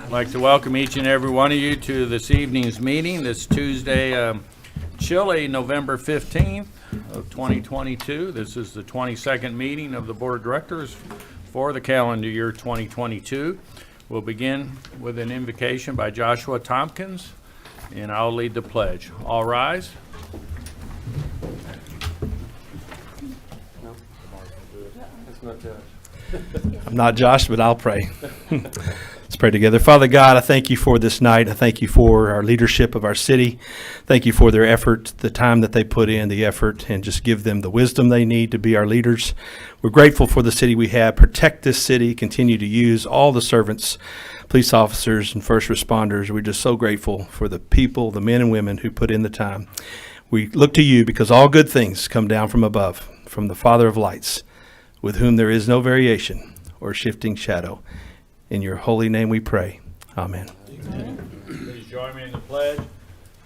I'd like to welcome each and every one of you to this evening's meeting, this Tuesday, chilly November 15th of 2022. This is the 22nd meeting of the Board of Directors for the calendar year 2022. We'll begin with an invocation by Joshua Tompkins, and I'll lead the pledge. All rise. I'm not Josh, but I'll pray. Let's pray together. Father God, I thank you for this night. I thank you for our leadership of our city. Thank you for their effort, the time that they put in, the effort, and just give them the wisdom they need to be our leaders. We're grateful for the city we have. Protect this city. Continue to use all the servants, police officers, and first responders. We're just so grateful for the people, the men and women who put in the time. We look to you because all good things come down from above, from the Father of lights, with whom there is no variation or shifting shadow. In your holy name we pray. Amen. Amen. Please join me in the pledge.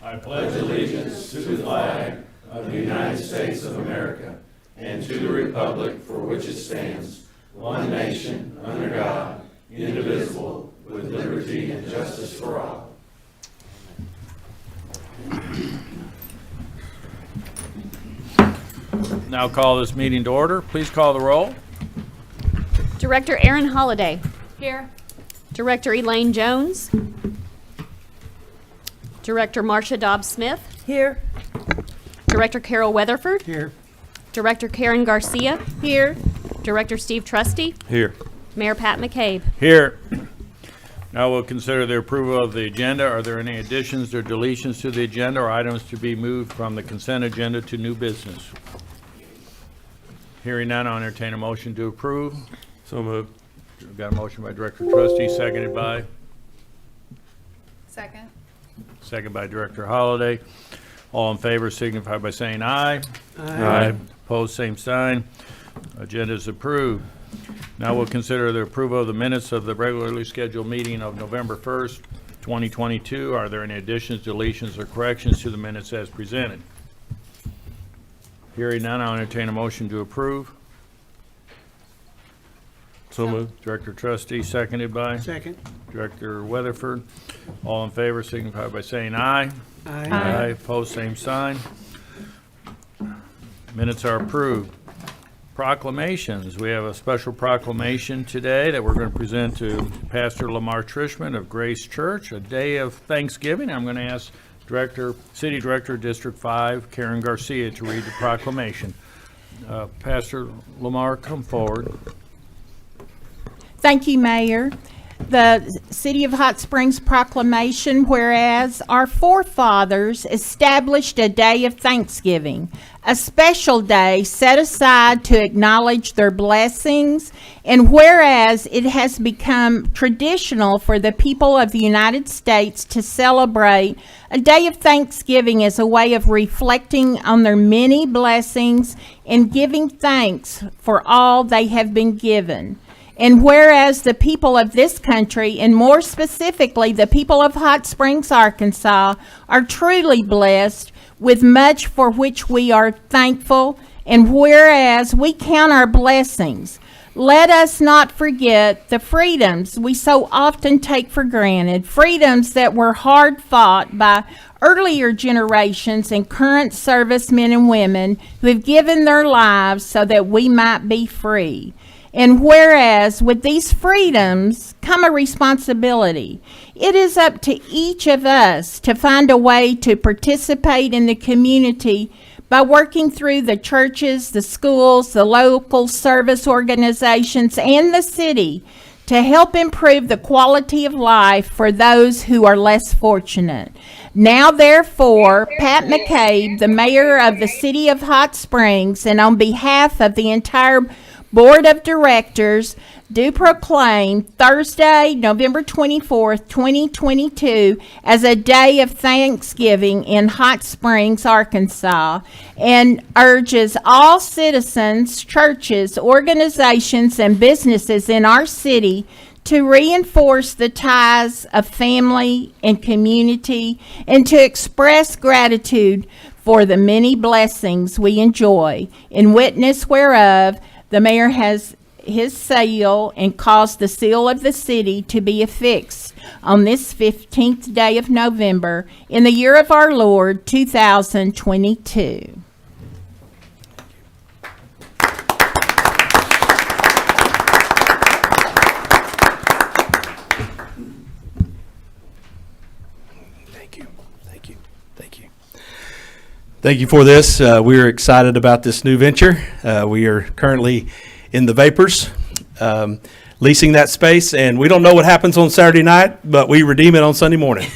I pledge allegiance to the flag of the United States of America and to the republic for which it stands, one nation, under God, indivisible, with liberty and justice for all. Now call this meeting to order. Please call the roll. Director Aaron Holliday. Here. Director Elaine Jones. Director Marcia Dobbs-Smith. Here. Director Carol Weatherford. Here. Director Karen Garcia. Here. Director Steve Trusty. Here. Mayor Pat McCabe. Here. Now we'll consider the approval of the agenda. Are there any additions or deletions to the agenda or items to be moved from the consent agenda to new business? Hearing none, I'll entertain a motion to approve. So moved. We've got a motion by Director Trustee, seconded by? Second. Second by Director Holliday. All in favor signify by saying aye. Aye. Opposed, same sign. Agenda is approved. Now we'll consider the approval of the minutes of the regularly scheduled meeting of November 1st, 2022. Are there any additions, deletions, or corrections to the minutes as presented? Hearing none, I'll entertain a motion to approve. So moved. Director Trustee, seconded by? Second. Director Weatherford. All in favor signify by saying aye. Aye. Opposed, same sign. Minutes are approved. Proclamations. We have a special proclamation today that we're going to present to Pastor Lamar Trishman of Grace Church, a day of Thanksgiving. I'm going to ask City Director, District 5, Karen Garcia, to read the proclamation. Pastor Lamar, come forward. Thank you, Mayor. The City of Hot Springs proclamation, whereas our forefathers established a day of Thanksgiving, a special day set aside to acknowledge their blessings, and whereas it has become traditional for the people of the United States to celebrate a day of Thanksgiving as a way of reflecting on their many blessings and giving thanks for all they have been given. And whereas the people of this country, and more specifically the people of Hot Springs, Arkansas, are truly blessed with much for which we are thankful, and whereas we count our blessings, let us not forget the freedoms we so often take for granted, freedoms that were hard fought by earlier generations and current servicemen and women who have given their lives so that we might be free. And whereas with these freedoms come a responsibility, it is up to each of us to find a way to participate in the community by working through the churches, the schools, the local service organizations, and the city to help improve the quality of life for those who are less fortunate. Now, therefore, Pat McCabe, the mayor of the City of Hot Springs, and on behalf of the entire Board of Directors, do proclaim Thursday, November 24th, 2022 as a day of Thanksgiving in Hot Springs, Arkansas, and urges all citizens, churches, organizations, and businesses in our city to reinforce the ties of family and community and to express gratitude for the many blessings we enjoy, in witness whereof the mayor has his seal and caused the seal of the city to be affixed on this 15th day of November in the year of our Lord, 2022. Thank you. Thank you. Thank you. Thank you for this. We are excited about this new venture. We are currently in the Vapors, leasing that space, and we don't know what happens on Saturday night, but we redeem it on Sunday morning.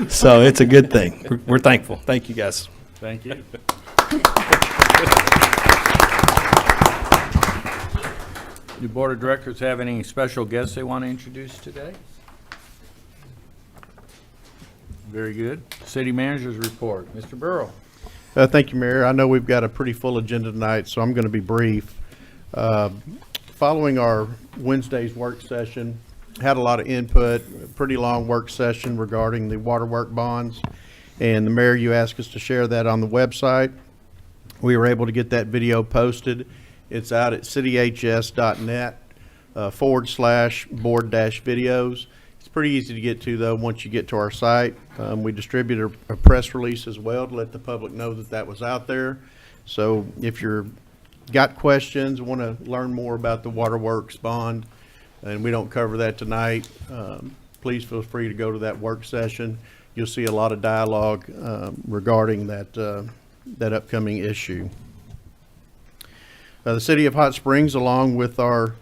So it's a good thing. We're thankful. Thank you, guys. Thank you. Do Board of Directors have any special guests they want to introduce today? Very good. City Manager's report. Mr. Burrow. Thank you, Mayor. I know we've got a pretty full agenda tonight, so I'm going to be brief. Following our Wednesday's work session, had a lot of input, a pretty long work session regarding the waterwork bonds. And the Mayor, you asked us to share that on the website. We were able to get that video posted. It's out at cityhs.net /board-videos. It's pretty easy to get to, though, once you get to our site. We distributed a press release as well to let the public know that that was out there. So if you're got questions, want to learn more about the waterworks bond, and we don't cover that tonight, please feel free to go to that work session. You'll see a lot of dialogue regarding that upcoming issue. The City of Hot Springs, along with our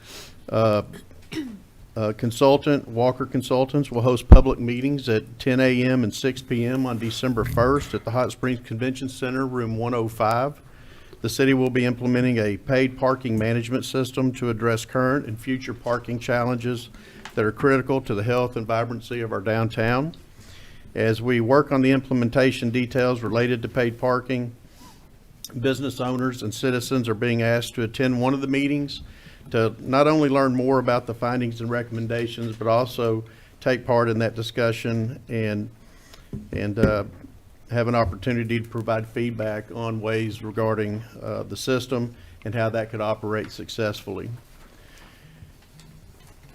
consultant, Walker Consultants, will host public meetings at 10 a.m. and 6 p.m. on December 1st at the Hot Springs Convention Center, room 105. The city will be implementing a paid parking management system to address current and future parking challenges that are critical to the health and vibrancy of our downtown. As we work on the implementation details related to paid parking, business owners and citizens are being asked to attend one of the meetings to not only learn more about the findings and recommendations, but also take part in that discussion and have an opportunity to provide feedback on ways regarding the system and how that could operate successfully.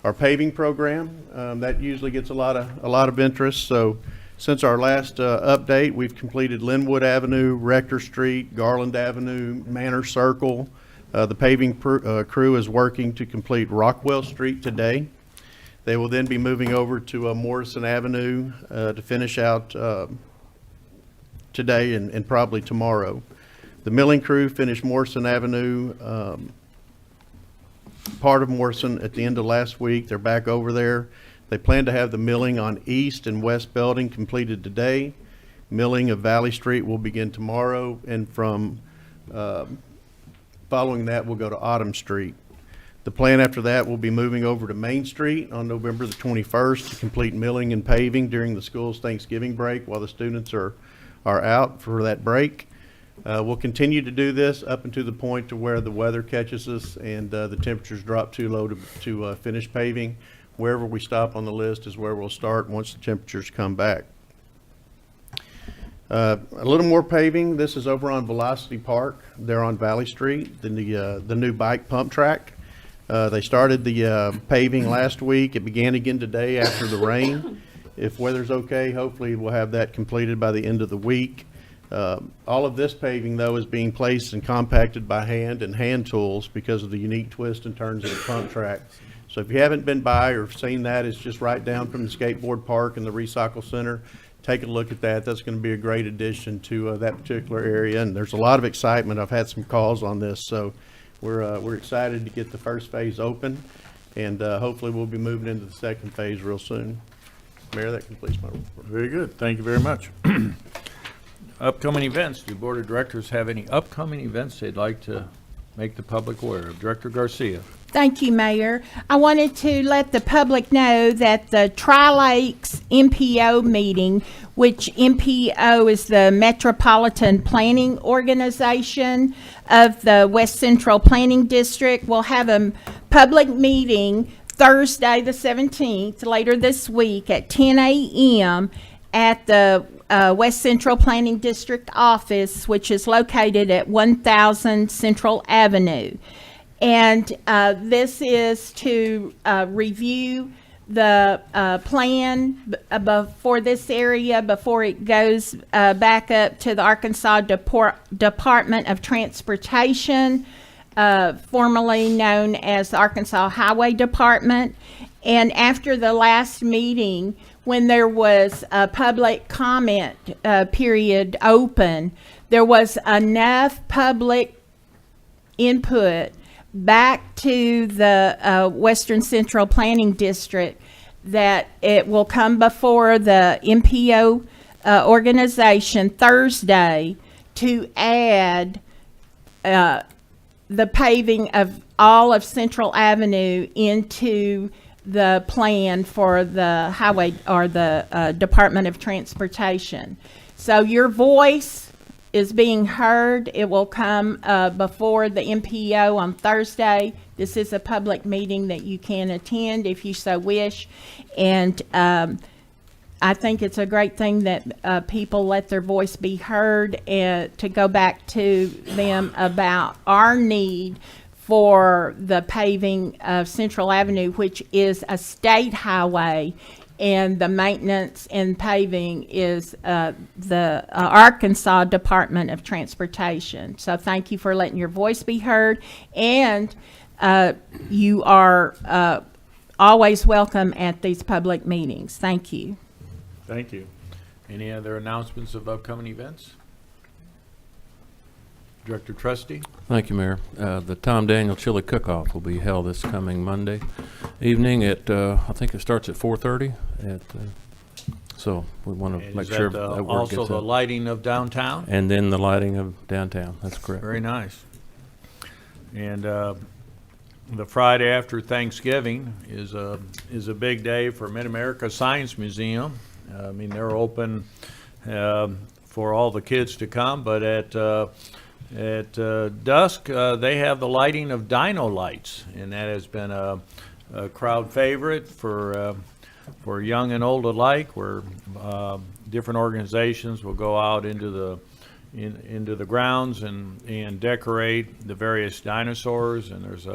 Our paving program, that usually gets a lot of interest. So since our last update, we've completed Linwood Avenue, Rector Street, Garland Avenue, Manor Circle. The paving crew is working to complete Rockwell Street today. They will then be moving over to Morrison Avenue to finish out today and probably tomorrow. The milling crew finished Morrison Avenue, part of Morrison at the end of last week. They're back over there. They plan to have the milling on East and West Belding completed today. Milling of Valley Street will begin tomorrow, and from following that, we'll go to Autumn Street. The plan after that will be moving over to Main Street on November the 21st to complete milling and paving during the school's Thanksgiving break while the students are out for that break. We'll continue to do this up until the point to where the weather catches us and the temperatures drop too low to finish paving. Wherever we stop on the list is where we'll start once the temperatures come back. A little more paving. This is over on Velocity Park. They're on Valley Street, the new bike pump track. They started the paving last week. It began again today after the rain. If weather's okay, hopefully we'll have that completed by the end of the week. All of this paving, though, is being placed and compacted by hand and hand tools because of the unique twists and turns of the pump track. So if you haven't been by or seen that, it's just right down from the skateboard park and the recycle center. Take a look at that. That's going to be a great addition to that particular area, and there's a lot of excitement. I've had some calls on this, so we're excited to get the first phase open, and hopefully we'll be moving into the second phase real soon. Mayor, that completes my report. Very good. Thank you very much. Upcoming events. Do Board of Directors have any upcoming events they'd like to make the public aware of? Director Garcia. Thank you, Mayor. I wanted to let the public know that the Tri-Lakes MPO meeting, which MPO is the Metropolitan Planning Organization of the West Central Planning District, will have a public meeting Thursday the 17th, later this week at 10 a.m. at the West Central Planning District office, which is located at 1000 Central Avenue. And this is to review the plan for this area before it goes back up to the Arkansas Department of Transportation, formerly known as the Arkansas Highway Department. And after the last meeting, when there was a public comment period open, there was enough public input back to the Western Central Planning District that it will come before the MPO organization Thursday to add the paving of all of Central Avenue into the plan for the highway or the Department of Transportation. So your voice is being heard. It will come before the MPO on Thursday. This is a public meeting that you can attend if you so wish. And I think it's a great thing that people let their voice be heard, and to go back to them about our need for the paving of Central Avenue, which is a state highway, and the maintenance and paving is the Arkansas Department of Transportation. So thank you for letting your voice be heard, and you are always welcome at these public meetings. Thank you. Thank you. Any other announcements of upcoming events? Director Trustee? Thank you, Mayor. The Tom Daniel Chili Cook-Off will be held this coming Monday evening at, I think it starts at 4:30. So we want to And make is sure that that word also gets the out. lighting of downtown? And then the lighting of downtown. That's correct. Very nice. And the Friday after Thanksgiving is a big day for Mid-America Science Museum. I mean, they're open for all the kids to come, but at dusk, they have the lighting of dino lights, and that has been a crowd favorite for young and old alike, where different organizations will go out into the grounds and decorate the various dinosaurs, and there's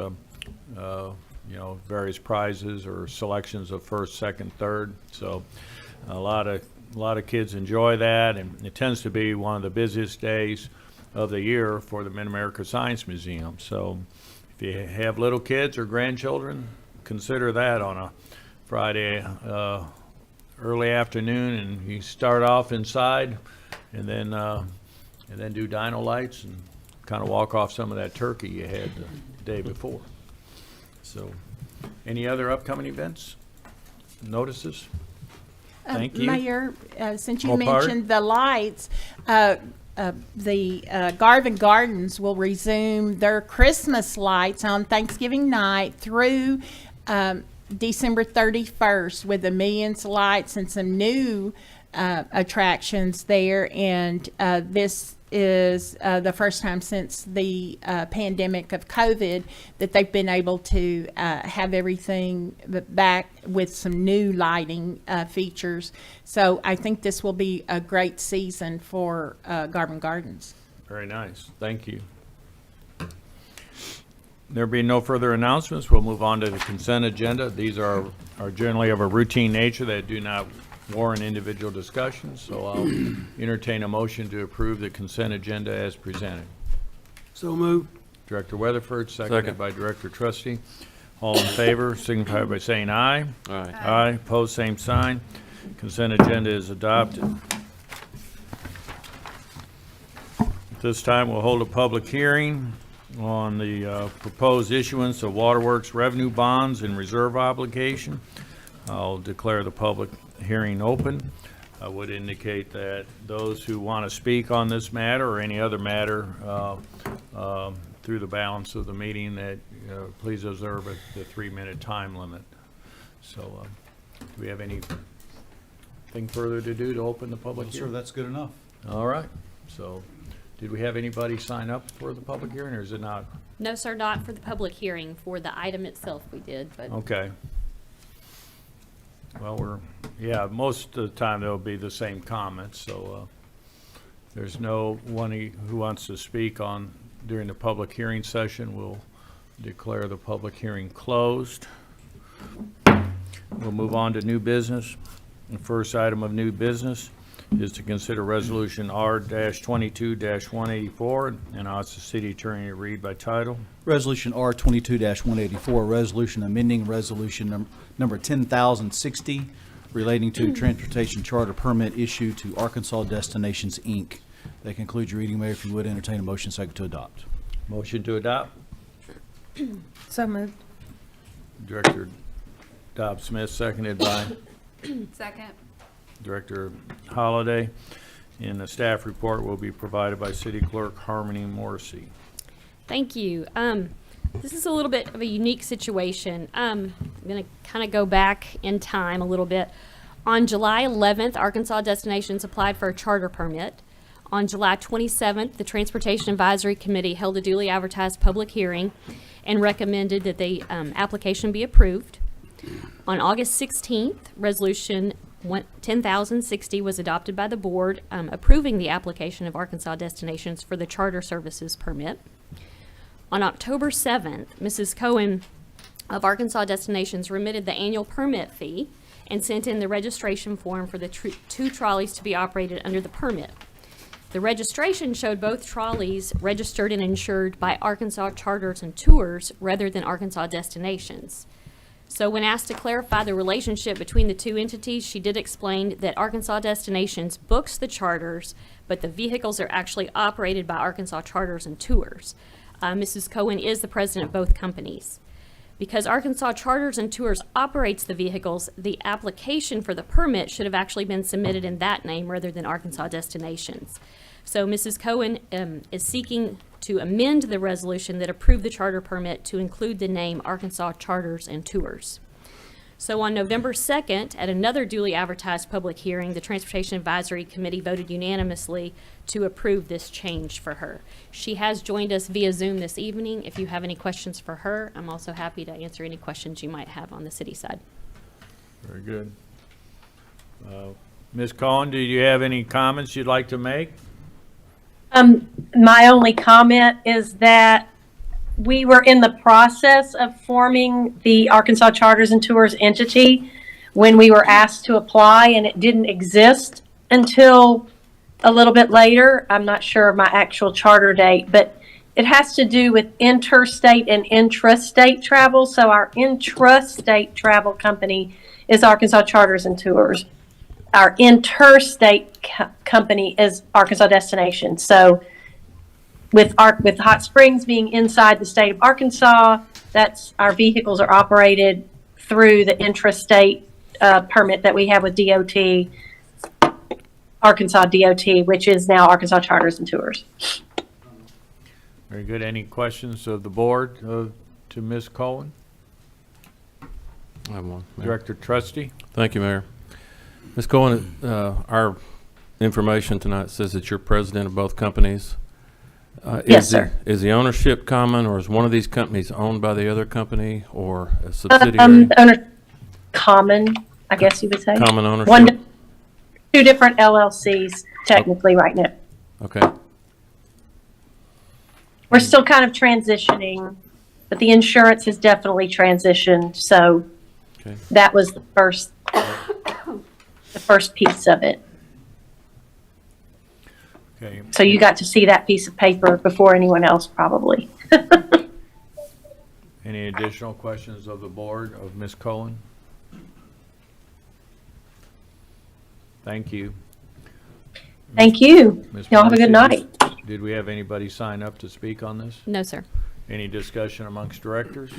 various prizes or selections of first, second, third. So a lot of kids enjoy that, and it tends to be one of the busiest days of the year for the Mid-America Science Museum. So if you have little kids or grandchildren, consider that on a Friday early afternoon, and you start off inside and then do dino lights and kind of walk off some of that turkey you had the day before. So any other upcoming events, notices? Thank you. Mayor, since you More part? mentioned the lights, the Garvin Gardens will resume their Christmas lights on Thanksgiving night through December 31st with the Millions lights and some new attractions there. And this is the first time since the pandemic of COVID that they've been able to have everything back with some new lighting features. So I think this will be a great season for Garvin Gardens. Very nice. Thank you. There being no further announcements, we'll move on to the consent agenda. These are generally of a routine nature that do not warrant individual discussion, so I'll entertain a motion to approve the consent agenda as presented. So moved. Director Weatherford, seconded Second. by Director Trustee. All in favor, signify by saying aye. All right. Aye, opposed, same sign. Consent agenda is adopted. At this time, we'll hold a public hearing on the proposed issuance of Waterworks revenue bonds and reserve obligation. I'll declare the public hearing open. I would indicate that those who want to speak on this matter or any other matter through the balance of the meeting, that please observe the 3-minute time limit. So do we have anything further to do to open the public Sir, hearing? that's good enough. All right. So did we have anybody sign up for the public hearing, or is it not? No, sir, not for the public hearing. For the item itself, we did, but Okay. Well, most of the time there'll be the same comments, so there's no one who wants to speak on during the public hearing session. We'll declare the public hearing closed. We'll move on to new business. The first item of new business is to consider Resolution R-22-184, and I'll ask the city attorney to read by title. Resolution R 22-184, a resolution amending resolution number 10,060 relating to transportation charter permit issue to Arkansas Destinations, Inc. That concludes your reading, Mayor. If you would entertain a motion second to adopt. Motion to adopt. So moved. Director Dobb Smith, seconded by Second. Director Holliday. And the staff report will be provided by City Clerk Harmony Morrissey. Thank you. This is a little bit of a unique situation. I'm going to kind of go back in time a little bit. On July 11th, Arkansas Destinations applied for a charter permit. On July 27th, the Transportation Advisory Committee held a duly advertised public hearing and recommended that the application be approved. On August 16th, Resolution 10,060 was adopted by the board, approving the application of Arkansas Destinations for the charter services permit. On October 7th, Mrs. Cohen of Arkansas Destinations remitted the annual permit fee and sent in the registration form for the two trolleys to be operated under the permit. The registration showed both trolleys registered and insured by Arkansas Charters and Tours rather than Arkansas Destinations. So when asked to clarify the relationship between the two entities, she did explain that Arkansas Destinations books the charters, but the vehicles are actually operated by Arkansas Charters and Tours. Mrs. Cohen is the president of both companies. Because Arkansas Charters and Tours operates the vehicles, the application for the permit should have actually been submitted in that name rather than Arkansas Destinations. So Mrs. Cohen is seeking to amend the resolution that approved the charter permit to include the name Arkansas Charters and Tours. So on November 2nd, at another duly advertised public hearing, the Transportation Advisory Committee voted unanimously to approve this change for her. She has joined us via Zoom this evening. If you have any questions for her, I'm also happy to answer any questions you might have on the city side. Very good. Ms. Cohen, do you have any comments you'd like to make? My only comment is that we were in the process of forming the Arkansas Charters and Tours entity when we were asked to apply, and it didn't exist until a little bit later. I'm not sure of my actual charter date, but it has to do with interstate and intrastate travel. So our intrastate travel company is Arkansas Charters and Tours. Our interstate company is Arkansas Destinations. So with Hot Springs being inside the state of Arkansas, that's our vehicles are operated through the intrastate permit that we have with DOT, Arkansas DOT, which is now Arkansas Charters and Tours. Very good. Any questions of the board to Ms. Cohen? I have one, Mayor. Director Trustee? Thank you, Mayor. Ms. Cohen, our information tonight says that you're president of both companies. Yes, sir. Is the ownership common, or is one of these companies owned by the other company or a subsidiary? Owner common, I guess you would say. Common ownership? Two different LLCs technically right now. Okay. We're still kind of transitioning, but the insurance has definitely transitioned. So Okay. that was the first piece of it. Okay. So you got to see that piece of paper before anyone else, probably. Any additional questions of the board of Ms. Cohen? Thank you. Thank you. Ms. Y'all have a good Morrissey, night. Did we have anybody sign up to speak on this? No, sir. Any discussion amongst directors?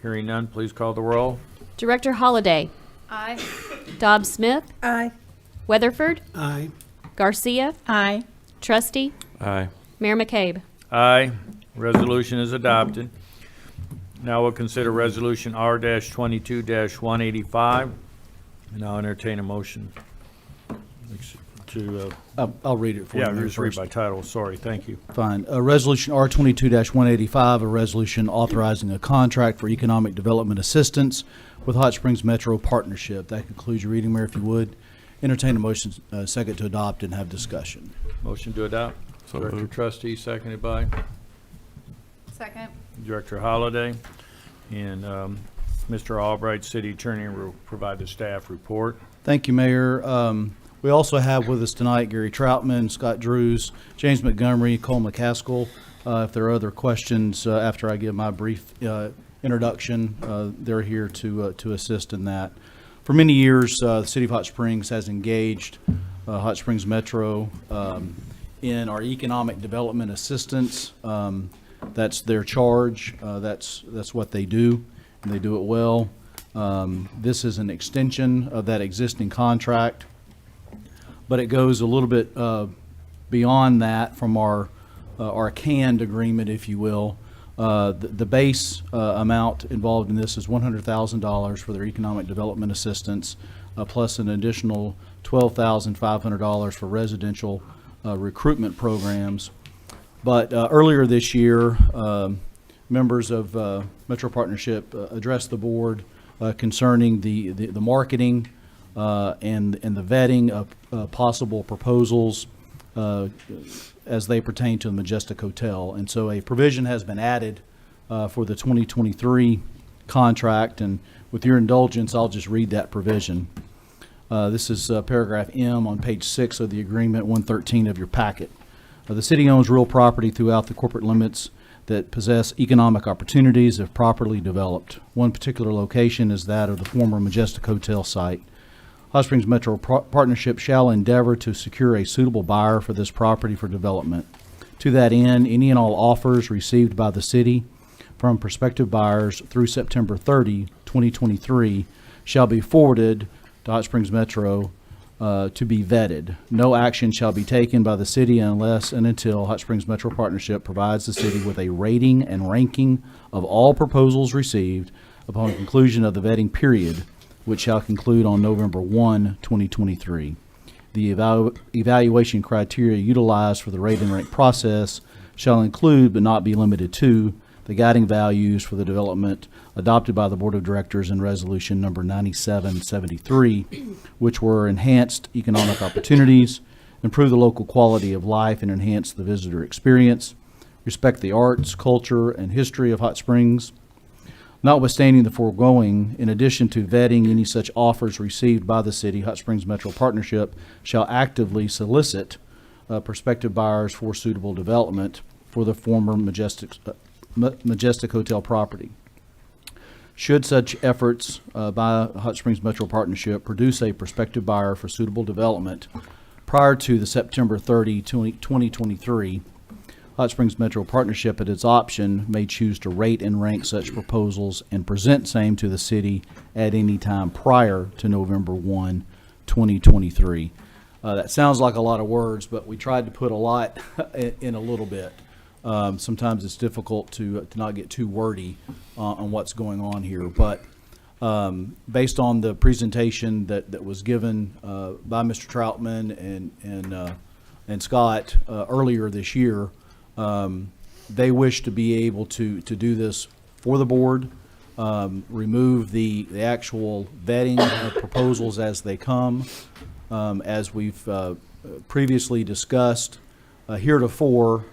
Hearing none, please call the roll. Director Holliday. Aye. Dobb Smith. Aye. Weatherford. Aye. Garcia. Aye. Trustee. Aye. Mayor McCabe. Aye. Resolution is adopted. Now we'll consider Resolution R-22-185. And I'll entertain a motion to, I'll read it for you. yeah, Mayor, just read first. by title, sorry, thank you. Fine. Resolution R 22-185, a resolution authorizing a contract for economic development assistance with Hot Springs Metro Partnership. That concludes your reading, Mayor. If you would entertain a motion second to adopt and have discussion. Motion to adopt. So Director moved. Trustee, seconded by Second. Director Holliday. And Mr. Albright, City Attorney, will provide the staff report. Thank you, Mayor. We also have with us tonight Gary Troutman, Scott Drews, James Montgomery, Cole McCaskill. If there are other questions after I give my brief introduction, they're here to assist in that. For many years, the City of Hot Springs has engaged Hot Springs Metro in our economic development assistance. That's their charge. That's what they do, and they do it well. This is an extension of that existing contract, but it goes a little bit beyond that from our canned agreement, if you will. The base amount involved in this is $100,000 for their economic development assistance, plus an additional $12,500 for residential recruitment programs. But earlier this year, members of Metro Partnership addressed the board concerning the marketing and the vetting of possible proposals as they pertain to the Majestic Hotel. And so a provision has been added for the 2023 contract, and with your indulgence, I'll just read that provision. This is paragraph M on page 6 of the agreement, 113 of your packet. The city owns real property throughout the corporate limits that possess economic opportunities if properly developed. One particular location is that of the former Majestic Hotel site. Hot Springs Metro Partnership shall endeavor to secure a suitable buyer for this property for development. To that end, any and all offers received by the city from prospective buyers through September 30, 2023 shall be forwarded to Hot Springs Metro to be vetted. No action shall be taken by the city unless and until Hot Springs Metro Partnership provides the city with a rating and ranking of all proposals received upon conclusion of the vetting period, which shall conclude on November 1, 2023. The evaluation criteria utilized for the rate and rank process shall include, but not be limited to, the guiding values for the development adopted by the Board of Directors in Resolution Number 9773, which were enhanced economic opportunities, improve the local quality of life, and enhance the visitor experience, respect the arts, culture, and history of Hot Springs. Notwithstanding the foregoing, in addition to vetting any such offers received by the city, Hot Springs Metro Partnership shall actively solicit prospective buyers for suitable development for the former Majestic Hotel property. Should such efforts by Hot Springs Metro Partnership produce a prospective buyer for suitable development prior to the September 30, 2023, Hot Springs Metro Partnership at its option may choose to rate and rank such proposals and present same to the city at any time prior to November 1, 2023. That sounds like a lot of words, but we tried to put a lot in a little bit. Sometimes it's difficult to not get too wordy on what's going on here, but based on the presentation that was given by Mr. Troutman and Scott earlier this year, they wish to be able to do this for the board, remove the actual vetting of proposals as they come. As we've previously discussed, heretofore,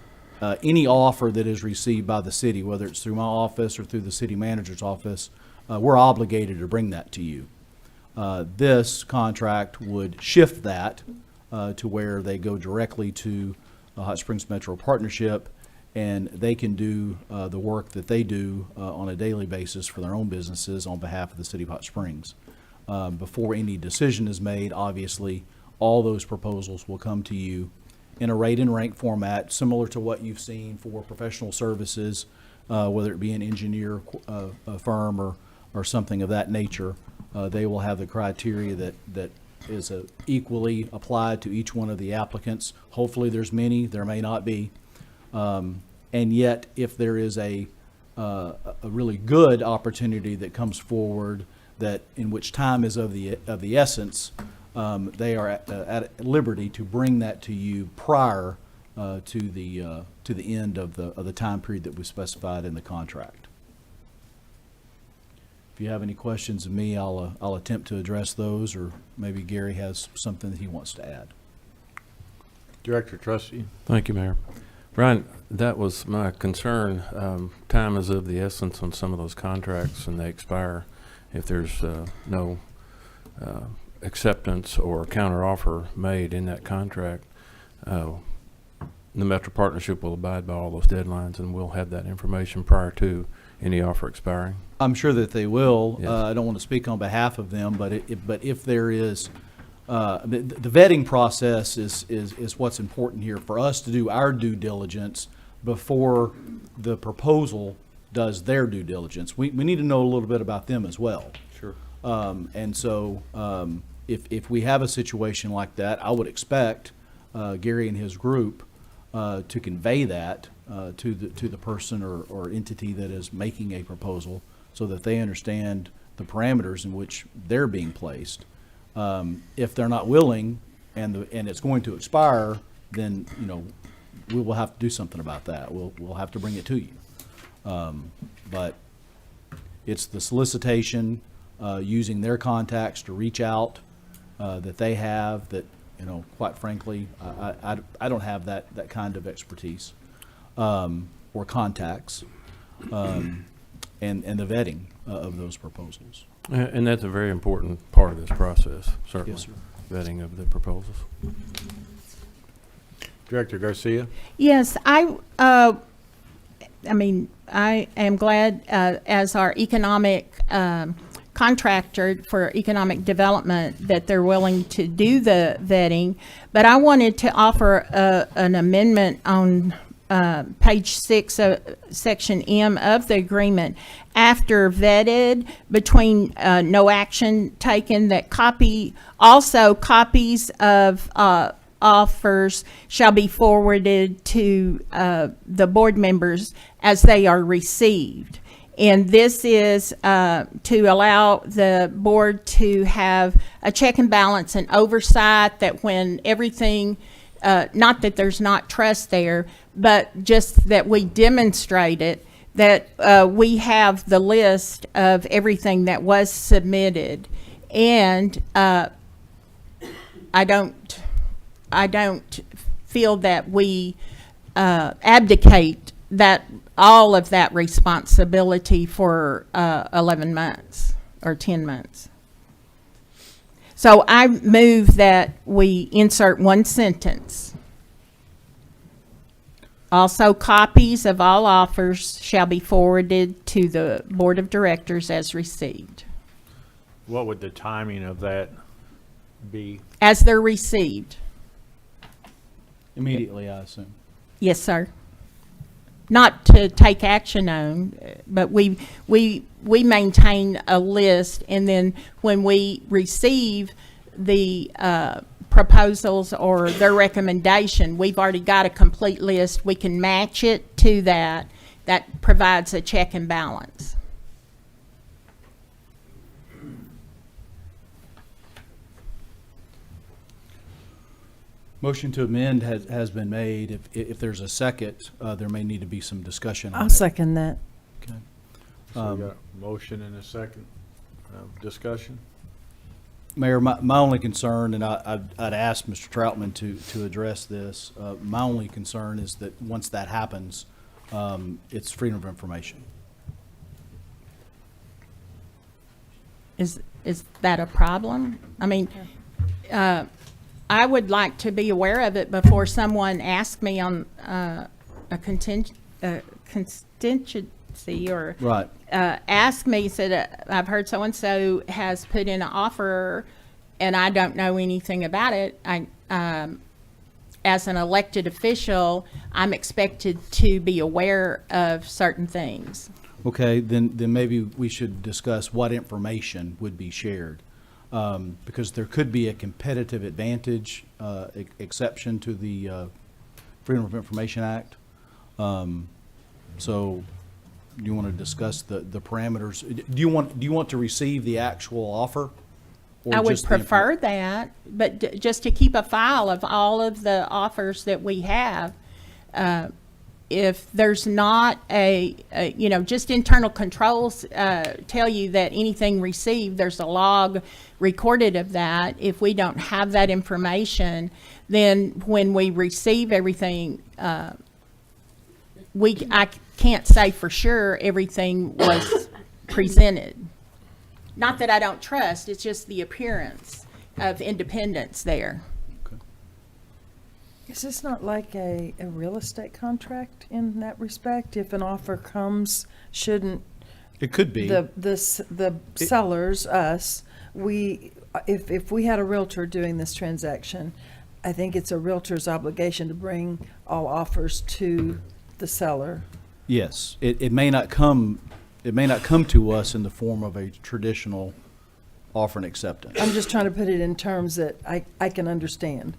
any offer that is received by the city, whether it's through my office or through the city manager's office, we're obligated to bring that to you. This contract would shift that to where they go directly to Hot Springs Metro Partnership, and they can do the work that they do on a daily basis for their own businesses on behalf of the city of Hot Springs. Before any decision is made, obviously, all those proposals will come to you in a rate and rank format, similar to what you've seen for professional services, whether it be an engineer firm or something of that nature. They will have the criteria that is equally applied to each one of the applicants. Hopefully there's many, there may not be. And yet, if there is a really good opportunity that comes forward that in which time is of the essence, they are at liberty to bring that to you prior to the end of the time period that was specified in the contract. If you have any questions of me, I'll attempt to address those, or maybe Gary has something that he wants to add. Director Trustee. Thank you, Mayor. Brian, that was my concern. Time is of the essence on some of those contracts, and they expire if there's no acceptance or counteroffer made in that contract, the Metro Partnership will abide by all those deadlines, and we'll have that information prior to any offer expiring. I'm sure that they will. Yes. I don't want to speak on behalf of them, but if there is, the vetting process is what's important here for us to do our due diligence before the proposal does their due diligence. We need to know a little bit about them as well. Sure. And so, if we have a situation like that, I would expect Gary and his group to convey that to the person or entity that is making a proposal, so that they understand the parameters in which they're being placed. If they're not willing and it's going to expire, then we will have to do something about that. We'll have to bring it to you. But it's the solicitation, using their contacts to reach out, that they have, that, quite frankly, I don't have that kind of expertise, or contacts, and the vetting of those proposals. And that's a very important part of this process, certainly. Yes, sir. Vetting of the proposals. Director Garcia? Yes, I am glad, as our economic contractor for economic development, that they're willing to do the vetting. But I wanted to offer an amendment on page 6 of section M of the agreement. After vetted, between no action taken, that copies of offers shall be forwarded to the board members as they are received. And this is to allow the board to have a check and balance and oversight, that when everything, not that there's not trust there, but just that we demonstrate it, that we have the list of everything that was submitted. And I don't feel that we abdicate that all of that responsibility for 11 months or 10 months. So I move that we insert one sentence. Also, copies of all offers shall be forwarded to the Board of Directors as received. What would the timing of that be? As they're received. Immediately, I assume. Yes, sir. Not to take action on, but we maintain a list, and then when we receive the proposals or their recommendation, we've already got a complete list. We can match it to that. That provides a check and balance. Motion to amend has been made. If there's a second, there may need to be some discussion on I'll it. second that. Okay. So we got a motion and a second discussion. Mayor, my only concern, and I'd ask Mr. Troutman to address this, my only concern is that once that happens, it's freedom of information. Is that a problem? I mean, I would like to be aware of it before someone asks me on a contingency, or Right. ask me, said, I've heard so-and-so has put in an offer and I don't know anything about it. As an elected official, I'm expected to be aware of certain things. Okay, then maybe we should discuss what information would be shared. Because there could be a competitive advantage exception to the Freedom of Information Act. So do you want to discuss the parameters? Do you want to receive the actual offer? Or I would just the prefer that, but just to keep a file of all of the offers that we have. If there's not just internal controls tell you that anything received, there's a log recorded of that. If we don't have that information, then when we receive everything, I can't say for sure everything was presented. Not that I don't trust, it's just the appearance of independence there. Is this not like a real estate contract in that respect? If an offer comes, shouldn't It could be. the sellers, us, if we had a realtor doing this transaction, I think it's a realtor's obligation to bring all offers to the seller. Yes, it may not come to us in the form of a traditional offer and acceptance. I'm just trying to put it in terms that I can understand.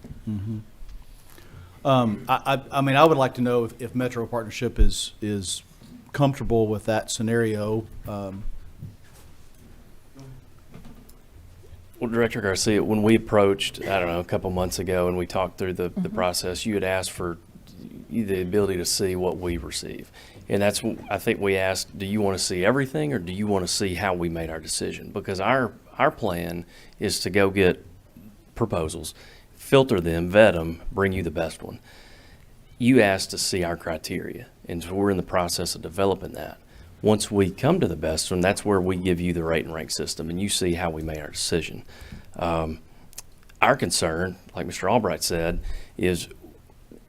I mean, I would like to know if Metro Partnership is comfortable with that scenario. Well, Director Garcia, when we approached, I don't know, a couple months ago, and we talked through the process, you had asked for the ability to see what we receive. And that's, I think we asked, do you want to see everything, or do you want to see how we made our decision? Because our plan is to go get proposals, filter them, vet them, bring you the best one. You asked to see our criteria, and so we're in the process of developing that. Once we come to the best one, that's where we give you the rate and rank system, and you see how we made our decision. Our concern, like Mr. Albright said, is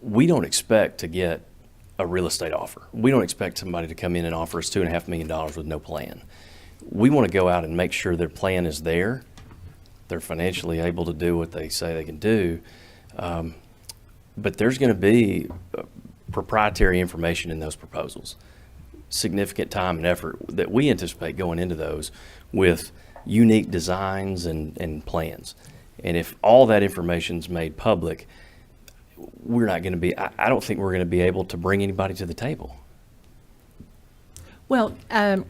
we don't expect to get a real estate offer. We don't expect somebody to come in and offer us $2.5 million with no plan. We want to go out and make sure their plan is there. They're financially able to do what they say they can do. But there's going to be proprietary information in those proposals. Significant time and effort that we anticipate going into those with unique designs and plans. And if all that information is made public, we're not going to be, I don't think we're going to be able to bring anybody to the table. Well, If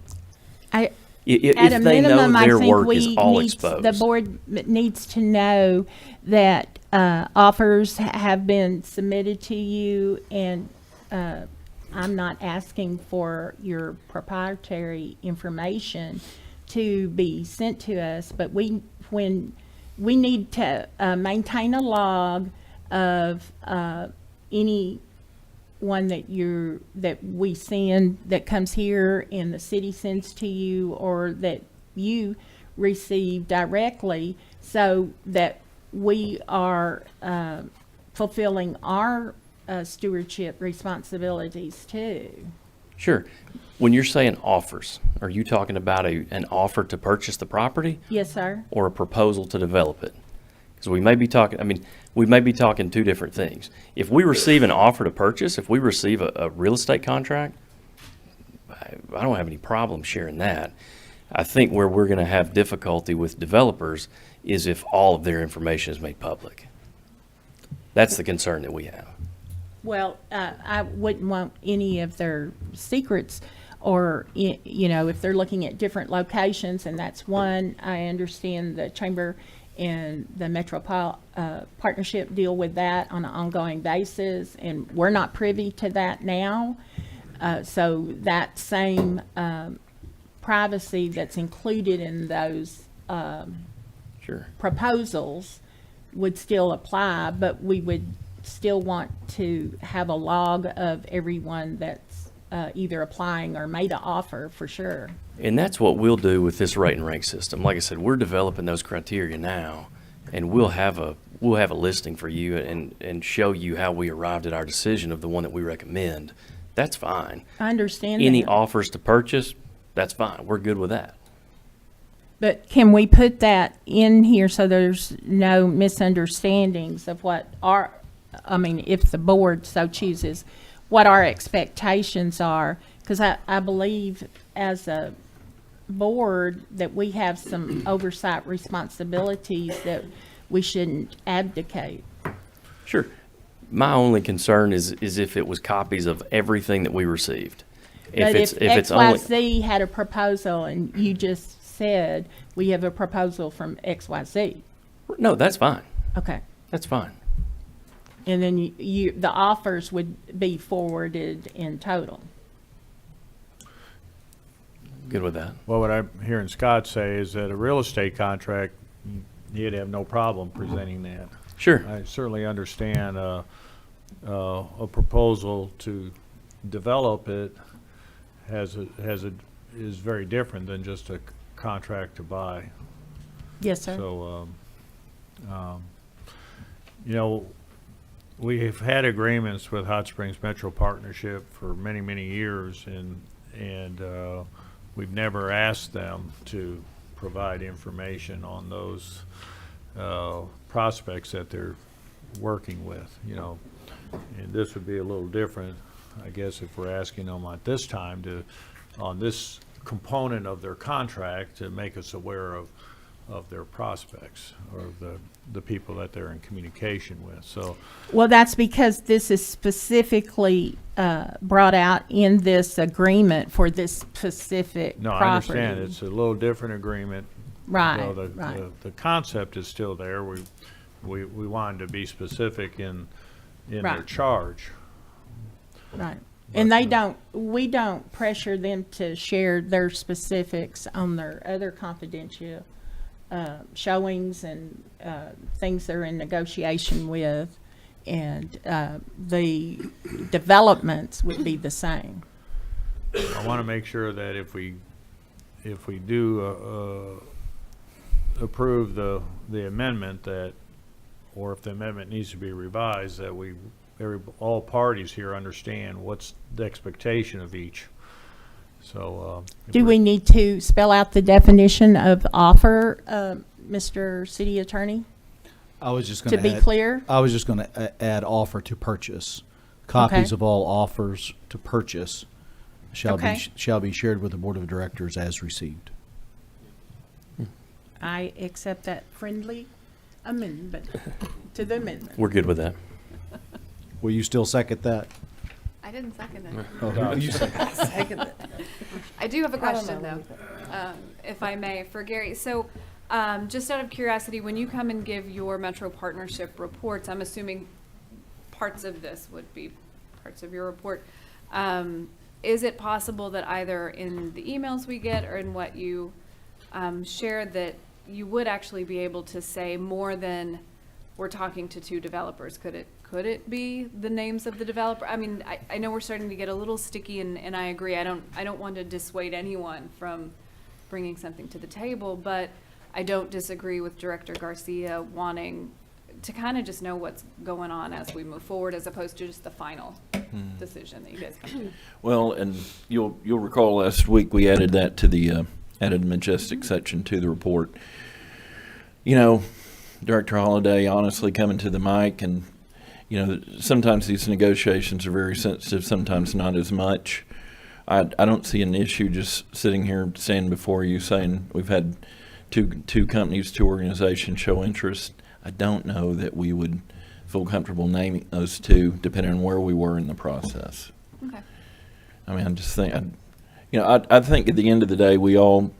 at a they know minimum, I their think work is we all needs, exposed. the board needs to know that offers have been submitted to you, and I'm not asking for your proprietary information to be sent to us, but when we need to maintain a log of any one that we send, that comes here and the city sends to you, or that you receive directly, so that we are fulfilling our stewardship responsibilities too. Sure. When you're saying offers, are you talking about an offer to purchase the property Yes, sir. or a proposal to develop it? Because we may be talking two different things. If we receive an offer to purchase, if we receive a real estate contract, I don't have any problem sharing that. I think where we're going to have difficulty with developers is if all of their information is made public. That's the concern that we have. Well, I wouldn't want any of their secrets, or, if they're looking at different locations, and that's one. I understand the Chamber and the Metro Partnership deal with that on an ongoing basis, and we're not privy to that now. So that same privacy that's included in those Sure. proposals would still apply, but we would still want to have a log of everyone that's either applying or made an offer, for sure. And that's what we'll do with this rate and rank system. Like I said, we're developing those criteria now, and we'll have a listing for you and show you how we arrived at our decision of the one that we recommend. That's fine. I understand Any that. offers to purchase, that's fine. We're good with that. But can we put that in here so there's no misunderstandings of if the board so chooses, what our expectations are? Because I believe as a board that we have some oversight responsibilities that we shouldn't abdicate. Sure. My only concern is if it was copies of everything that we received. But if it's only, XYZ had a proposal and you just said, we have a proposal from XYZ, no, that's fine. okay. That's fine. And then the offers would be forwarded in total. Good with that. Well, what I'm hearing Scott say is that a real estate contract, he'd have no problem presenting that. Sure. I certainly understand a proposal to develop it is very different than just a contract to buy. Yes, sir. So, you know, we've had agreements with Hot Springs Metro Partnership for many, many years, and we've never asked them to provide information on those prospects that they're working with, you know. And this would be a little different, I guess, if we're asking them at this time to, on this component of their contract, to make us aware of their prospects or the people that they're in communication with. So, Well, that's because this is specifically brought out in this agreement for this specific no, property. I understand, it's a little different agreement. Right, You know, right. the concept is still there. We wanted to be specific in their Right. charge. Right. And But, we don't pressure them to share their specifics on their other confidential showings and things they're in negotiation with. And the developments would be the same. I want to make sure that if we do approve the amendment, that, or if the amendment needs to be revised, that all parties here understand what's the expectation of each. So, if Do we need to spell out the definition of offer, Mr. City Attorney, I was just to going be clear? I was just going to add offer to purchase. Copies Okay. of all offers to purchase Okay. shall be shared with the Board of Directors as received. I accept that friendly amendment to the amendment. We're good with that. Will you still second that? I didn't second it. Oh, you second. Second it. I do have a I don't question know. though, if I may, for Gary. So, just out of curiosity, when you come and give your Metro Partnership reports, I'm assuming parts of this would be parts of your report. Is it possible that either in the emails we get or in what you share, that you would actually be able to say more than we're talking to two developers? Could it be the names of the developer? I mean, I know we're starting to get a little sticky, and I agree. I don't want to dissuade anyone from bringing something to the table, but I don't disagree with Director Garcia wanting to kind of just know what's going on as we move forward, as opposed to just the final decision that you guys come to. Well, and you'll recall last week we added that to the added Majestic section to the report. You know, Director Holliday honestly coming to the mic, and you know, sometimes these negotiations are very sensitive, sometimes not as much. I don't see an issue just sitting here standing before you saying we've had two companies, two organizations show interest. I don't know that we would feel comfortable naming those two, depending on where we were in the process. Okay. I mean, I just think, I think at the end of the day, we all,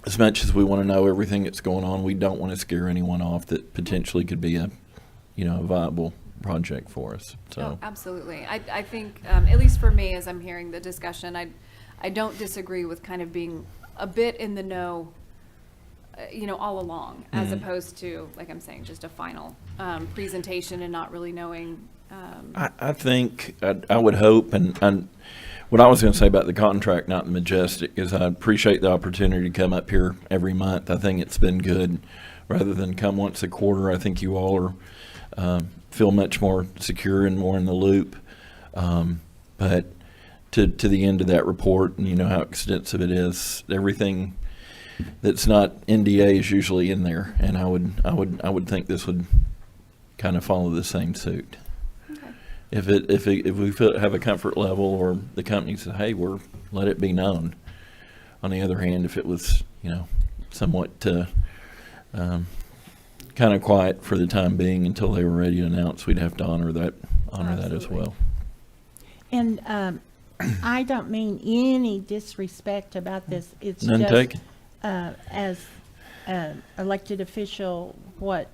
as much as we want to know everything that's going on, we don't want to scare anyone off that potentially could be a viable project for us. So. Oh, absolutely. I think, at least for me, as I'm hearing the discussion, I don't disagree with kind of being a bit in the know, all along, as opposed to, like I'm saying, just a final presentation and not really knowing. I think, I would hope, and what I was going to say about the contract, not the Majestic, is I appreciate the opportunity to come up here every month. I think it's been good, rather than come once a quarter. I think you all are feel much more secure and more in the loop. But to the end of that report, and you know how extensive it is, everything that's not NDA is usually in there, and I would think this would kind of follow the same suit. Okay. If we have a comfort level, or the company said, hey, let it be known. On the other hand, if it was somewhat kind of quiet for the time being until they were ready to announce, we'd have to honor that as Absolutely. well. And I don't mean any disrespect about this. It's None just taken. As an elected official, what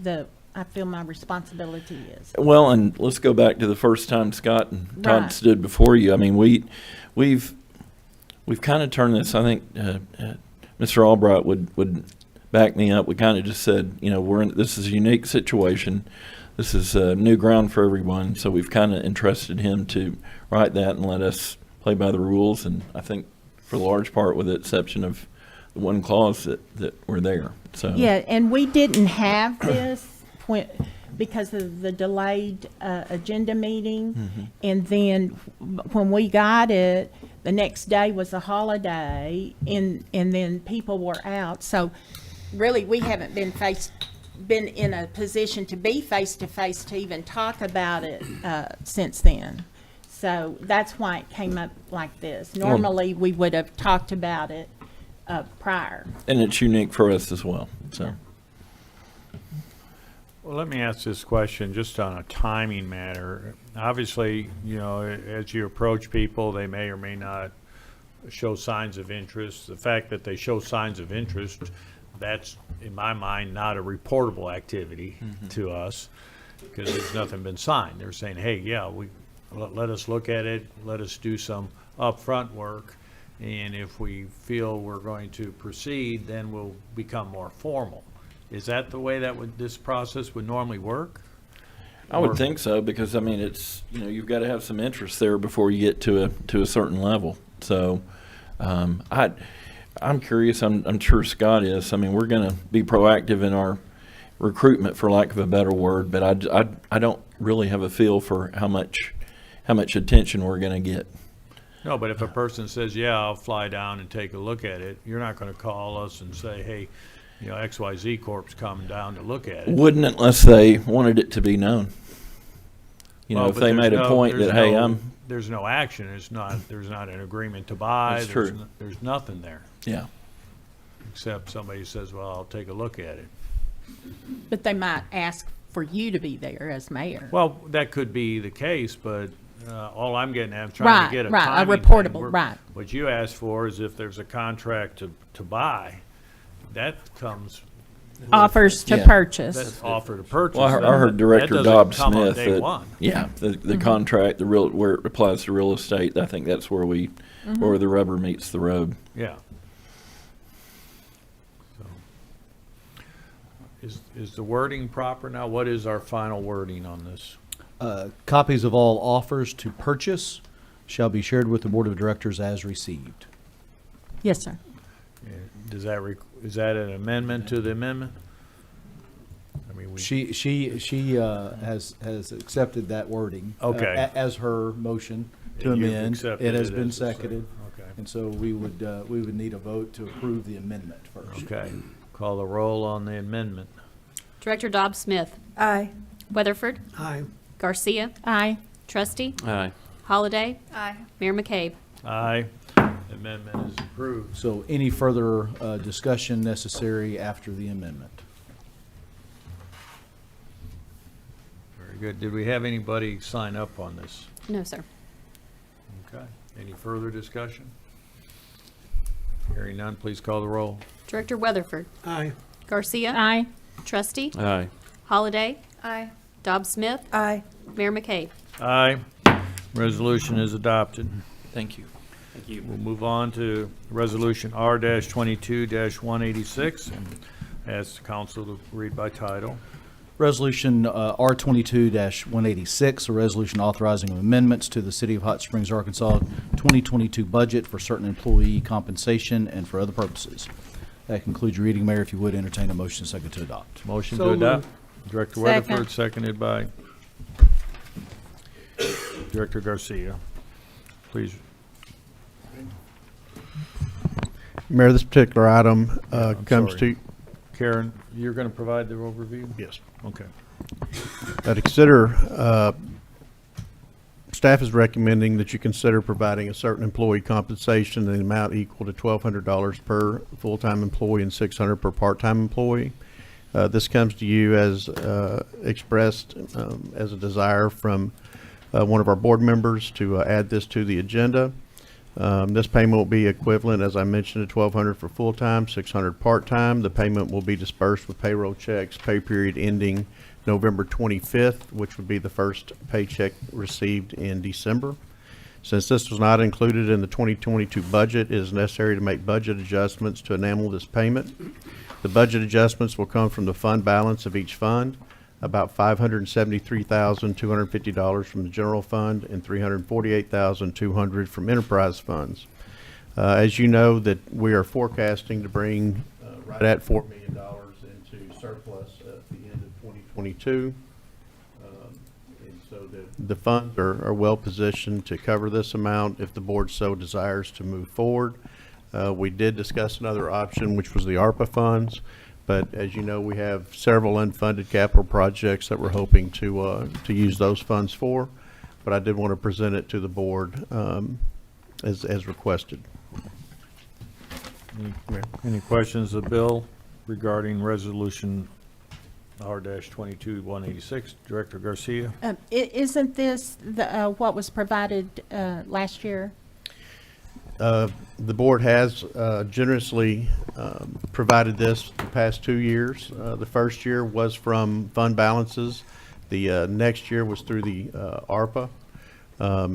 I feel my responsibility is. Well, and let's go back to the first time Scott and Todd Right. stood before you. I mean, we've kind of turned this. I think Mr. Albright would back me up. We kind of just said, this is a unique situation. This is new ground for everyone. So we've kind of entrusted him to write that and let us play by the rules. And I think for the large part, with the exception of one clause that were there, so. Yeah, and we didn't have this because of the delayed agenda meeting. And then when we got it, the next day was a holiday, and then people were out. So really, we haven't been in a position to be face-to-face to even talk about it since then. So that's why it came up like this. Normally, we would have talked about it prior. And it's unique for us as well, so. Well, let me ask this question just on a timing matter. Obviously, you know, as you approach people, they may or may not show signs of interest. The fact that they show signs of interest, that's, in my mind, not a reportable activity to us, because there's nothing been signed. They're saying, hey, yeah, let us look at it, let us do some upfront work, and if we feel we're going to proceed, then we'll become more formal. Is that the way that this process would normally work? I would think so, because I mean, it's, you know, you've got to have some interest there before you get to a certain level. So, I'm curious. I'm sure Scott is. I mean, we're going to be proactive in our recruitment, for lack of a better word. But I don't really have a feel for how much attention we're going to get. No, but if a person says, yeah, I'll fly down and take a look at it, you're not going to call us and say, hey, you know, XYZ Corp's coming down to look at it. Wouldn't, unless they wanted it to be known. You know, Well, if but they made there's a point that, hey, there's no action. There's not an agreement to buy. That's true. There's nothing there, yeah. except somebody says, well, I'll take a look at it. But they might ask for you to be there as mayor. Well, that could be the case, but all I'm getting at, I'm trying to get a Right, a timing reportable, thing. right. What you asked for is if there's a contract to buy, that comes, Offers to Yeah. purchase. that's offer to purchase. Well, I heard Director That Dobb doesn't come on Smith day that, one. yeah, the contract, where it applies to real estate, I think that's where where the rubber meets the road. Yeah. So, is the wording proper now? What is our final wording on this? Copies of all offers to purchase shall be shared with the Board of Directors as received. Yes, sir. Does that is that an amendment to the amendment? I mean, we. She has accepted that wording. Okay. As her motion to And you've amend. accepted It has it been as a second. seconded. Okay. And so we would need a vote to approve the amendment first. Okay. Call the roll on the amendment. Director Dobb Smith, Aye. Weatherford, Aye. Garcia, Aye. Trustee, Aye. Holliday, Aye. Mayor McCabe. Aye. Amendment is approved. So any further discussion necessary after the amendment? Very good. Did we have anybody sign up on this? No, sir. Okay. Any further discussion? Hearing none, please call the roll. Director Weatherford, Aye. Garcia, Aye. Trustee, Aye. Holliday, Aye. Dobb Smith, Aye. Mayor McCabe. Aye. Resolution is adopted. Thank you. We'll move on to Resolution R-22-186 and ask the council to read by title. Resolution R22-186, a resolution authorizing amendments to the City of Hot Springs, Arkansas 2022 budget for certain employee compensation and for other purposes. That concludes your reading, Mayor. If you would entertain a motion second to adopt. Motion So to adopt. Director Second. Weatherford, seconded by Director Garcia. Please. Mayor, this particular item I'm comes sorry. to, Karen, you're going to provide the overview? yes. Okay. To consider, staff is recommending that you consider providing a certain employee compensation in the amount equal to $1,200 per full-time employee and $600 per part-time employee. This comes to you as expressed as a desire from one of our board members to add this to the agenda. This payment will be equivalent, as I mentioned, to $1,200 for full-time, $600 part-time. The payment will be dispersed with payroll checks, pay period ending November 25th, which would be the first paycheck received in December. Since this was not included in the 2022 budget, it is necessary to make budget adjustments to enamel this payment. The budget adjustments will come from the fund balance of each fund, about $573,250 from the general fund and $348,200 from enterprise funds. As you know, that we are forecasting to bring right at $4 million into surplus at the end of 2022. And so the funds are well positioned to cover this amount if the board so desires to move forward. We did discuss another option, which was the ARPA funds. But as you know, we have several unfunded capital projects that we're hoping to use those funds for. But I did want to present it to the board as requested. Any questions of Bill regarding resolution R-22-186? Director Garcia? Isn't this what was provided last year? The board has generously provided this the past 2 years. The first year was from fund balances. The next year was through the ARPA.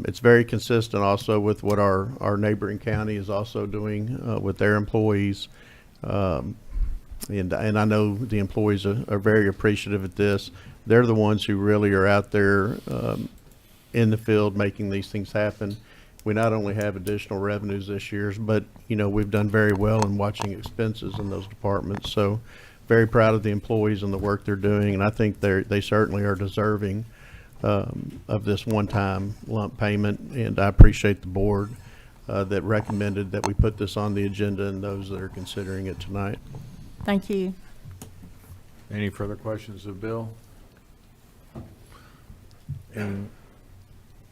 It's very consistent also with what our neighboring county is also doing with their employees. And I know the employees are very appreciative of this. They're the ones who really are out there in the field making these things happen. We not only have additional revenues this year, but we've done very well in watching expenses in those departments. So very proud of the employees and the work they're doing, and I think they certainly are deserving of this one-time lump payment. And I appreciate the board that recommended that we put this on the agenda and those that are considering it tonight. Thank you. Any further questions of Bill? Any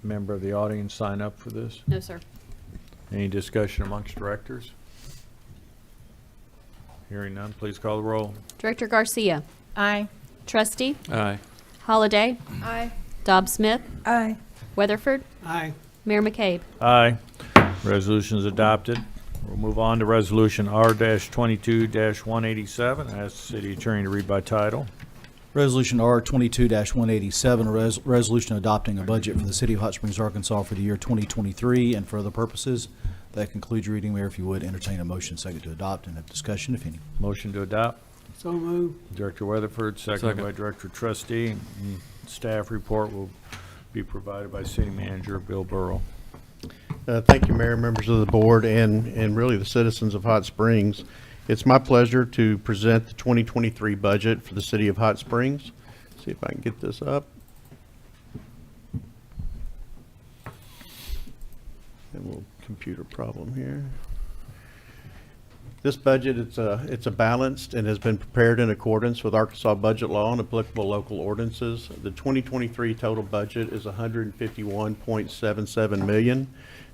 member of the audience sign up for this? No, sir. Any discussion amongst directors? Hearing none, please call the roll. Director Garcia. Aye. Trustee. Aye. Holliday. Aye. Dobbs Smith. Aye. Weatherford. Aye. Mayor McCabe. Aye. Resolution is adopted. We'll move on to resolution R-22-187. Ask the city attorney to read by title. Resolution R 22-187, resolution adopting a budget for the city of Hot Springs, Arkansas for the year 2023 and for other purposes. That concludes your reading, Mayor. If you would, entertain a motion second to adopt and have discussion, if any. Motion to adopt. So move. Director Weatherford, seconded Second. by Director Trustee. Staff report will be provided by City Manager Bill Burrow. Thank you, Mayor, members of the board, and really the citizens of Hot Springs. It's my pleasure to present the 2023 budget for the city of Hot Springs. See if I can get this up. And a little computer problem here. This budget, it's a balanced and has been prepared in accordance with Arkansas budget law and applicable local ordinances. The 2023 total budget is $151.77 million.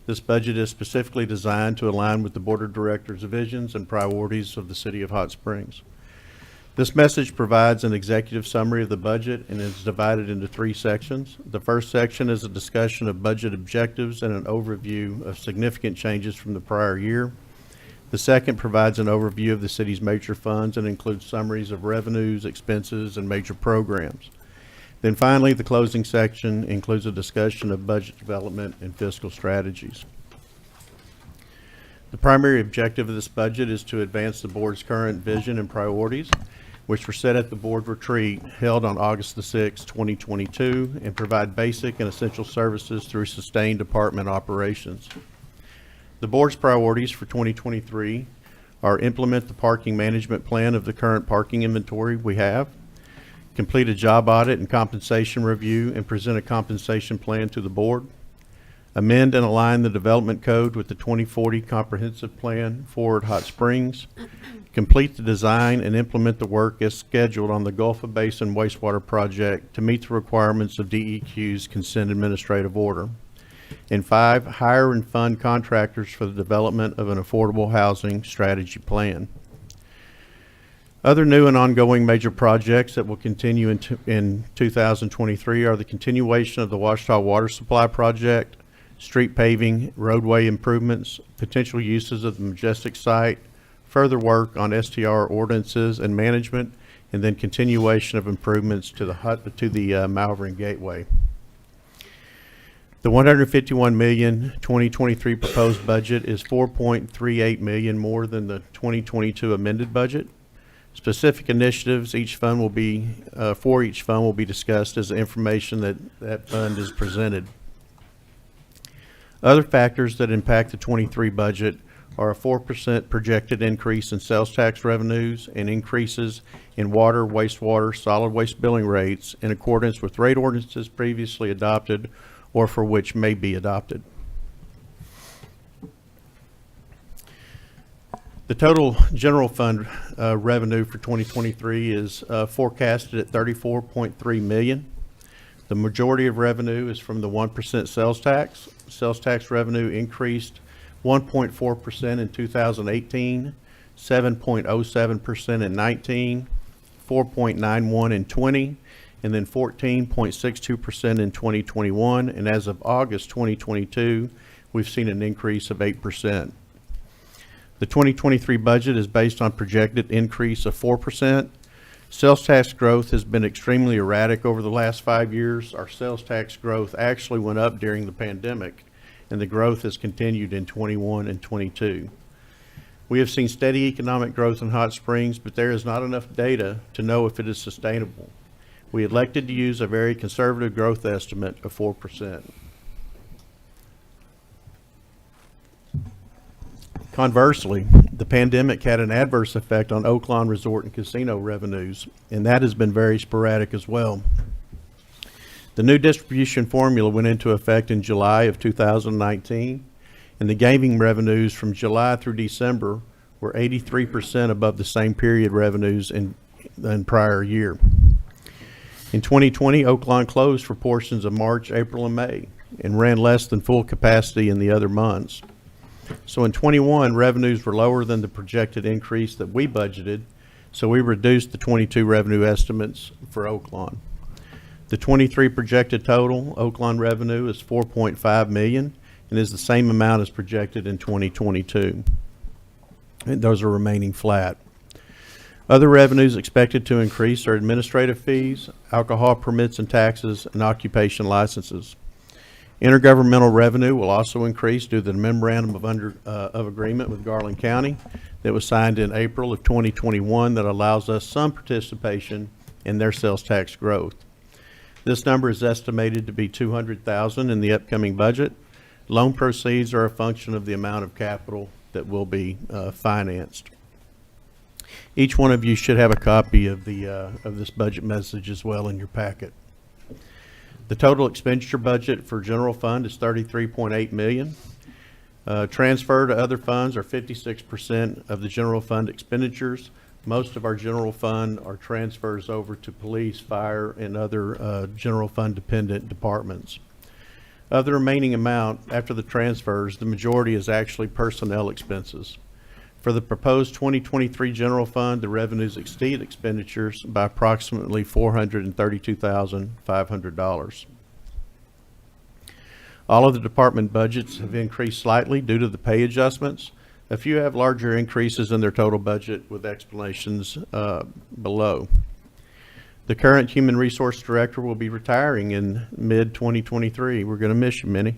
This budget is specifically designed to align with the Board of Directors' visions and priorities of the city of Hot Springs. This message provides an executive summary of the budget and is divided into 3 sections. The first section is a discussion of budget objectives and an overview of significant changes from the prior year. The second provides an overview of the city's major funds and includes summaries of revenues, expenses, and major programs. Then finally, the closing section includes a discussion of budget development and fiscal strategies. The primary objective of this budget is to advance the board's current vision and priorities, which were set at the board retreat held on August the 6th, 2022, and provide basic and essential services through sustained department operations. The board's priorities for 2023 are implement the parking management plan of the current parking inventory we have, complete a job audit and compensation review and present a compensation plan to the board, amend and align the development code with the 2040 comprehensive plan for Hot Springs, complete the design and implement the work as scheduled on the Gulf Basin wastewater project to meet the requirements of DEQ's consent administrative order. And 5, hire and fund contractors for the development of an affordable housing strategy plan. Other new and ongoing major projects that will continue in 2023 are the continuation of the Ouachita Water Supply Project, street paving, roadway improvements, potential uses of the Majestic site, further work on STR ordinances and management, and then continuation of improvements to the Malvern Gateway. The $151 million 2023 proposed budget is $4.38 million more than the 2022 amended budget. Specific initiatives for each fund will be discussed as the information that fund is presented. Other factors that impact the 23 budget are a 4% projected increase in sales tax revenues and increases in water, wastewater, solid waste billing rates in accordance with rate ordinances previously adopted or for which may be adopted. The total general fund revenue for 2023 is forecasted at $34.3 million. The majority of revenue is from the 1% sales tax. Sales tax revenue increased 1.4% in 2018, 7.07% in 19, 4.91 in 20, and then 14.62% in 2021. And as of August 2022, we've seen an increase of 8%. The 2023 budget is based on projected increase of 4%. Sales tax growth has been extremely erratic over the last 5 years. Our sales tax growth actually went up during the pandemic, and the growth has continued in 21 and 22. We have seen steady economic growth in Hot Springs, but there is not enough data to know if it is sustainable. We elected to use a very conservative growth estimate of 4%. Conversely, the pandemic had an adverse effect on Oaklawn Resort and Casino revenues, and that has been very sporadic as well. The new distribution formula went into effect in July of 2019, and the gaming revenues from July through December were 83% above the same period revenues in prior year. In 2020, Oaklawn closed for portions of March, April, and May, and ran less than full capacity in the other months. So in 21, revenues were lower than the projected increase that we budgeted, so we reduced the 22 revenue estimates for Oaklawn. The 23 projected total Oaklawn revenue is $4.5 million and is the same amount as projected in 2022. And those are remaining flat. Other revenues expected to increase are administrative fees, alcohol permits and taxes, and occupation licenses. Intergovernmental revenue will also increase due to the memorandum of agreement with Garland County that was signed in April of 2021 that allows us some participation in their sales tax growth. This number is estimated to be $200,000 in the upcoming budget. Loan proceeds are a function of the amount of capital that will be financed. Each one of you should have a copy of this budget message as well in your packet. The total expenditure budget for general fund is $33.8 million. Transfer to other funds are 56% of the general fund expenditures. Most of our general fund are transfers over to police, fire, and other general fund dependent departments. Of the remaining amount after the transfers, the majority is actually personnel expenses. For the proposed 2023 general fund, the revenues exceed expenditures by approximately $432,500. All of the department budgets have increased slightly due to the pay adjustments. A few have larger increases in their total budget with explanations below. The current Human Resource Director will be retiring in mid-2023. We're going to miss you, Minnie.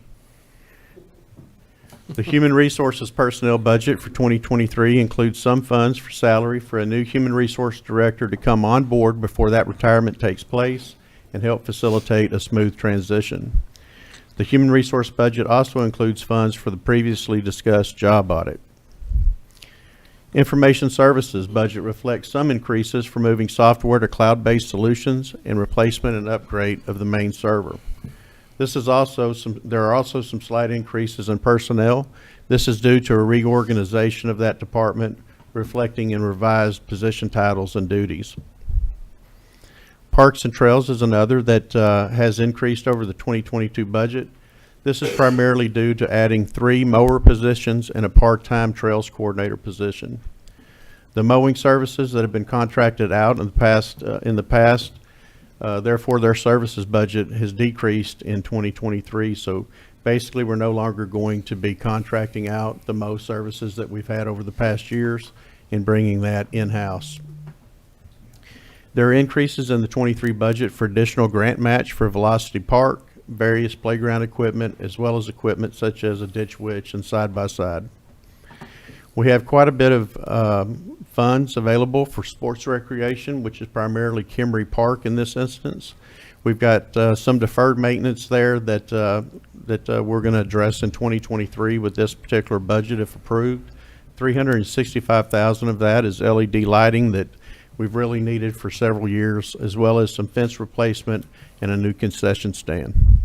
The Human Resources personnel budget for 2023 includes some funds for salary for a new Human Resource Director to come on board before that retirement takes place and help facilitate a smooth transition. The Human Resource budget also includes funds for the previously discussed job audit. Information Services budget reflects some increases for moving software to cloud-based solutions and replacement and upgrade of the main server. There are also some slight increases in personnel. This is due to a reorganization of that department, reflecting in revised position titles and duties. Parks and Trails is another that has increased over the 2022 budget. This is primarily due to adding 3 mower positions and a part-time trails coordinator position. The mowing services that have been contracted out in the past, therefore their services budget has decreased in 2023. So basically we're no longer going to be contracting out the mow services that we've had over the past years and bringing that in-house. There are increases in the 23 budget for additional grant match for Velocity Park, various playground equipment, as well as equipment such as a ditch witch and side-by-side. We have quite a bit of funds available for sports recreation, which is primarily Kimry Park in this instance. We've got some deferred maintenance there that we're going to address in 2023 with this particular budget if approved. $365,000 of that is LED lighting that we've really needed for several years, as well as some fence replacement and a new concession stand.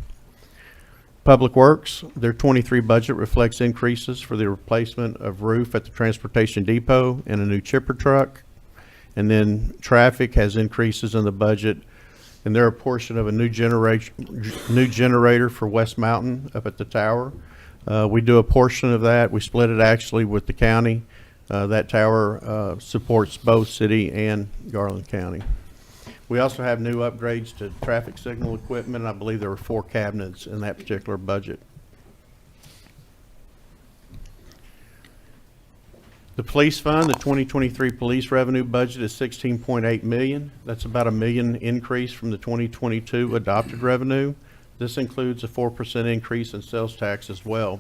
Public Works, their 23 budget reflects increases for the replacement of roof at the transportation depot and a new chipper truck. And then traffic has increases in the budget, and they're a portion of a new generator for West Mountain up at the tower. We do a portion of that. We split it actually with the county. That tower supports both city and Garland County. We also have new upgrades to traffic signal equipment. I believe there were 4 cabinets in that particular budget. The police fund, the 2023 police revenue budget is $16.8 million. That's about $1 million increase from the 2022 adopted revenue. This includes a 4% increase in sales tax as well.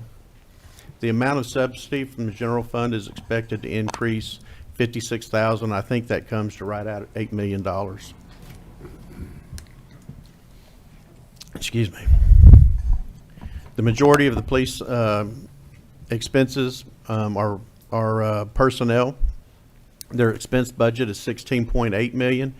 The amount of subsidy from the general fund is expected to increase $56,000. I think that comes to right out at $8 million. Excuse me. The majority of the police expenses are personnel. Their expense budget is $16.8 million,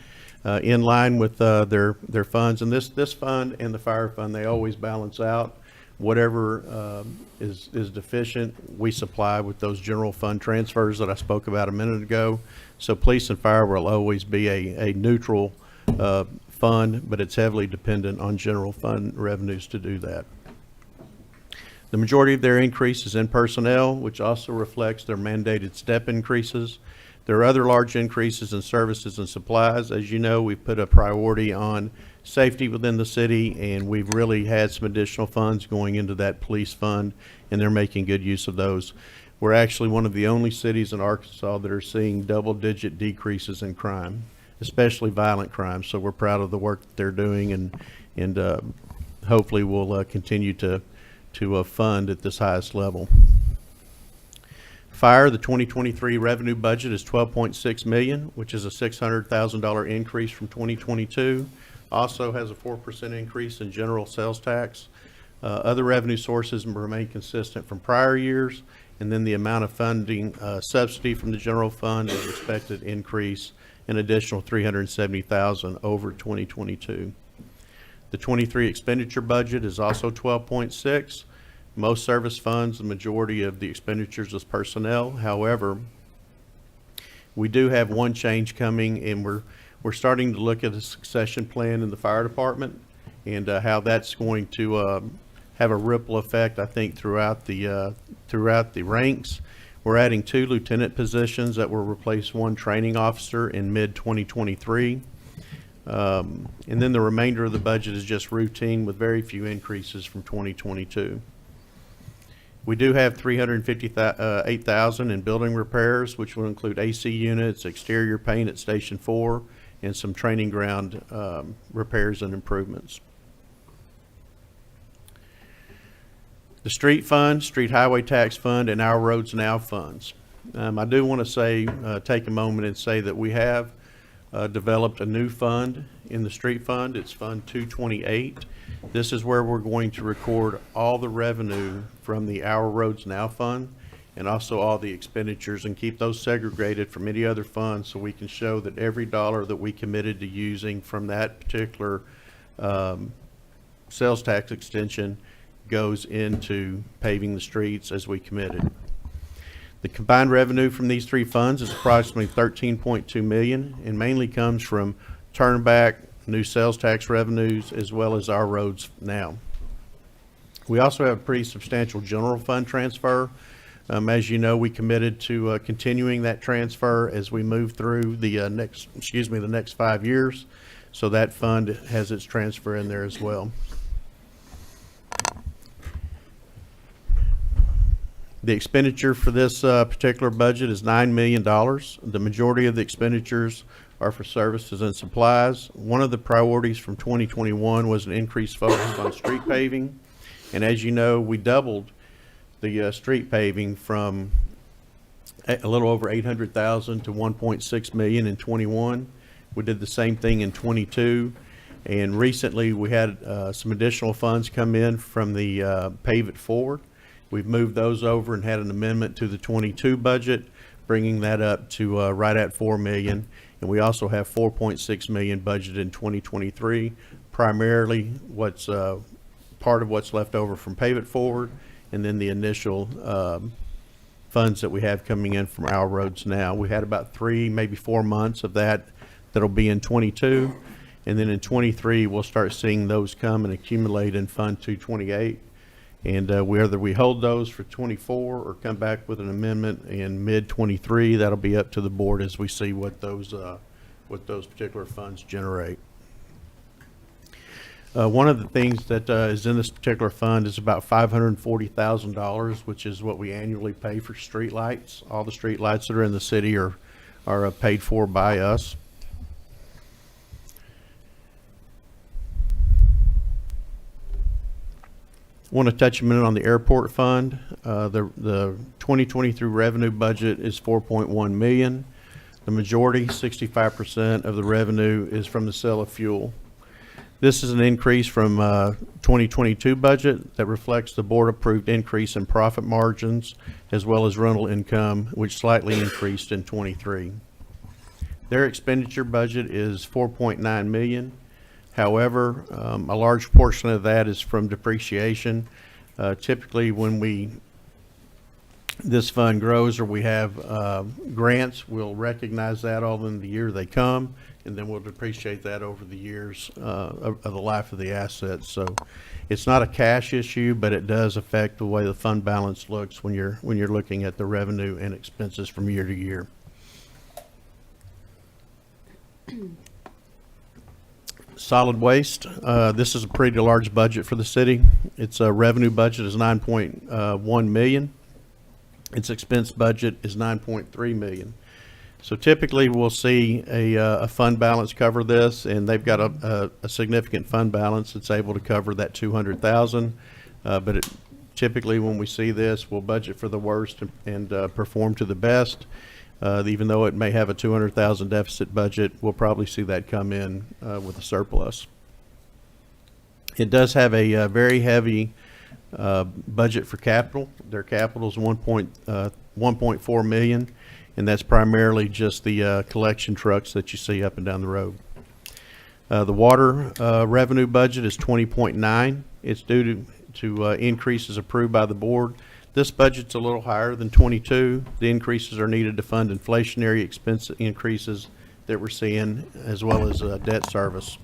in line with their funds. And this fund and the fire fund, they always balance out. Whatever is deficient, we supply with those general fund transfers that I spoke about a minute ago. So police and fire will always be a neutral fund, but it's heavily dependent on general fund revenues to do that. The majority of their increase is in personnel, which also reflects their mandated step increases. There are other large increases in services and supplies. As you know, we've put a priority on safety within the city, and we've really had some additional funds going into that police fund, and they're making good use of those. We're actually one of the only cities in Arkansas that are seeing double-digit decreases in crime, especially violent crime. So we're proud of the work that they're doing, and hopefully we'll continue to fund at this highest level. Fire, the 2023 revenue budget is $12.6 million, which is a $600,000 increase from 2022. Also has a 4% increase in general sales tax. Other revenue sources remain consistent from prior years, and then the amount of funding subsidy from the general fund is expected to increase an additional $370,000 over 2022. The 23 expenditure budget is also 12.6. Most service funds, the majority of the expenditures is personnel. However, we do have one change coming, and we're starting to look at a succession plan in the fire department and how that's going to have a ripple effect, I think, throughout the ranks. We're adding 2 lieutenant positions that will replace 1 training officer in mid-2023. And then the remainder of the budget is just routine with very few increases from 2022. We do have $358,000 in building repairs, which will include AC units, exterior paint at Station 4, and some training ground repairs and improvements. The street fund, street highway tax fund, and Our Roads Now funds. I do want to say, take a moment and say that we have developed a new fund in the street fund. It's Fund 228. This is where we're going to record all the revenue from the Our Roads Now fund and also all the expenditures, and keep those segregated from any other funds so we can show that every dollar that we committed to using from that particular sales tax extension goes into paving the streets as we committed. The combined revenue from these 3 funds is approximately $13.2 million and mainly comes from turnback, new sales tax revenues, as well as Our Roads Now. We also have a pretty substantial general fund transfer. As you know, we committed to continuing that transfer as we move through the next 5 years. So that fund has its transfer in there as well. The expenditure for this particular budget is $9 million. The majority of the expenditures are for services and supplies. One of the priorities from 2021 was an increased focus on street paving. And as you know, we doubled the street paving from a little over $800,000 to $1.6 million in 21. We did the same thing in 22. And recently we had some additional funds come in from the Pave It Forward. We've moved those over and had an amendment to the 22 budget, bringing that up to right at 4 million. And we also have 4.6 million budgeted in 2023, primarily what's part of what's left over from Pave It Forward, and then the initial funds that we have coming in from Our Roads Now. We had about 3, maybe 4 months of that that'll be in 22. And then in 23, we'll start seeing those come and accumulate in Fund 228. And whether we hold those for 24 or come back with an amendment in mid-23, that'll be up to the board as we see what those particular funds generate. One of the things that is in this particular fund is about $540,000, which is what we annually pay for street lights. All the street lights that are in the city are paid for by us. Want to touch a minute on the airport fund. The 2023 revenue budget is 4.1 million. The majority, 65% of the revenue, is from the sale of fuel. This is an increase from 2022 budget that reflects the board-approved increase in profit margins as well as rental income, which slightly increased in 23. Their expenditure budget is 4.9 million. However, a large portion of that is from depreciation. Typically, when this fund grows or we have grants, we'll recognize that all in the year they come, and then we'll depreciate that over the years of the life of the assets. So it's not a cash issue, but it does affect the way the fund balance looks when you're looking at the revenue and expenses from year to year. Solid waste. This is a pretty large budget for the city. Its revenue budget is 9.1 million. Its expense budget is 9.3 million. So typically we'll see a fund balance cover this, and they've got a significant fund balance that's able to cover that 200,000. But typically when we see this, we'll budget for the worst and perform to the best. Even though it may have a 200,000 deficit budget, we'll probably see that come in with a surplus. It does have a very heavy budget for capital. Their capital is 1.4 million, and that's primarily just the collection trucks that you see up and down the road. The water revenue budget is 20.9. It's due to increases approved by the board. This budget's a little higher than 22. The increases are needed to fund inflationary expense increases that we're seeing, as well as debt service.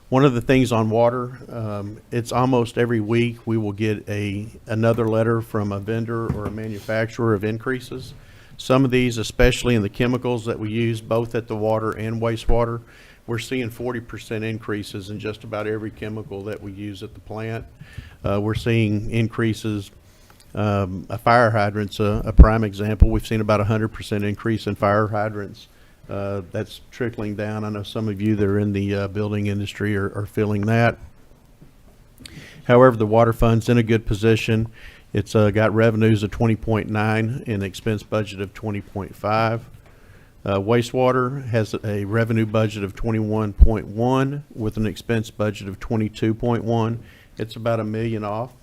One of the things on water, it's almost every week we will get another letter from a vendor or a manufacturer of increases. Some of these, especially in the chemicals that we use both at the water and wastewater, we're seeing 40% increases in just about every chemical that we use at the plant. We're seeing increases. A fire hydrant's a prime example. We've seen about 100% increase in fire hydrants. That's trickling down. I know some of you that are in the building industry are feeling that. However, the water fund's in a good position. It's got revenues of 20.9 and expense budget of 20.5. Wastewater has a revenue budget of 21.1 with an expense budget of 22.1. It's about $1 million off.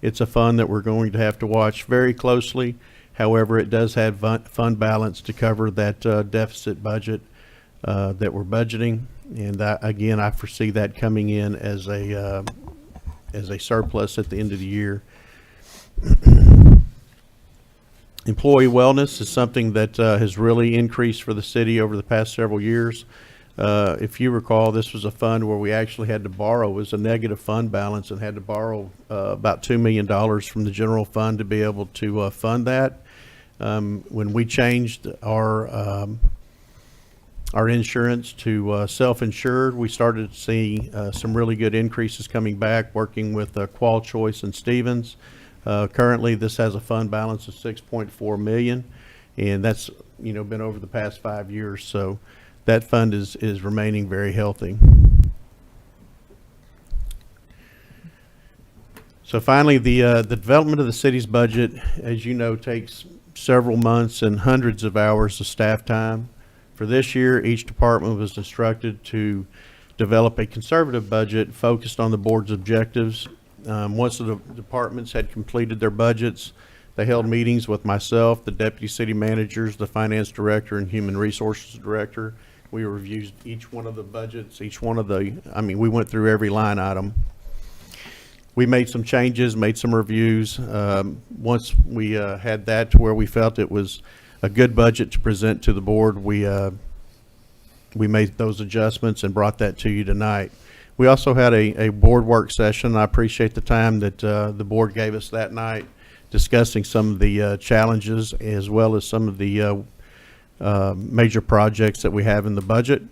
It's a fund that we're going to have to watch very closely. However, it does have fund balance to cover that deficit budget that we're budgeting. And again, I foresee that coming in as a surplus at the end of the year. Employee wellness is something that has really increased for the city over the past several years. If you recall, this was a fund where we actually had to borrow. It was a negative fund balance and had to borrow about $2 million from the general fund to be able to fund that. When we changed our insurance to self-insured, we started to see some really good increases coming back, working with Qual Choice and Stevens. Currently, this has a fund balance of 6.4 million, and that's been over the past 5 years. So that fund is remaining very healthy. So finally, the development of the city's budget, as you know, takes several months and hundreds of hours of staff time. For this year, each department was instructed to develop a conservative budget focused on the board's objectives Once the departments had completed their budgets, they held meetings with myself, the deputy city managers, the finance director, and human resources director. We reviewed each one of the budgets, we went through every line item. We made some changes, made some reviews. Once we had that to where we felt it was a good budget to present to the board, we made those adjustments and brought that to you tonight. We also had a board work session. I appreciate the time that the board gave us that night, discussing some of the challenges as well as some of the major projects that we have in the budget.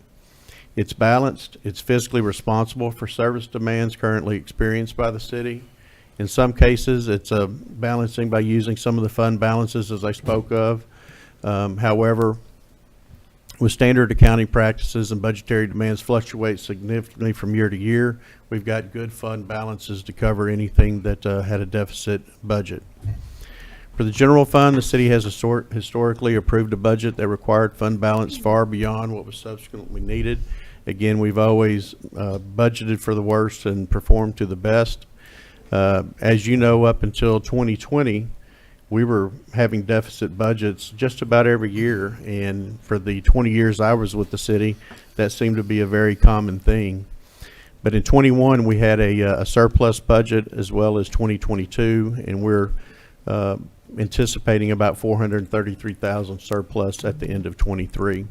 It's balanced. It's fiscally responsible for service demands currently experienced by the city. In some cases, it's balancing by using some of the fund balances as I spoke of. However, with standard accounting practices and budgetary demands fluctuate significantly from year to year, we've got good fund balances to cover anything that had a deficit budget. For the general fund, the city has historically approved a budget that required fund balance far beyond what was subsequently needed. Again, we've always budgeted for the worst and performed to the best. As you know, up until 2020, we were having deficit budgets just about every year, and for the 20 years I was with the city, that seemed to be a very common thing. But in 21, we had a surplus budget as well as 2022, and we're anticipating about 433,000 surplus at the end of 23.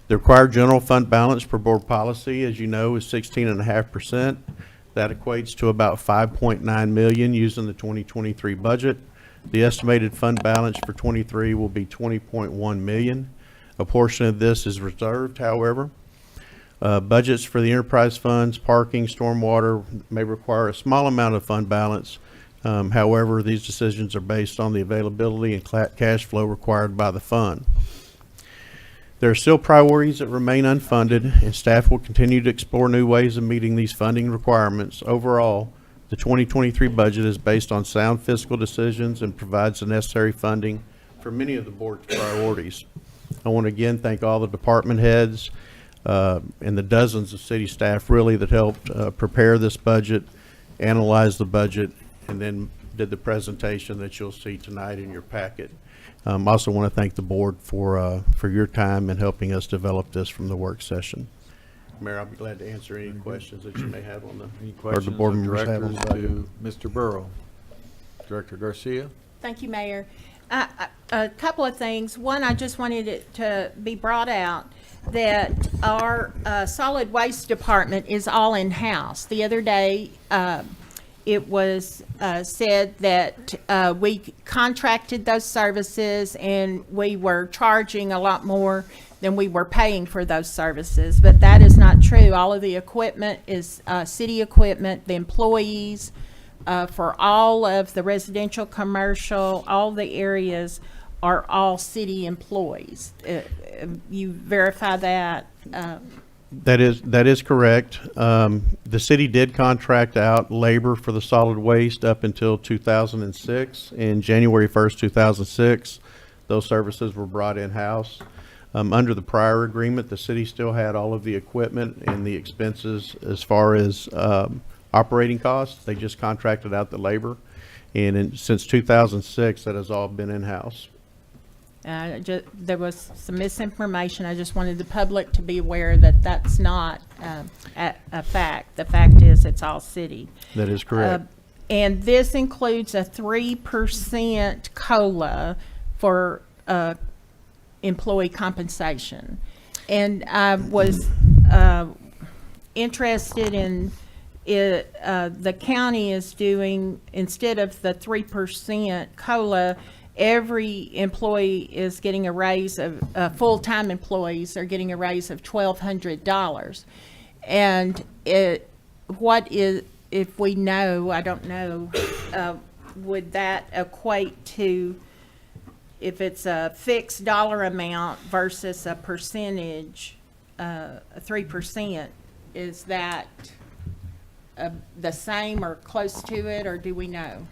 The required general fund balance per board policy, as you know, is 16.5%. That equates to about 5.9 million using the 2023 budget. The estimated fund balance for 23 will be 20.1 million. A portion of this is reserved, however. Budgets for the enterprise funds, parking, stormwater may require a small amount of fund balance. However, these decisions are based on the availability and cash flow required by the fund. There are still priorities that remain unfunded, and staff will continue to explore new ways of meeting these funding requirements. Overall, the 2023 budget is based on sound fiscal decisions and provides the necessary funding for many of the board's priorities. I want to again thank all the department heads and the dozens of city staff really that helped prepare this budget, analyze the budget, and then did the presentation that you'll see tonight in your packet. I also want to thank the board for your time in helping us develop this from the work session. Mayor, I'll be glad to answer any questions that you may have on Any or the questions board of members have on directors the budget. to Mr. Burrow? Director Garcia? Thank you, Mayor. A couple of things. One, I just wanted it to be brought out that our solid waste department is all in-house. The other day, it was said that we contracted those services and we were charging a lot more than we were paying for those services, but that is not true. All of the equipment is city equipment. The employees for all of the residential, commercial, all the areas are all city employees. You verify that? That is correct. The city did contract out labor for the solid waste up until 2006. In January 1st, 2006, those services were brought in-house. Under the prior agreement, the city still had all of the equipment and the expenses as far as operating costs. They just contracted out the labor. And since 2006, that has all been in-house. There was some misinformation. I just wanted the public to be aware that that's not a fact. The fact is it's all city. That is correct. And this includes a 3% COLA for employee compensation. And I was interested in it. The county is doing, instead of the 3% COLA, every employee is getting a raise of, full-time employees are getting a raise of $1,200. And what is, if we know, I don't know, would that equate to, if it's a fixed dollar amount versus a percentage, 3%, is that the same or close to it, or do we know?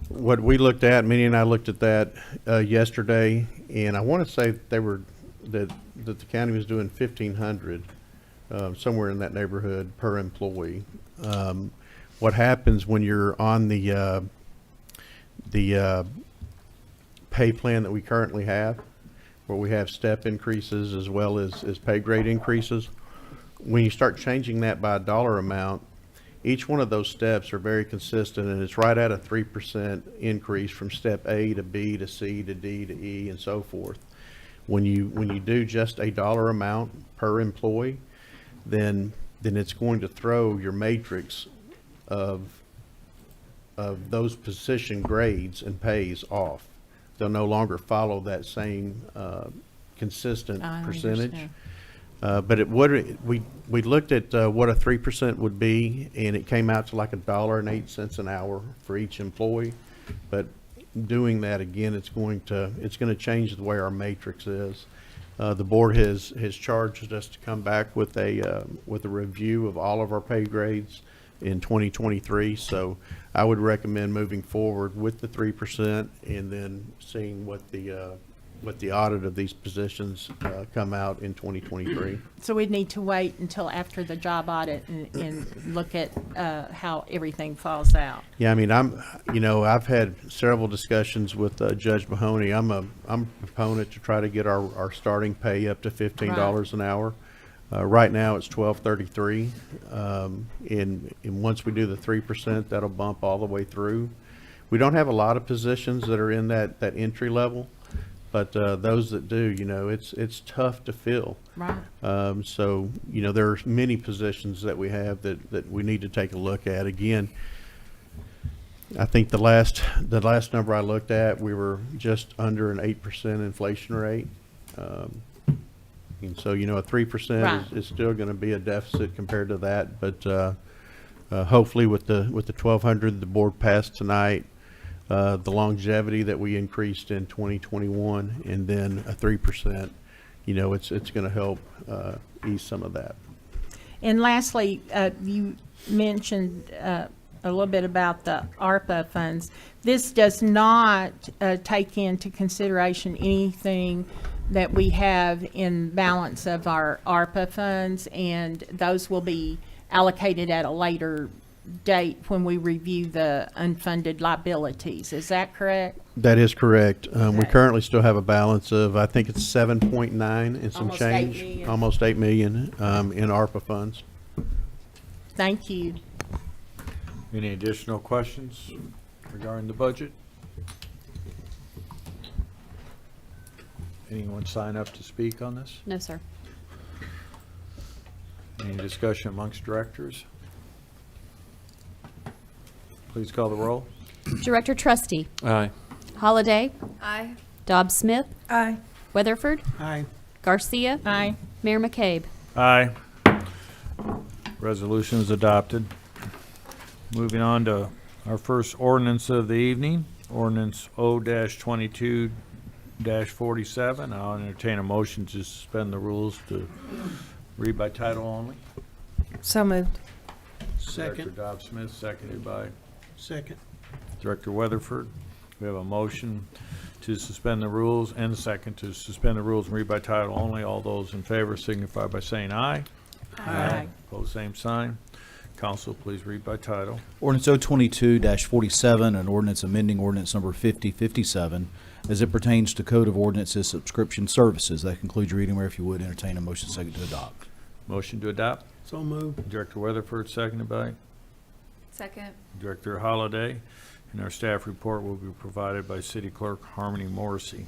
What we looked at, Minnie and I looked at that yesterday, and I want to say that the county was doing $1,500 somewhere in that neighborhood per employee. What happens when you're on the pay plan that we currently have, where we have step increases as well as pay grade increases, when you start changing that by a dollar amount, each one of those steps are very consistent, and it's right at a 3% increase from step A to B to C to D to E and so forth. When you do just a dollar amount per employee, then it's going to throw your matrix of those position grades and pays off. They'll no longer follow that same consistent I percentage. understand. But we looked at what a 3% would be, and it came out to like $1.08 an hour for each employee. But doing that again, it's going to change the way our matrix is. The board has charged us to come back with a review of all of our pay grades in 2023. So I would recommend moving forward with the 3% and then seeing what the audit of these positions come out in 2023. So we'd need to wait until after the job audit and look at how everything falls out. Yeah, I mean, I've had several discussions with Judge Mahoney. I'm a proponent to try to get our starting pay up to $15 an hour. Right now, it's $12.33, and once we do the 3%, that'll bump all the way through. We don't have a lot of positions that are in that entry level, but those that do, it's tough to fill. Right. So, there are many positions that we have that we need to take a look at. Again, I think the last number I looked at, we were just under an 8% inflation rate. And so, a 3% Right. is still going to be a deficit compared to that. But hopefully with the 1,200 the board passed tonight, the longevity that we increased in 2021, and then a 3%, it's going to help ease some of that. And lastly, you mentioned a little bit about the ARPA funds. This does not take into consideration anything that we have in balance of our ARPA funds, and those will be allocated at a later date when we review the unfunded liabilities. Is that correct? That is correct. We Okay. currently still have a balance of, I think it's 7.9 and some Almost 8 change. million. Almost 8 million in ARPA funds. Thank you. Any additional questions regarding the budget? Anyone sign up to speak on this? No, sir. Any discussion amongst directors? Please call the roll. Director Trustee, Aye. Holliday, Aye. Dobbs Smith, Aye. Weatherford, Aye. Garcia, Aye. Mayor McCabe. Aye. Resolution is adopted. Moving on to our first ordinance of the evening, ordinance O-22-47. I'll entertain a motion to suspend the rules to read by title only. So moved. Director Second. Dobbs Smith, seconded by Second. Director Weatherford. We have a motion to suspend the rules and a second to suspend the rules and read by title only. All those in favor signify by saying aye. Aye. Pose same sign. Council, please read by title. Ordinance O-22-47, an ordinance amending ordinance number 5057 as it pertains to Code of Ordinances subscription services. That concludes your reading, Mayor. If you would entertain a motion second to adopt. Motion to adopt. So moved. Director Weatherford, seconded by Second. Director Holliday. And our staff report will be provided by City Clerk Harmony Morrissey.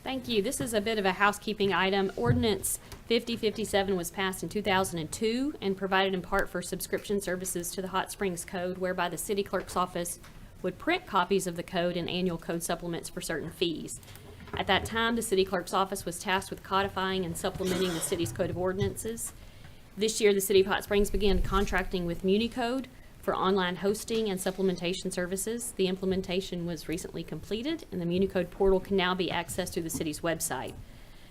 Thank you. This is a bit of a housekeeping item. Ordinance 5057 was passed in 2002 and provided in part for subscription services to the Hot Springs Code, whereby the city clerk's office would print copies of the code and annual code supplements for certain fees. At that time, the city clerk's office was tasked with codifying and supplementing the city's code of ordinances. This year, the city of Hot Springs began contracting with MuniCode for online hosting and supplementation services. The implementation was recently completed, and the MuniCode portal can now be accessed through the city's website.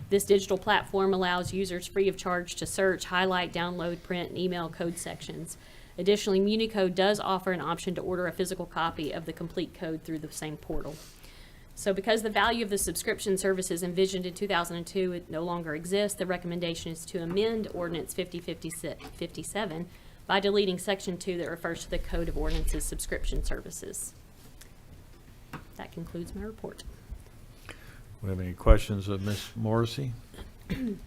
This digital platform allows users free of charge to search, highlight, download, print, and email code sections. Additionally, MuniCode does offer an option to order a physical copy of the complete code through the same portal. So because the value of the subscription services envisioned in 2002 it no longer exists, the recommendation is to amend Ordinance 5057 by deleting Section 2 that refers to the Code of Ordinances subscription services. That concludes my report. We have any questions of Ms. Morrissey? Did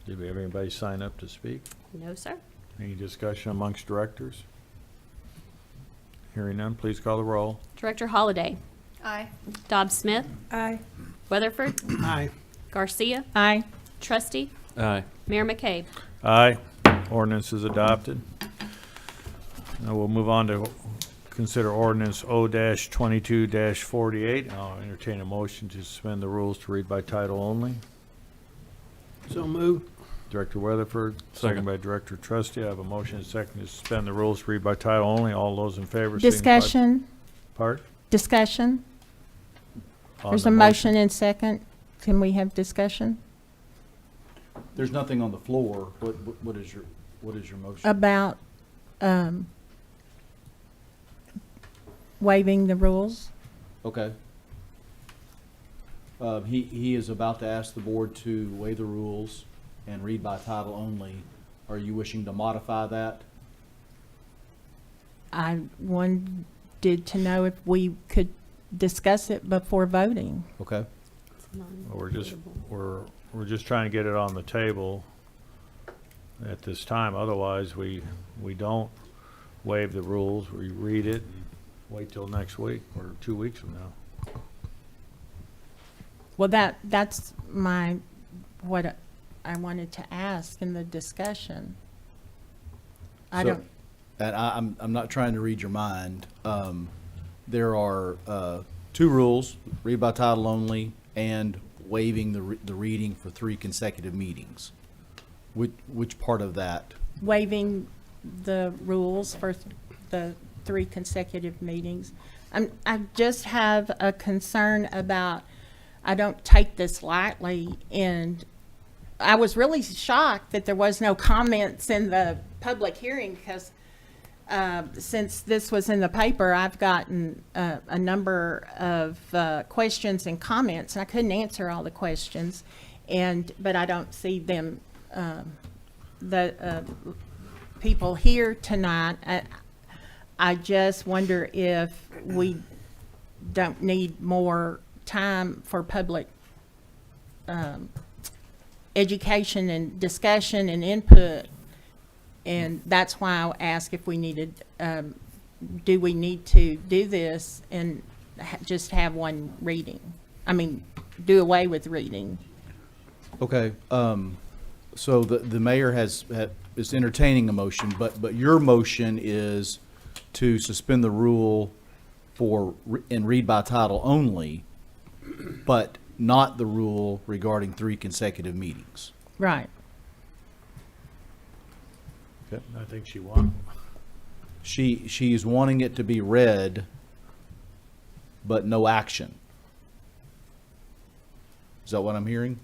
we have anybody sign up to speak? No, sir. Any discussion amongst directors? Hearing none, please call the roll. Director Holliday. Aye. Dobbs Smith. Aye. Weatherford. Aye. Garcia. Aye. Trustee. Aye. Mayor McCabe. Aye. Ordinance is adopted. Now we'll move on to consider ordinance O-22-48. I'll entertain a motion to suspend the rules to read by title only. So moved. Director Weatherford, second Second. by Director Trustee. I have a motion and a second to suspend the rules to read by title only. All those in favor signify. Discussion, Part? discussion. On There's the a motion and second. Can we have discussion There's nothing on the floor. What is your motion? about waiving the rules? Okay. He is about to ask the board to waive the rules and read by title only. Are you wishing to modify that? I wanted to know if we could discuss it before voting. Okay. We're just trying to get it on the table at this time. Otherwise, we don't waive the rules. We read it and wait till next week or 2 weeks from now. Well, that's what I wanted to ask in the discussion. I So- don't, And I'm not trying to read your mind. There are two rules: read by title only and waiving the reading for 3 consecutive meetings. Which part of that? waiving the rules for the 3 consecutive meetings. I just have a concern about, I don't take this lightly, and I was really shocked that there was no comments in the public hearing because since this was in the paper, I've gotten a number of questions and comments, and I couldn't answer all the questions, but I don't see them, the people here tonight. I just wonder if we don't need more time for public education and discussion and input. And that's why I asked if we needed, do we need to do this and just have one reading? I mean, do away with reading. Okay. So the mayor is entertaining a motion, but your motion is to suspend the rule and read by title only, but not the rule regarding 3 consecutive meetings. Right. I think she won. She's wanting it to be read, but no action. Is that what I'm hearing?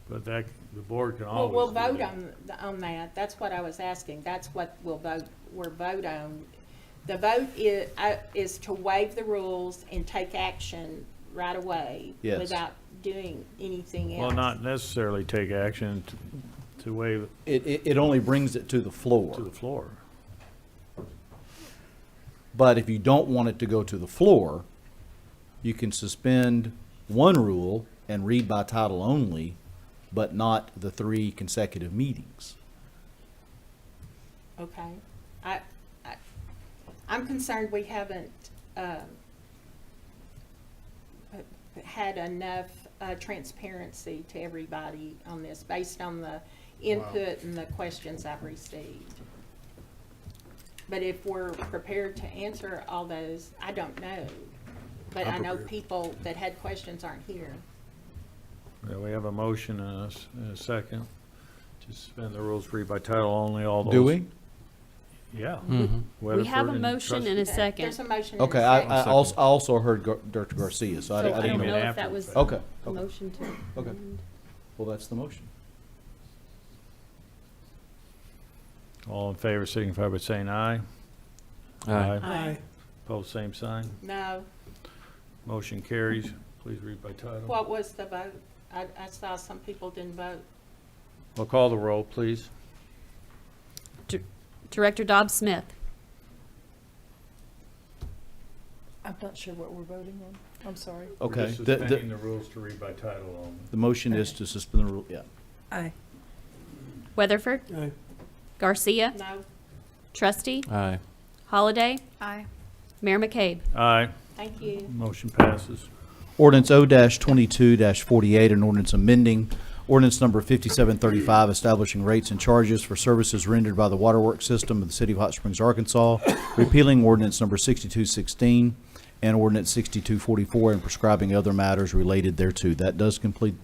But the board can Well, always. we'll do vote that. on that. That's what I was asking. That's what we'll vote on. The vote is to waive the rules and take action right away. Yes. Without doing anything else. Well, not necessarily take action to waive It only brings it to the floor. to the floor. But if you don't want it to go to the floor, you can suspend one rule and read by title only, but not the 3 consecutive meetings. Okay. I'm concerned we haven't had enough transparency to everybody on this based on the input and the questions I've received. But if we're prepared to answer all those, I don't know. But I know people that had questions aren't here. Yeah, we have a motion and a second to suspend the rules, read by title only. All those. Do we? Yeah. We have a Weatherford and motion and a There's second. a motion and a Okay, second. I also heard Director Garcia, so I So I didn't don't know. know if that was Okay, a okay, motion to. okay. Well, that's the motion. All in favor signify by saying aye. Aye. Aye. Opposed, same sign. No. Motion carries. Please read by title. What was the vote? I saw some people didn't vote. We'll call the roll, please. Director Dobbs Smith. I'm not sure what we're voting on. I'm sorry. Okay. We're just suspending the rules to read by title only. The motion is to suspend the rule, yeah. Aye. Weatherford. Aye. Garcia. No. Trustee. Aye. Holliday. Aye. Mayor McCabe. Aye. Thank you. Motion passes. Ordinance O-22-48, an ordinance amending ordinance number 5735, establishing rates and charges for services rendered by the waterworks system of the city of Hot Springs, Arkansas, repealing ordinance number 6216 and ordinance 6244, and prescribing other matters related thereto. That does complete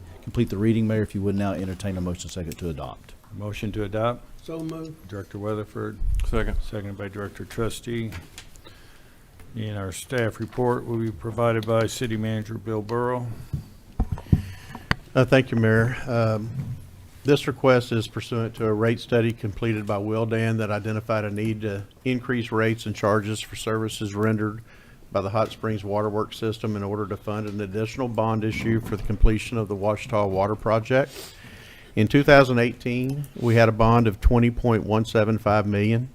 the reading, Mayor. If you would now entertain a motion second to adopt. Motion to adopt. So moved. Director Weatherford, Second. seconded by Director Trustee. And our staff report will be provided by City Manager Bill Burrow. Thank you, Mayor. This request is pursuant to a rate study completed by Willdan that identified a need to increase rates and charges for services rendered by the Hot Springs Waterworks System in order to fund an additional bond issue for the completion of the Ouachita Water Project. In 2018, we had a bond of $20.175 million,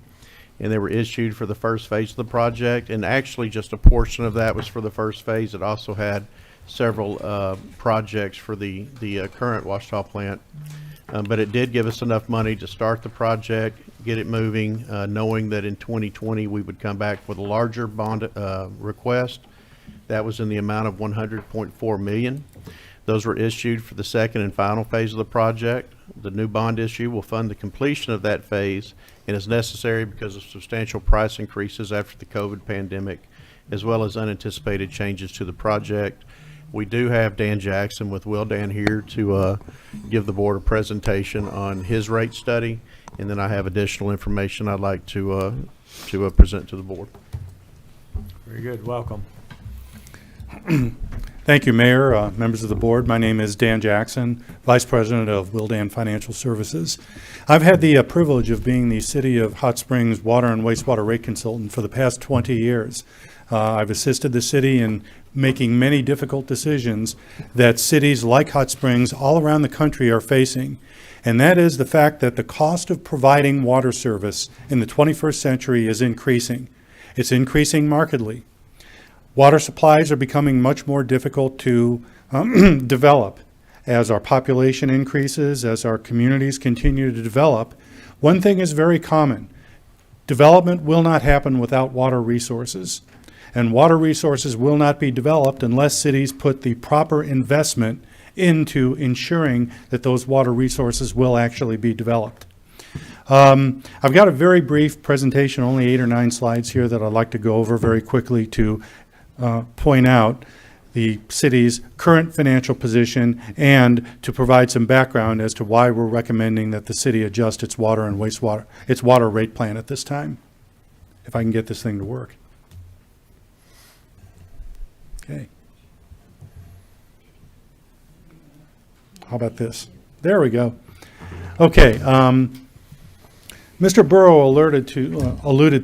and they were issued for the first phase of the project, and actually just a portion of that was for the first phase. It also had several projects for the current Ouachita plant. But it did give us enough money to start the project, get it moving, knowing that in 2020 we would come back with a larger bond request. That was in the amount of $100.4 million. Those were issued for the second and final phase of the project. The new bond issue will fund the completion of that phase and is necessary because of substantial price increases after the COVID pandemic, as well as unanticipated changes to the project. We do have Dan Jackson with Willdan here to give the board a presentation on his rate study, and then I have additional information I'd like to present to the board. Very good. Welcome. Thank you, Mayor, members of the board. My name is Dan Jackson, Vice President of Willdan Financial Services. I've had the privilege of being the City of Hot Springs water and wastewater rate consultant for the past 20 years. I've assisted the city in making many difficult decisions that cities like Hot Springs all around the country are facing. And that is the fact that the cost of providing water service in the 21st century is increasing. It's increasing markedly. Water supplies are becoming much more difficult to develop. As our population increases, as our communities continue to develop, one thing is very common. Development will not happen without water resources. And water resources will not be developed unless cities put the proper investment into ensuring that those water resources will actually be developed. I've got a very brief presentation, only 8 or 9 slides here that I'd like to go over very quickly to point out the city's current financial position and to provide some background as to why we're recommending that the city adjust its water and wastewater, its water rate plan at this time. If I can get this thing to work. Okay. How about this? There we go. Okay. Mr. Burrow alluded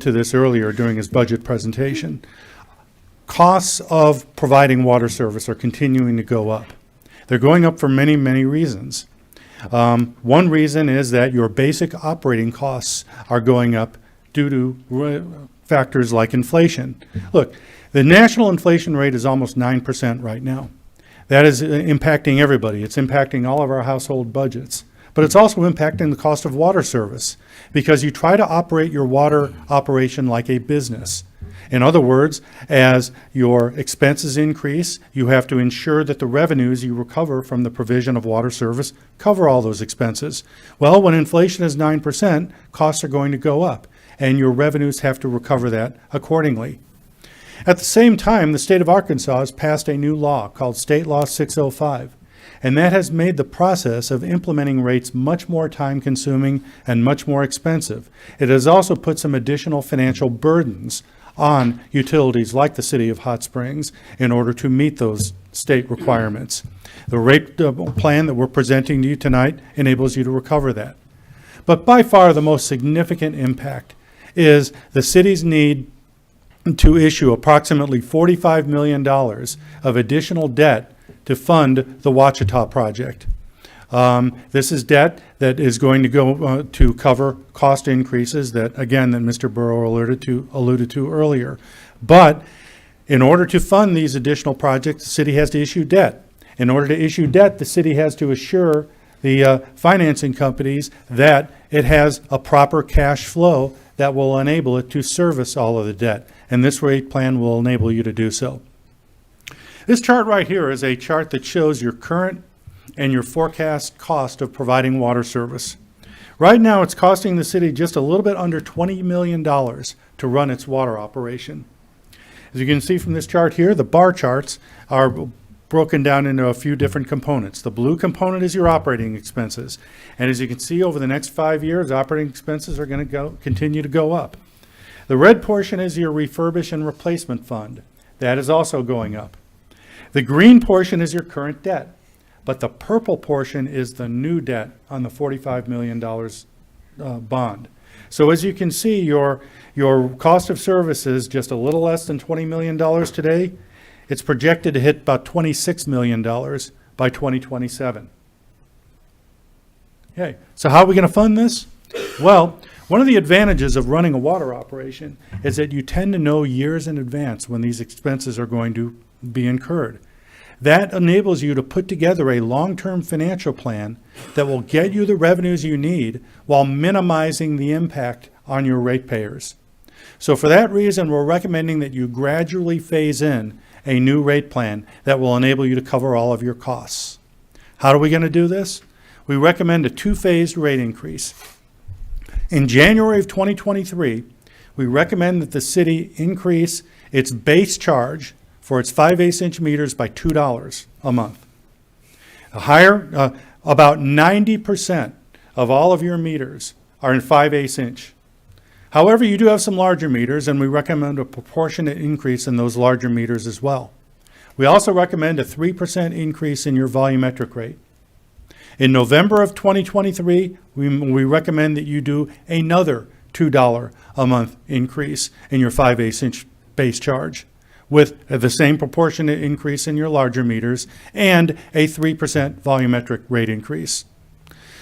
to this earlier during his budget presentation. Costs of providing water service are continuing to go up. They're going up for many, many reasons. One reason is that your basic operating costs are going up due to factors like inflation. Look, the national inflation rate is almost 9% right now. That is impacting everybody. It's impacting all of our household budgets. But it's also impacting the cost of water service because you try to operate your water operation like a business. In other words, as your expenses increase, you have to ensure that the revenues you recover from the provision of water service cover all those expenses. Well, when inflation is 9%, costs are going to go up, and your revenues have to recover that accordingly. At the same time, the state of Arkansas has passed a new law called State Law 605, and that has made the process of implementing rates much more time-consuming and much more expensive. It has also put some additional financial burdens on utilities like the city of Hot Springs in order to meet those state requirements. The rate plan that we're presenting to you tonight enables you to recover that. But by far the most significant impact is the city's need to issue approximately $45 million of additional debt to fund the Ouachita project. This is debt that is going to go to cover cost increases that, again, that Mr. Burrow alluded to earlier. But in order to fund these additional projects, the city has to issue debt. In order to issue debt, the city has to assure the financing companies that it has a proper cash flow that will enable it to service all of the debt. And this rate plan will enable you to do so. This chart right here is a chart that shows your current and your forecast cost of providing water service. Right now, it's costing the city just a little bit under $20 million to run its water operation. As you can see from this chart here, the bar charts are broken down into a few different components. The blue component is your operating expenses. And as you can see, over the next 5 years, operating expenses are going to continue to go up. The red portion is your refurbish and replacement fund. That is also going up. The green portion is your current debt, but the purple portion is the new debt on the $45 million bond. So as you can see, your cost of services just a little less than $20 million today. It's projected to hit about $26 million by 2027. Okay, so how are we going to fund this? Well, one of the advantages of running a water operation is that you tend to know years in advance when these expenses are going to be incurred. That enables you to put together a long-term financial plan that will get you the revenues you need while minimizing the impact on your ratepayers. So for that reason, we're recommending that you gradually phase in a new rate plan that will enable you to cover all of your costs. How are we going to do this? We recommend a two-phased rate increase. In January of 2023, we recommend that the city increase its base charge for its 5/8-inch meters by $2 a month. About 90% of all of your meters are in 5/8-inch. However, you do have some larger meters, and we recommend a proportionate increase in those larger meters as well. We also recommend a 3% increase in your volumetric rate. In November of 2023, we recommend that you do another $2 a month increase in your 5/8-inch base charge, with the same proportionate increase in your larger meters and a 3% volumetric rate increase.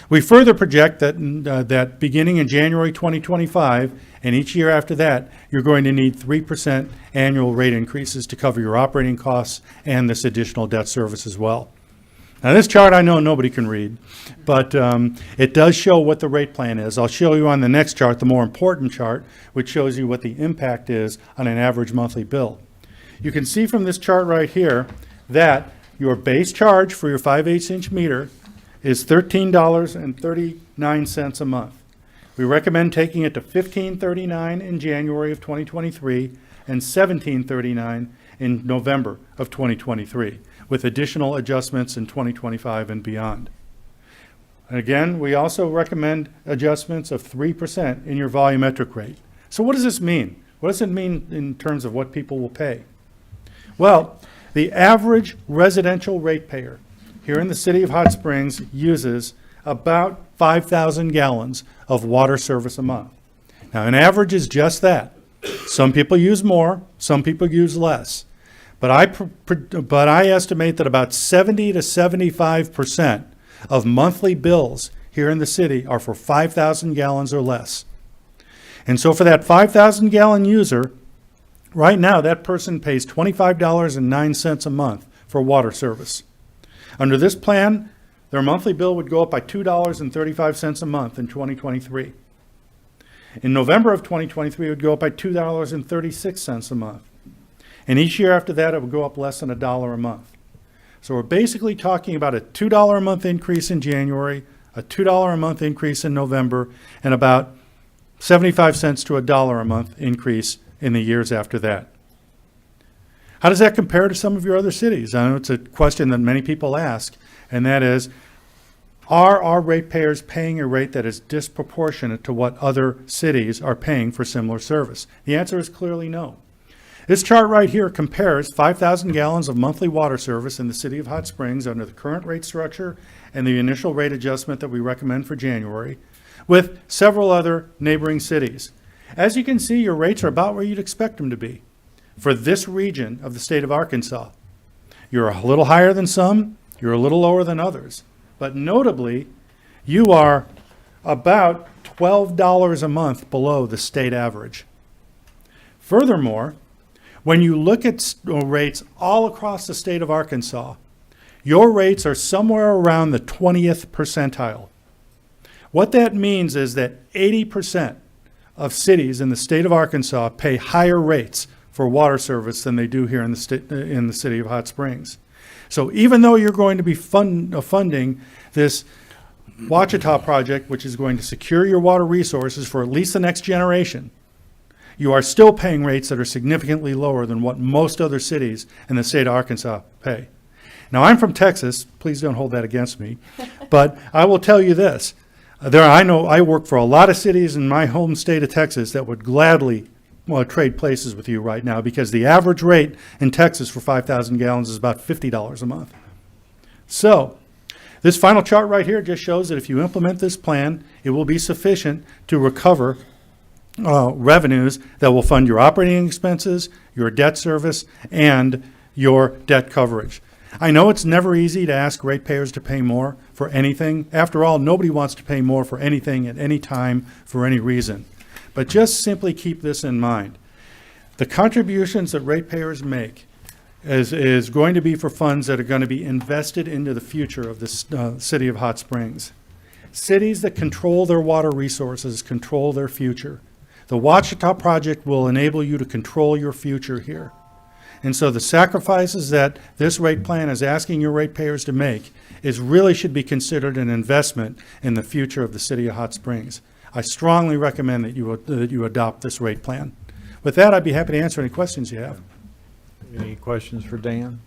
We further project that beginning in January 2025 and each year after that, you're going to need 3% annual rate increases to cover your operating costs and this additional debt service as well. Now, this chart I know nobody can read, but it does show what the rate plan is. I'll show you on the next chart, the more important chart, which shows you what the impact is on an average monthly bill. You can see from this chart right here that your base charge for your 5/8-inch meter is $13.39 a month. We recommend taking it to $15.39 in January of 2023 and $17.39 in November of 2023, with additional adjustments in 2025 and beyond. Again, we also recommend adjustments of 3% in your volumetric rate. So what does this mean? What does it mean in terms of what people will pay? Well, the average residential ratepayer here in the city of Hot Springs uses about 5,000 gallons of water service a month. Now, an average is just that. Some people use more, some people use less. But I estimate that about 70 to 75% of monthly bills here in the city are for 5,000 gallons or less. And so for that 5,000 gallon user, right now that person pays $25.09 a month for water service. Under this plan, their monthly bill would go up by $2.35 a month in 2023. In November of 2023, it would go up by $2.36 a month. And each year after that, it would go up less than $1 a month. So we're basically talking about a $2 a month increase in January, a $2 a month increase in November, and about 75 cents to $1 a month increase in the years after that. How does that compare to some of your other cities? I know it's a question that many people ask, and that is, are our ratepayers paying a rate that is disproportionate to what other cities are paying for similar service? The answer is clearly no. This chart right here compares 5,000 gallons of monthly water service in the city of Hot Springs under the current rate structure and the initial rate adjustment that we recommend for January with several other neighboring cities. As you can see, your rates are about where you'd expect them to be. for this region of the state of Arkansas. You're a little higher than some, you're a little lower than others. But notably, you are about $12 a month below the state average. Furthermore, when you look at rates all across the state of Arkansas, your rates are somewhere around the 20th percentile. What that means is that 80% of cities in the state of Arkansas pay higher rates for water service than they do here in the city of Hot Springs. So even though you're going to be funding this Ouachita project, which is going to secure your water resources for at least the next generation, you are still paying rates that are significantly lower than what most other cities in the state of Arkansas pay. Now, I'm from Texas. Please don't hold that against me. But I will tell you this. I know I work for a lot of cities in my home state of Texas that would gladly trade places with you right now, because the average rate in Texas for 5,000 gallons is about $50 a month. So this final chart right here just shows that if you implement this plan, it will be sufficient to recover revenues that will fund your operating expenses, your debt service, and your debt coverage. I know it's never easy to ask ratepayers to pay more for anything. After all, nobody wants to pay more for anything at any time for any reason. But just simply keep this in mind. The contributions that ratepayers make is going to be for funds that are going to be invested into the future of the city of Hot Springs. Cities that control their water resources control their future. The Ouachita project will enable you to control your future here. And so the sacrifices that this rate plan is asking your ratepayers to make really should be considered an investment in the future of the city of Hot Springs. I strongly recommend that you adopt this rate plan. With that, I'd be happy to answer any questions you have. Any questions for Dan?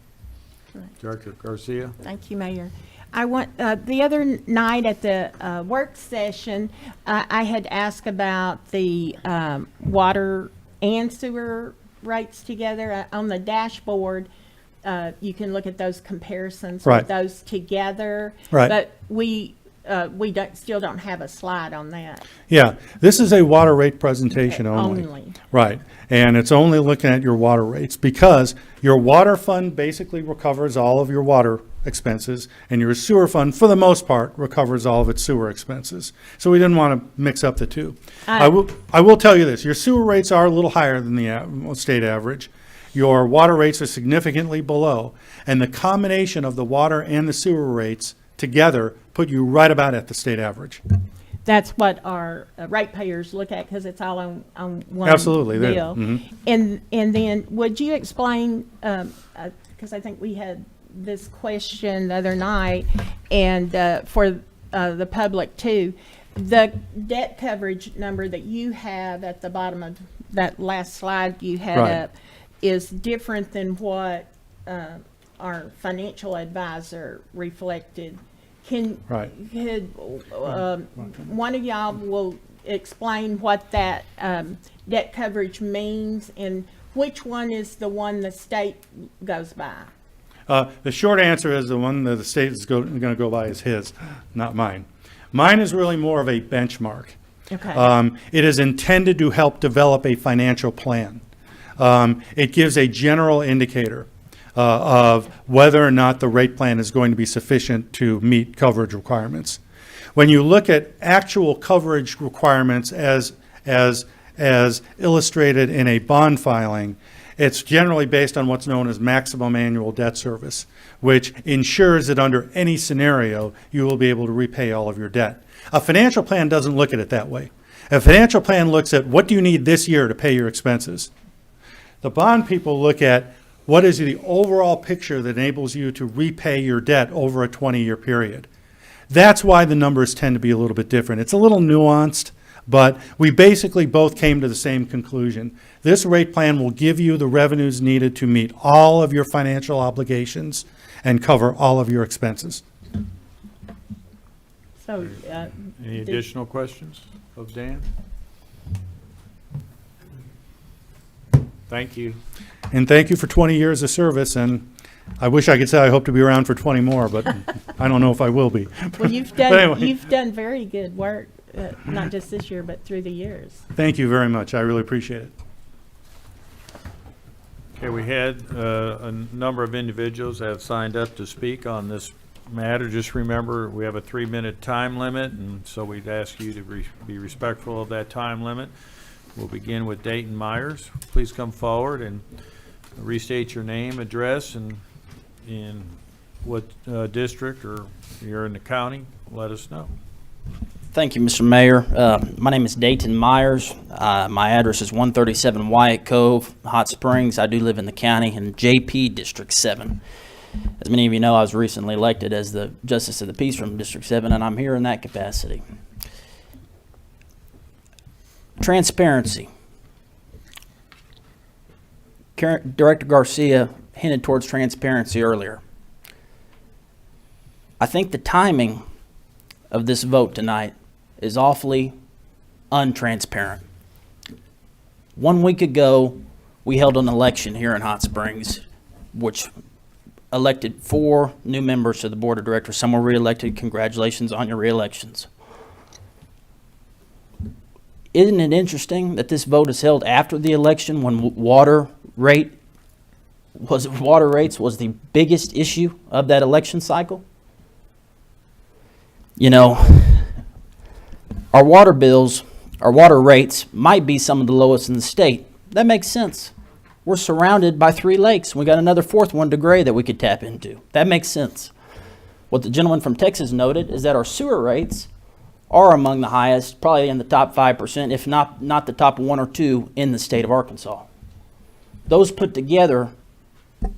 Director Garcia? Thank you, Mayor. I want, the other night at the work session, I had asked about the water and sewer rates together. On the dashboard, you can look at those comparisons Right. with those together. Right. But we still don't have a slide on that. Yeah, this is a water rate presentation only. Only. Right, and it's only looking at your water rates, because your water fund basically recovers all of your water expenses, and your sewer fund, for the most part, recovers all of its sewer expenses. So we didn't want to mix up the two. I will tell you this, your sewer rates are a little higher than the state average. Your water rates are significantly below, and the combination of the water and the sewer rates together put you right about at the state average. That's what our ratepayers look at, because it's all on one Absolutely, they- deal. mhm. And then, would you explain, because I think we had this question the other night, and for the public too, the debt coverage number that you have at the bottom of that last slide you had Right. up is different than what our financial advisor reflected. Could one of y'all will explain what that debt coverage means, and which one is the one the state goes by? The short answer is the one that the state is going to go by is his, not mine. Mine is really more of a benchmark. Okay. It is intended to help develop a financial plan. It gives a general indicator of whether or not the rate plan is going to be sufficient to meet coverage requirements. When you look at actual coverage requirements as illustrated in a bond filing, it's generally based on what's known as maximum annual debt service, which ensures that under any scenario, you will be able to repay all of your debt. A financial plan doesn't look at it that way. A financial plan looks at what do you need this year to pay your expenses. The bond people look at what is the overall picture that enables you to repay your debt over a 20-year period. That's why the numbers tend to be a little bit different. It's a little nuanced, but we basically both came to the same conclusion. This rate plan will give you the revenues needed to meet all of your financial obligations and cover all of your expenses. So, Any additional questions of Dan? Thank you. And thank you for 20 years of service, and I wish I could say I hope to be around for 20 more, but I don't know if I will be. well, you've But done anyway, you've done very good work, not just this year, but through the years. thank you very much. I really appreciate it. Okay, we had a number of individuals that have signed up to speak on this matter. Just remember, we have a 3-minute time limit, and so we'd ask you to be respectful of that time limit. We'll begin with Dayton Myers. Please come forward and restate your name, address, and in what district or you're in the county. Let us know. Thank you, Mr. Mayor. My name is Dayton Myers. My address is 137 Wyatt Cove, Hot Springs. I do live in the county in JP District 7. As many of you know, I was recently elected as the Justice of the Peace from District 7, and I'm here in that capacity. Transparency. Director Garcia hinted towards transparency earlier. I think the timing of this vote tonight is awfully untransparent. 1 week ago, we held an election here in Hot Springs, which elected 4 new members to the board of directors. Some were reelected. Congratulations on your reelections. Isn't it interesting that this vote is held after the election when water rates was the biggest issue of that election cycle? You know, our water bills, our water rates might be some of the lowest in the state. That makes sense. We're surrounded by 3 lakes. We got another 4th one, DeGray, that we could tap into. That makes sense. What the gentleman from Texas noted is that our sewer rates are among the highest, probably in the top 5%, if not the top 1 or 2 in the state of Arkansas. Those put together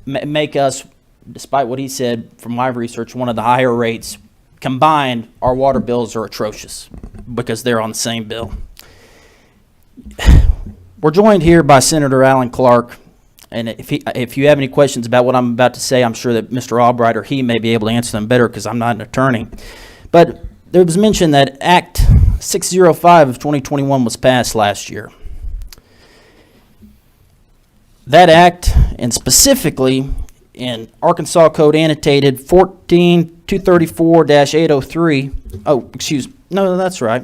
make us, despite what he said from my research, one of the higher rates. Combined, our water bills are atrocious because they're on the same bill. We're joined here by Senator Alan Clark, and if you have any questions about what I'm about to say, I'm sure that Mr. Albright or he may be able to answer them better because I'm not an attorney. But there was mention that Act 605 of 2021 was passed last year. That act, and specifically in Arkansas Code Annotated 14234-803. Oh, excuse me. No, that's right.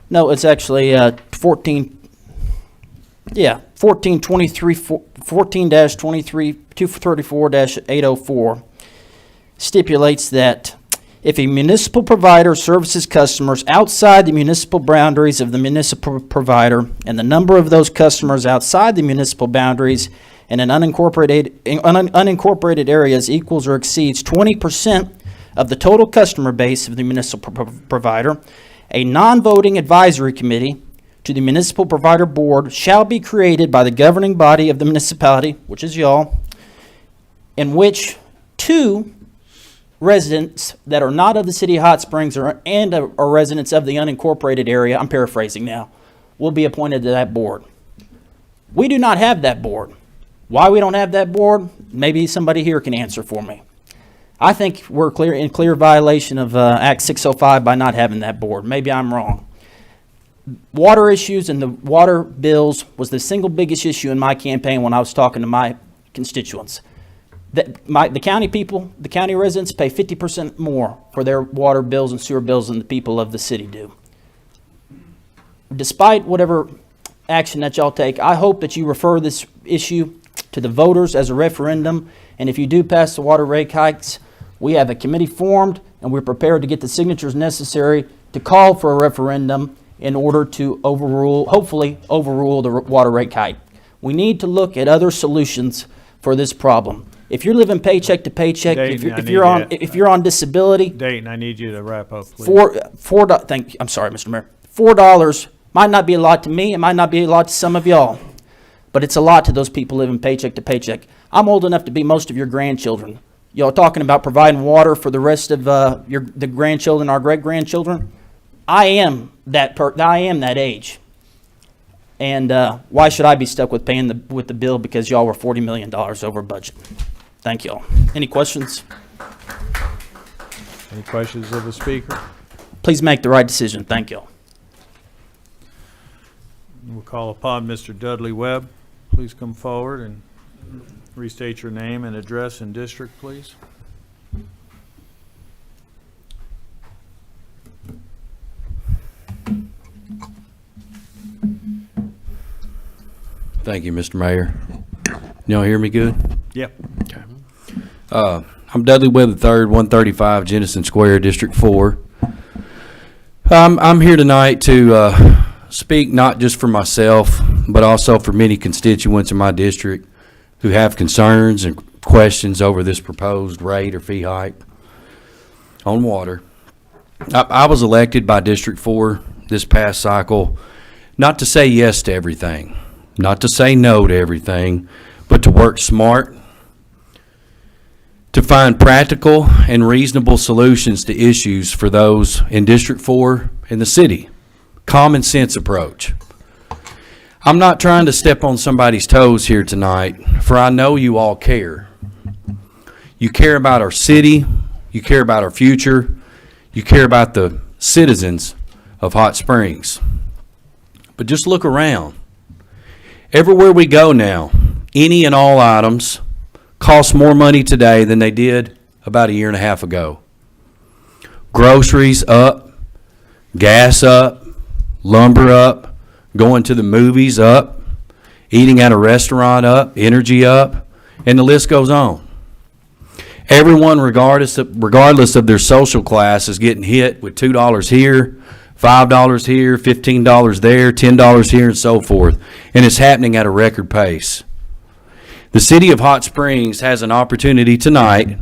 No, it's actually 14-23-234-804 stipulates that if a municipal provider services customers outside the municipal boundaries of the municipal provider, and the number of those customers outside the municipal boundaries in an unincorporated areas equals or exceeds 20% of the total customer base of the municipal provider, a non-voting advisory committee to the municipal provider board shall be created by the governing body of the municipality, which is y'all, in which 2 residents that are not of the city of Hot Springs are residents of the unincorporated area, I'm paraphrasing now, will be appointed to that board. We do not have that board. Why we don't have that board, maybe somebody here can answer for me. I think we're in clear violation of Act 605 by not having that board. Maybe I'm wrong. Water issues and the water bills was the single biggest issue in my campaign when I was talking to my constituents. The county people, the county residents pay 50% more for their water bills and sewer bills than the people of the city do. Despite whatever action that y'all take, I hope that you refer this issue to the voters as a referendum, and if you do pass the water rate hikes, we have a committee formed and we're prepared to get the signatures necessary to call for a referendum in order to hopefully overrule the water rate hike. We need to look at other solutions for this problem. If you're living paycheck to paycheck, Dayton, if you're on disability, Dayton, I need you to wrap up, please. I'm sorry, Mr. Mayor. $4 might not be a lot to me. It might not be a lot to some of y'all, but it's a lot to those people living paycheck to paycheck. I'm old enough to be most of your grandchildren. Y'all talking about providing water for the rest of the grandchildren, our great-grandchildren. I am that age. And why should I be stuck with paying with the bill because y'all were $40 million over budget? Thank y'all. Any questions? Any questions of the speaker? Please make the right decision. Thank y'all. We'll call upon Mr. Dudley Webb. Please come forward and restate your name and address and district, please. Thank you, Mr. Mayor. Y'all hear me good? Yep. Okay. I'm Dudley Webb III, 135 Jennison Square, District 4. I'm here tonight to speak not just for myself, but also for many constituents in my district who have concerns and questions over this proposed rate or fee hike on water. I was elected by District 4 this past cycle not to say yes to everything, not to say no to everything, but to work smart, to find practical and reasonable solutions to issues for those in District 4 and the city. Common sense approach. I'm not trying to step on somebody's toes here tonight, for I know you all care. You care about our city, you care about our future, you care about the citizens of Hot Springs. But just look around. Everywhere we go now, any and all items cost more money today than they did about a year and a half ago. Groceries up, gas up, lumber up, going to the movies up, eating at a restaurant up, energy up, and the list goes on. Everyone, regardless of their social class, is getting hit with $2 here, $5 here, $15 there, $10 here, and so forth. And it's happening at a record pace. The city of Hot Springs has an opportunity tonight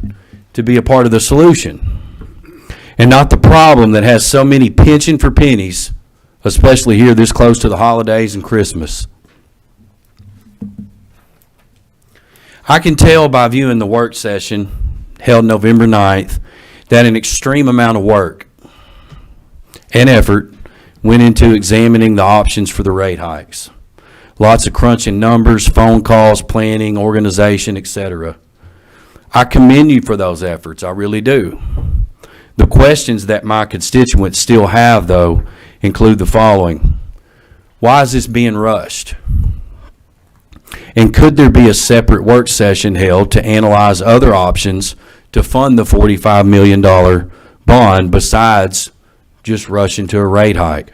to be a part of the solution and not the problem that has so many pinching for pennies, especially here this close to the holidays and Christmas. I can tell by viewing the work session held November 9th that an extreme amount of work and effort went into examining the options for the rate hikes. Lots of crunching numbers, phone calls, planning, organization, etc. I commend you for those efforts, I really do. The questions that my constituents still have, though, include the following. Why is this being rushed? And could there be a separate work session held to analyze other options to fund the $45 million bond besides just rushing to a rate hike?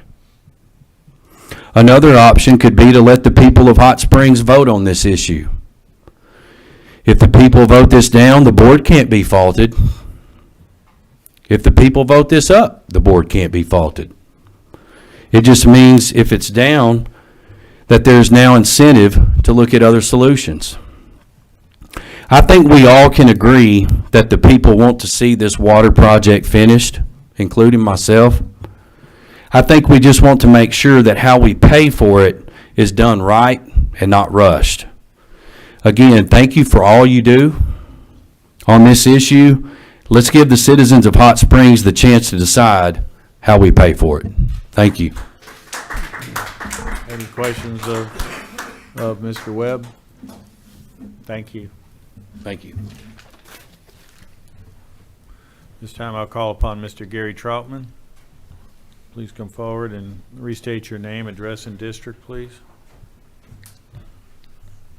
Another option could be to let the people of Hot Springs vote on this issue. If the people vote this down, the board can't be faulted. If the people vote this up, the board can't be faulted. It just means if it's down, that there's now incentive to look at other solutions. I think we all can agree that the people want to see this water project finished, including myself. I think we just want to make sure that how we pay for it is done right and not rushed. Again, thank you for all you do on this issue. Let's give the citizens of Hot Springs the chance to decide how we pay for it. Thank you. Any questions of Mr. Webb? Thank you. Thank you. This time I'll call upon Mr. Gary Troutman. Please come forward and restate your name, address, and district, please.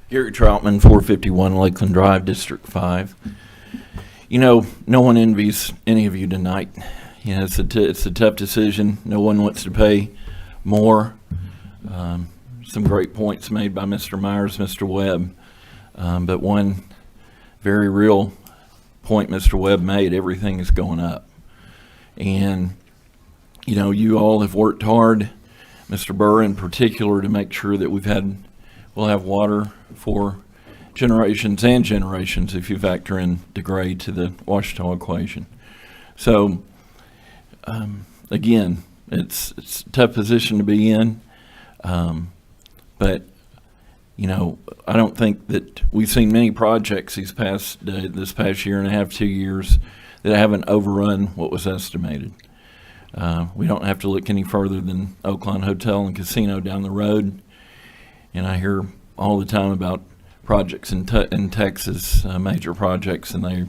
Gary Troutman, 451 Lakeland Drive, District 5. You know, no one envies any of you tonight. You know, it's a tough decision. No one wants to pay more. Some great points made by Mr. Myers, Mr. Webb. But one very real point Mr. Webb made, everything is going up. And, you know, you all have worked hard, Mr. Burr in particular, to make sure that we'll have water for generations and generations if you factor in degrade to the Ouachita equation. So, again, it's a tough position to be in, but you know, I don't think that we've seen many projects this past year and a half, 2 years, that haven't overrun what was estimated. We don't have to look any further than Oakland Hotel and Casino down the road, and I hear all the time about projects in Texas, major projects, and they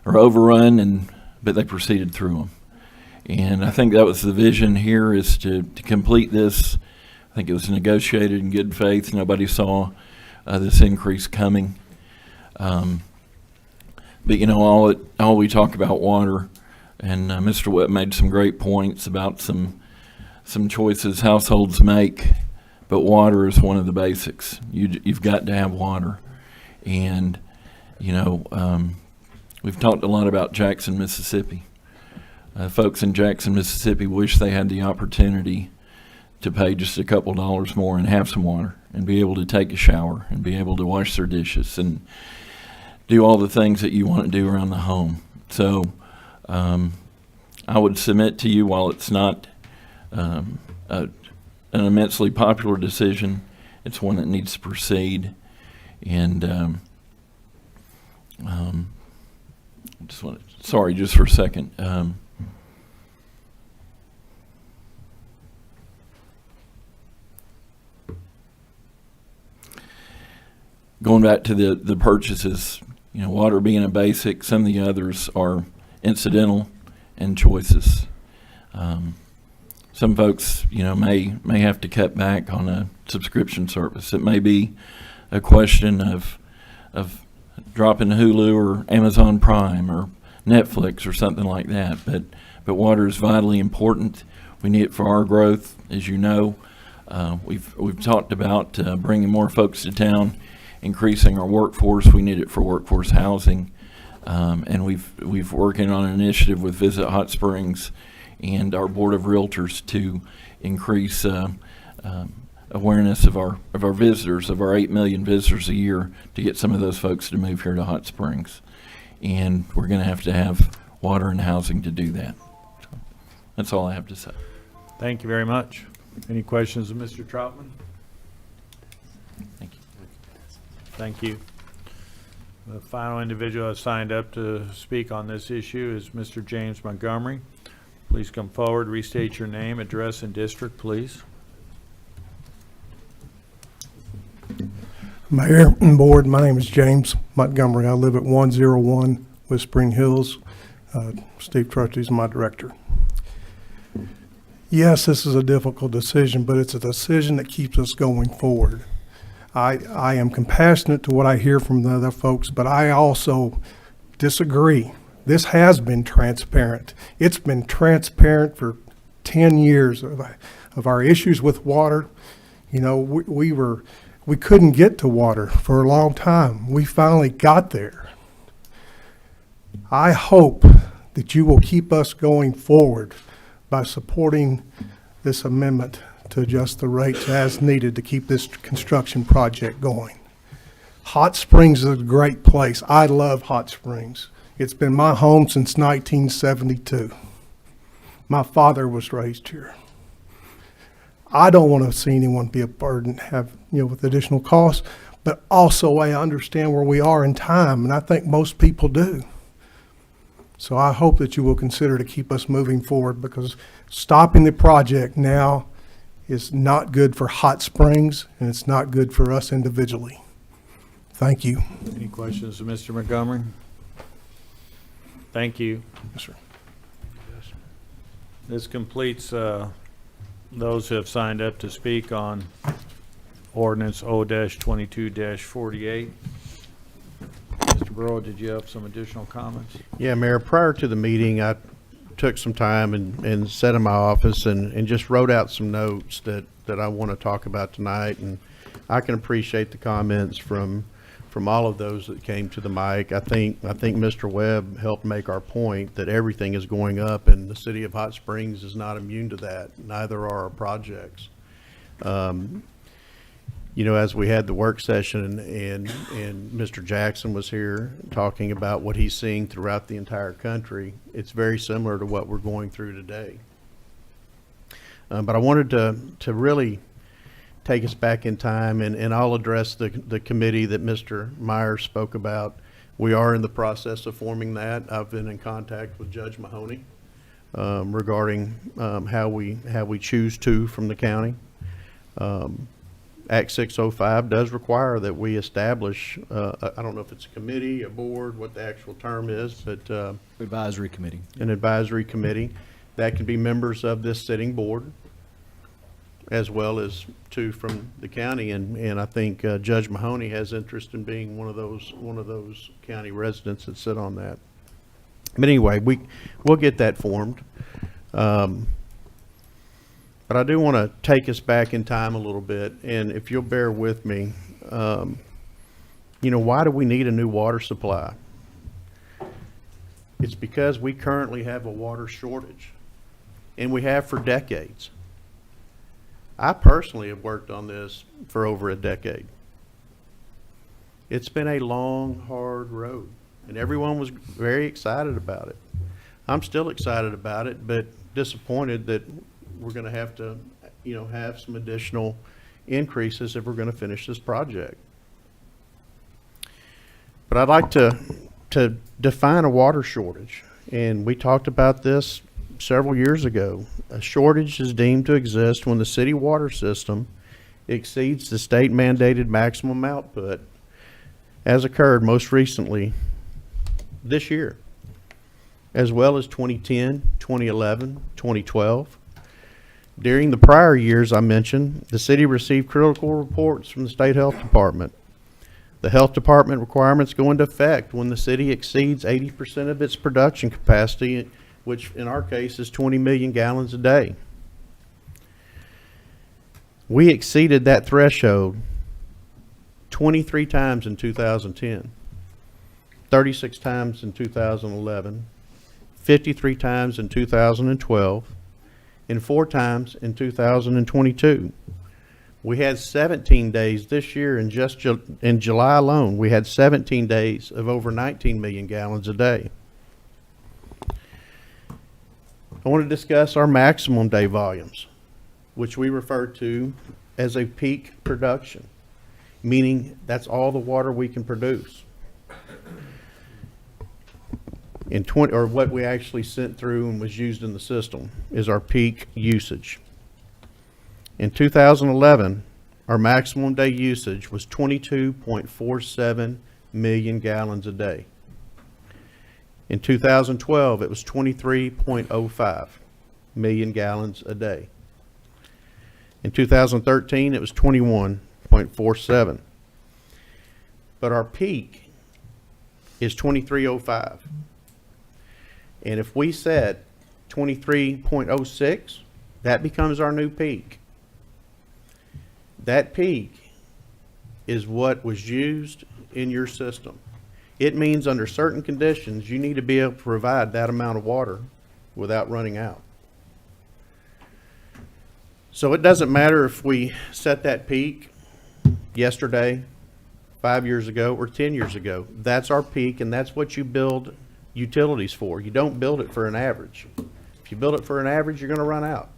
are overrun, but they proceeded through them. And I think that was the vision here, is to complete this. I think it was negotiated in good faith. Nobody saw this increase coming. But you know, all we talk about water, and Mr. Webb made some great points about some choices households make, but water is one of the basics. You've got to have water. And, we've talked a lot about Jackson, Mississippi. Folks in Jackson, Mississippi wish they had the opportunity to pay just a couple dollars more and have some water and be able to take a shower and be able to wash their dishes and do all the things that you want to do around the home. So I would submit to you, while it's not an immensely popular decision, it's one that needs to proceed. And sorry, just for a second. Going back to the purchases, water being a basic, some of the others are incidental and choices. Some folks, may have to cut back on a subscription service. It may be a question of dropping Hulu or Amazon Prime or Netflix or something like that. But water is vitally important. We need it for our growth, as you know. We've talked about bringing more folks to town, increasing our workforce. We need it for workforce housing, and we've working on an initiative with Visit Hot Springs and our Board of Realtors to increase awareness of our visitors, of our 8 million visitors a year, to get some of those folks to move here to Hot Springs. And we're going to have water and housing to do that. So that's all I have to say. Thank you very much. Any questions of Mr. Troutman? Thank you. Thank you. The final individual who signed up to speak on this issue is Mr. James Montgomery. Please come forward, restate your name, address, and district, please. Mayor and Board, my name is James Montgomery. I live at 101 West Spring Hills. Steve Trusty is my director. Yes, this is a difficult decision, but it's a decision that keeps us going forward. I am compassionate to what I hear from the other folks, but I also disagree. This has been transparent. It's been transparent for 10 years of our issues with water. We couldn't get to water for a long time. We finally got there. I hope that you will keep us going forward by supporting this amendment to adjust the rates as needed to keep this construction project going. Hot Springs is a great place. I love Hot Springs. It's been my home since 1972. My father was raised here. I don't want to see anyone be a burden, with additional costs, but also I understand where we are in time, and I think most people do. So I hope that you will consider to keep us moving forward, because stopping the project now is not good for Hot Springs, and it's not good for us individually. Thank you. Any questions of Mr. Montgomery? Thank you. Yes, sir. This completes those who have signed up to speak on ordinance O-22-48. Mr. Burrow, did you have some additional comments? Yeah, Mayor, prior to the meeting, I took some time and sat in my office and just wrote out some notes that I want to talk about tonight. And I can appreciate the comments from all of those that came to the mic. I think Mr. Webb helped make our point that everything is going up, and the city of Hot Springs is not immune to that. Neither are our projects. As we had the work session and Mr. Jackson was here talking about what he's seeing throughout the entire country, it's very similar to what we're going through today. But I wanted to really take us back in time, and I'll address the committee that Mr. Myers spoke about. We are in the process of forming that. I've been in contact with Judge Mahoney regarding how we choose to from the county. Act 605 does require that we establish, I don't know if it's a committee, a board, what the actual term is, but Advisory committee. an advisory committee that can be members of this sitting board, as well as two from the county, and I think Judge Mahoney has interest in being one of those county residents that sit on that. But anyway, we'll get that formed. But I do want to take us back in time a little bit, and if you'll bear with me, You know, why do we need a new water supply? It's because we currently have a water shortage, and we have for decades. I personally have worked on this for over a decade. It's been a long, hard road, and everyone was very excited about it. I'm still excited about it, but disappointed that we're going to have to, you know, have some additional increases if we're going to finish this project. But I'd like to define a water shortage, and we talked about this several years ago. A shortage is deemed to exist when the city water system exceeds the state mandated maximum output, as occurred most recently this year, as well as 2010, 2011, 2012. During the prior years I mentioned, the city received critical reports from the state health department. The health department requirements go into effect when the city exceeds 80% of its production capacity, which in our case is 20 million gallons a day. We exceeded that threshold 23 times in 2010, 36 times in 2011, 53 times in 2012, and 4 times in 2022. We had 17 days this year, and just in July alone, we had 17 days of over 19 million gallons a day. I want to discuss our maximum day volumes, which we refer to as a peak production, meaning that's all the water we can produce. Or what we actually sent through and was used in the system is our peak usage. In 2011, our maximum day usage was 22.47 million gallons a day. In 2012, it was 23.05 million gallons a day. In 2013, it was 21.47. But our peak is 23.05. And if we set 23.06, that becomes our new peak. That peak is what was used in your system. It means under certain conditions, you need to be able to provide that amount of water without running out. So it doesn't matter if we set that peak yesterday, 5 years ago, or 10 years ago. That's our peak, and that's what you build utilities for. You don't build it for an average. If you build it for an average, you're going to run out.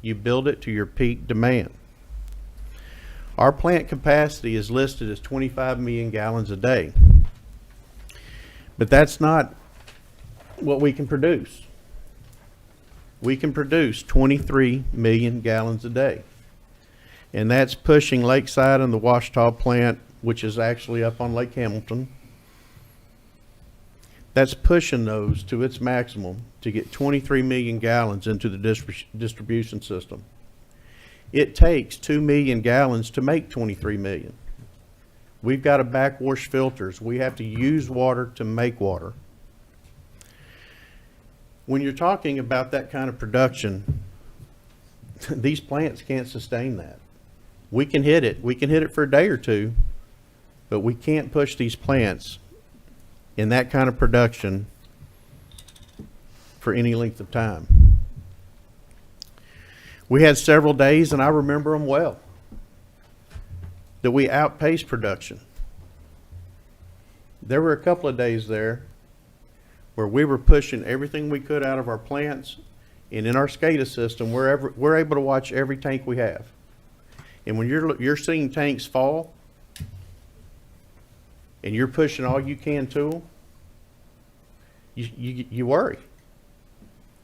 You build it to your peak demand. Our plant capacity is listed as 25 million gallons a day. But that's not what we can produce. We can produce 23 million gallons a day. And that's pushing Lakeside and the Washita plant, which is actually up on Lake Hamilton. That's pushing those to its maximum to get 23 million gallons into the distribution system. It takes 2 million gallons to make 23 million. We've got to backwash filters. We have to use water to make water. When you're talking about that kind of production, these plants can't sustain that. We can hit it. We can hit it for a day or two, but we can't push these plants in that kind of production for any length of time. We had several days, and I remember them well, that we outpaced production. There were a couple of days there where we were pushing everything we could out of our plants, and in our SCADA system, we're able to watch every tank we have. And when you're seeing tanks fall, and you're pushing all you can to them, you worry.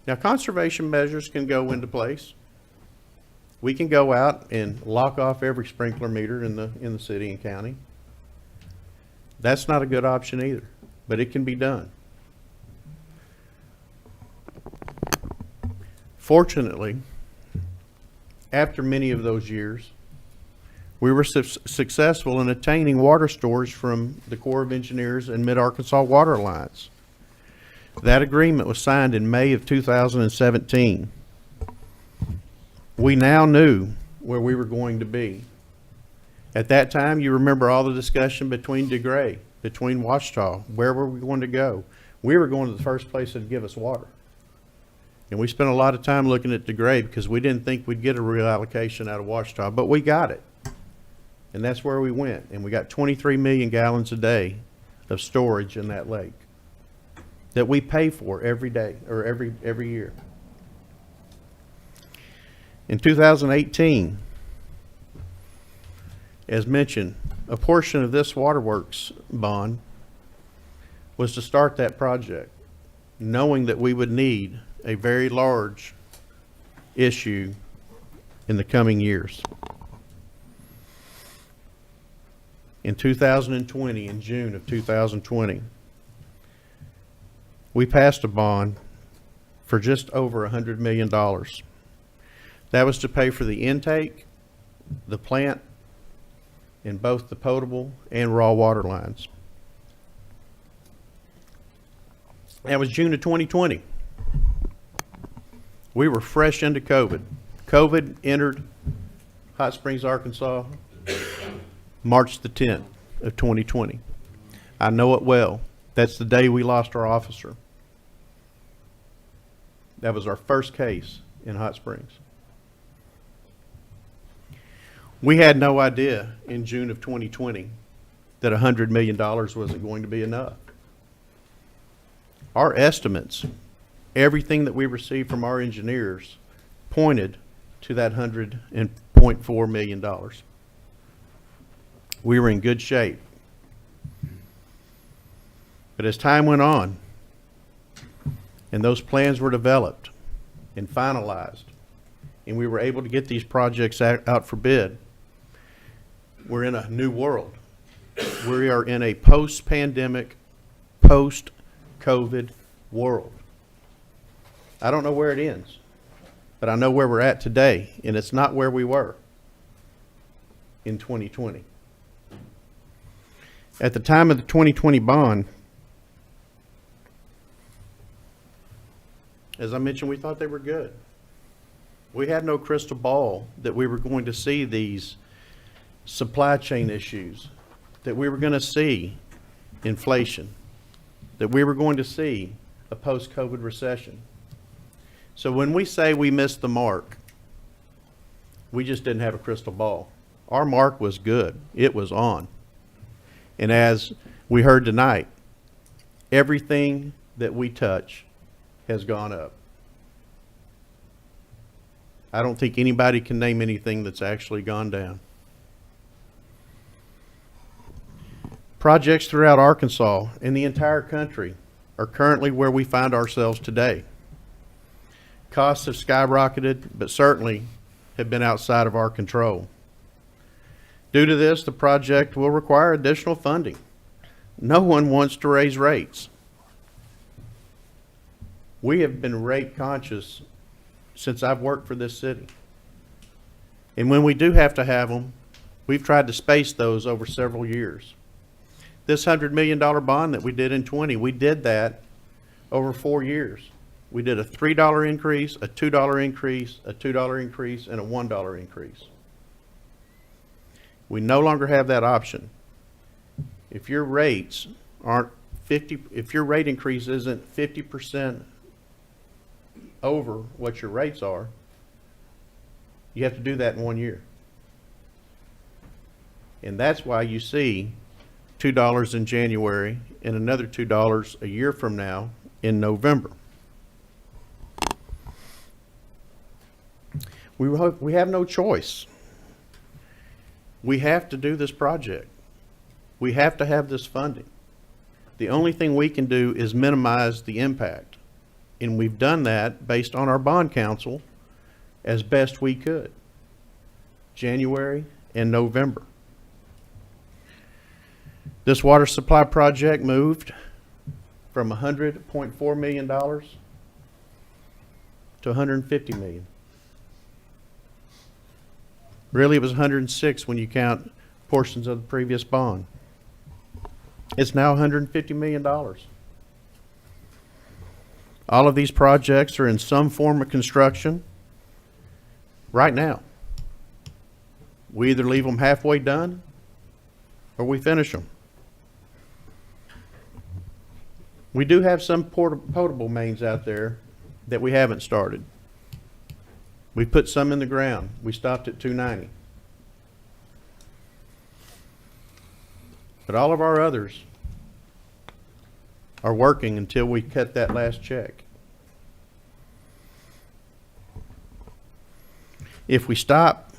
Now, conservation measures can go into place. We can go out and lock off every sprinkler meter in the city and county. That's not a good option either, but it can be done. Fortunately, after many of those years, we were successful in attaining water storage from the Corps of Engineers and Mid-Arkansas Water Alliance. That agreement was signed in May of 2017. We now knew where we were going to be At that time, you remember all the discussion between DeGray, between Washita, where were we going to go? We were going to the first place that'd give us water. And we spent a lot of time looking at DeGray because we didn't think we'd get a real allocation out of Washita, but we got it. And that's where we went. And we got 23 million gallons a day of storage in that lake that we pay for every day or every year. In 2018, as mentioned, a portion of this waterworks bond was to start that project, knowing that we would need a very large issue in the coming years. In 2020, in June of 2020, we passed a bond for just over $100 million. That was to pay for the intake, the plant, in both the potable and raw water lines. That was June of 2020. We were fresh into COVID. COVID entered Hot Springs, Arkansas, March the 10th of 2020. I know it well. That's the day we lost our officer. That was our first case in Hot Springs. We had no idea in June of 2020 that $100 million wasn't going to be enough. Our estimates, everything that we received from our engineers, pointed to that $100.4 million. We were in good shape. But as time went on, and those plans were developed and finalized, and we were able to get these projects out for bid, we're in a new world. We are in a post-pandemic, post-COVID world. I don't know where it ends, but I know where we're at today, and it's not where we were in 2020. At the time of the 2020 bond, as I mentioned, we thought they were good. We had no crystal ball that we were going to see these supply chain issues, that we were going to see inflation, that we were going to see a post-COVID recession. So when we say we missed the mark, we just didn't have a crystal ball. Our mark was good. It was on. And as we heard tonight, everything that we touch has gone up. I don't think anybody can name anything that's actually gone down. Projects throughout Arkansas and the entire country are currently where we find ourselves today. Costs have skyrocketed, but certainly have been outside of our control. Due to this, the project will require additional funding. No one wants to raise rates. We have been rate conscious since I've worked for this city. And when we do have to have them, we've tried to space those over several years. This $100 million bond that we did in 20, we did that over 4 years. We did a $3 increase, a $2 increase, a $2 increase, and a $1 increase. We no longer have that option. If your rates aren't 50, if your rate increase isn't 50% over what your rates are, you have to do that in 1 year. And that's why you see $2 in January and another $2 a year from now in November. We have no choice. We have to do this project. We have to have this funding. The only thing we can do is minimize the impact. And we've done that based on our bond counsel as best we could. January and November. This water supply project moved from $100.4 million to $150 million. Really, it was 106 when you count portions of the previous bond. It's now $150 million. All of these projects are in some form of construction right now. We either leave them halfway done or we finish them. We do have some potable mains out there that we haven't started. We put some in the ground. We stopped at 290. But all of our others are working until we cut that last check. If we stop,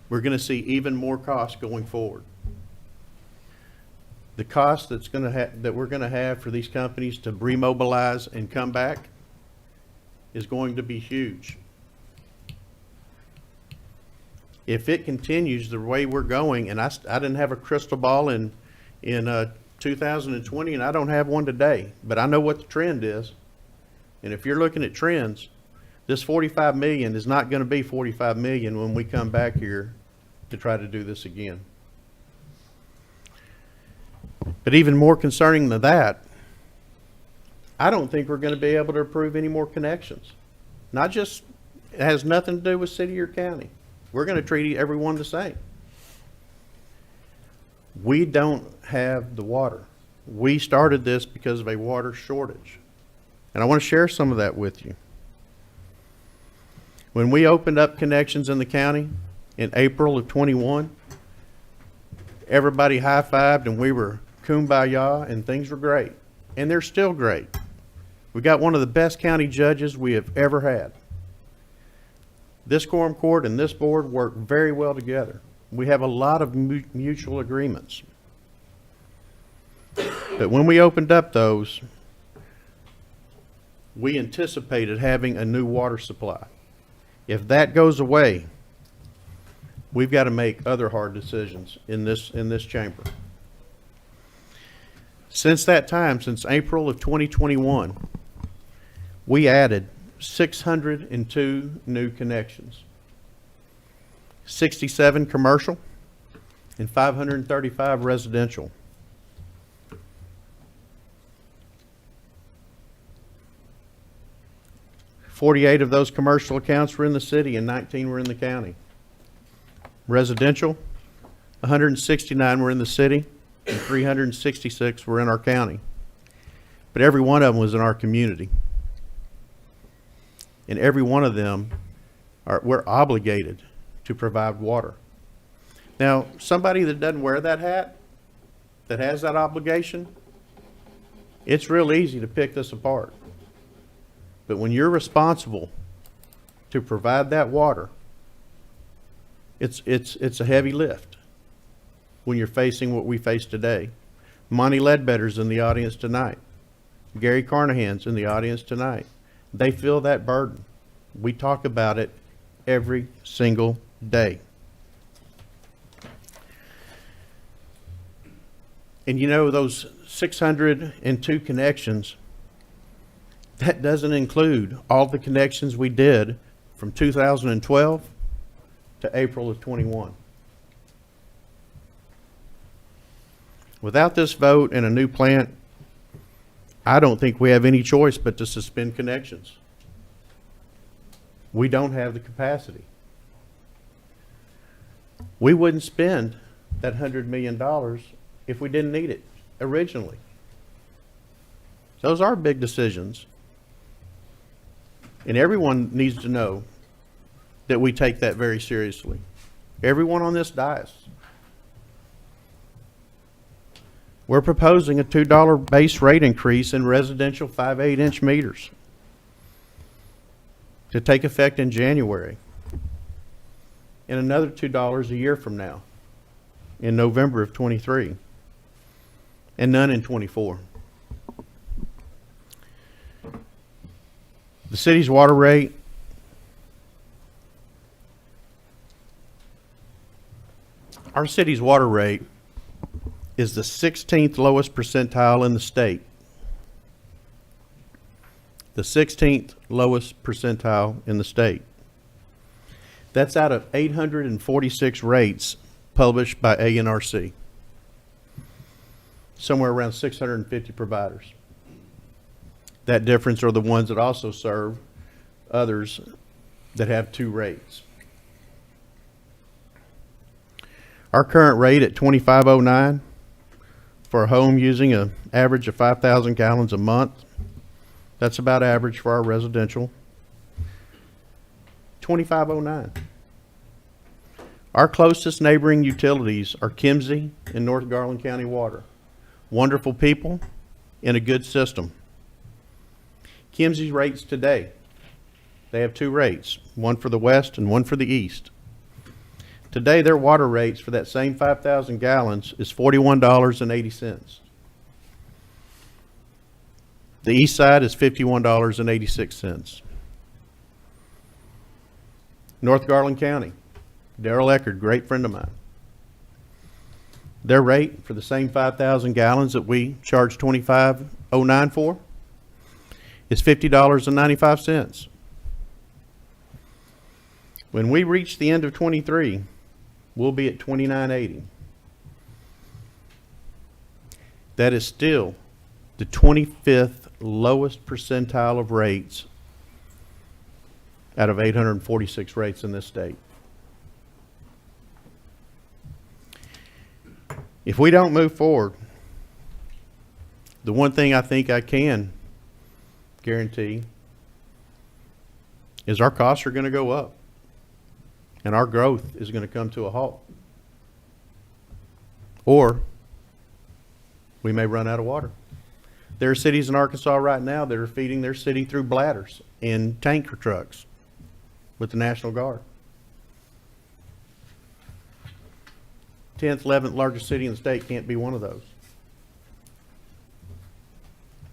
we're going to see even more costs going forward. The cost that we're going to have for these companies to remobilize and come back is going to be huge. If it continues the way we're going, and I didn't have a crystal ball in 2020, and I don't have one today, but I know what the trend is. And if you're looking at trends, this 45 million is not going to be 45 million when we come back here to try to do this again. But even more concerning than that, I don't think we're going to be able to approve any more connections. Not just, it has nothing to do with city or county. We're going to treat everyone the same. We don't have the water. We started this because of a water shortage. And I want to share some of that with you. When we opened up connections in the county in April of 21, everybody high-fived and we were kumbaya and things were great. And they're still great. We got one of the best county judges we have ever had. This quorum court and this board work very well together. We have a lot of mutual agreements. But when we opened up those, we anticipated having a new water supply. If that goes away, we've got to make other hard decisions in this chamber. Since that time, since April of 2021, we added 602 new connections, 67 commercial, and 535 residential. Forty-eight of those commercial accounts were in the city and 19 were in the county. Residential, 169 were in the city and 366 were in our county. But every one of them was in our community. And every one of them we're obligated to provide water. Now, somebody that doesn't wear that hat, that has that obligation, it's real easy to pick this apart. But when you're responsible to provide that water, it's a heavy lift when you're facing what we face today. Monty Ledbetter's in the audience tonight. Gary Carnahan's in the audience tonight. They feel that burden. We talk about it every single day. And you know, those 602 connections, that doesn't include all the connections we did from 2012 to April of 21. Without this vote and a new plant, I don't think we have any choice but to suspend connections. We don't have the capacity. We wouldn't spend that $100 million if we didn't need it originally. Those are big decisions. And everyone needs to know that we take that very seriously. Everyone on this dais. We're proposing a $2 base rate increase in residential 5/8-inch meters to take effect in January, and another $2 a year from now in November of 23, and none in 24. The city's water rate our city's water rate is the 16th lowest percentile in the state. The 16th lowest percentile in the state. That's out of 846 rates published by ANRC. Somewhere around 650 providers. That difference are the ones that also serve others that have two rates. Our current rate at $25.09 for a home using an average of 5,000 gallons a month. That's about average for our residential. $25.09. Our closest neighboring utilities are Kimsey and North Garland County Water. Wonderful people in a good system. Kimsey's rates today, they have two rates, one for the west and one for the east. Today, their water rates for that same 5,000 gallons is $41.80. The east side is $51.86. North Garland County, Darrell Eckerd, great friend of mine. Their rate for the same 5,000 gallons that we charge $25.09 for is $50.95. When we reach the end of 23, we'll be at $29.80. That is still the 25th lowest percentile of rates out of 846 rates in this state. If we don't move forward, the one thing I think I can guarantee is our costs are going to go up and our growth is going to come to a halt. Or we may run out of water. There are cities in Arkansas right now that are feeding their city through bladders and tanker trucks with the National Guard. 10th, 11th largest city in the state can't be one of those.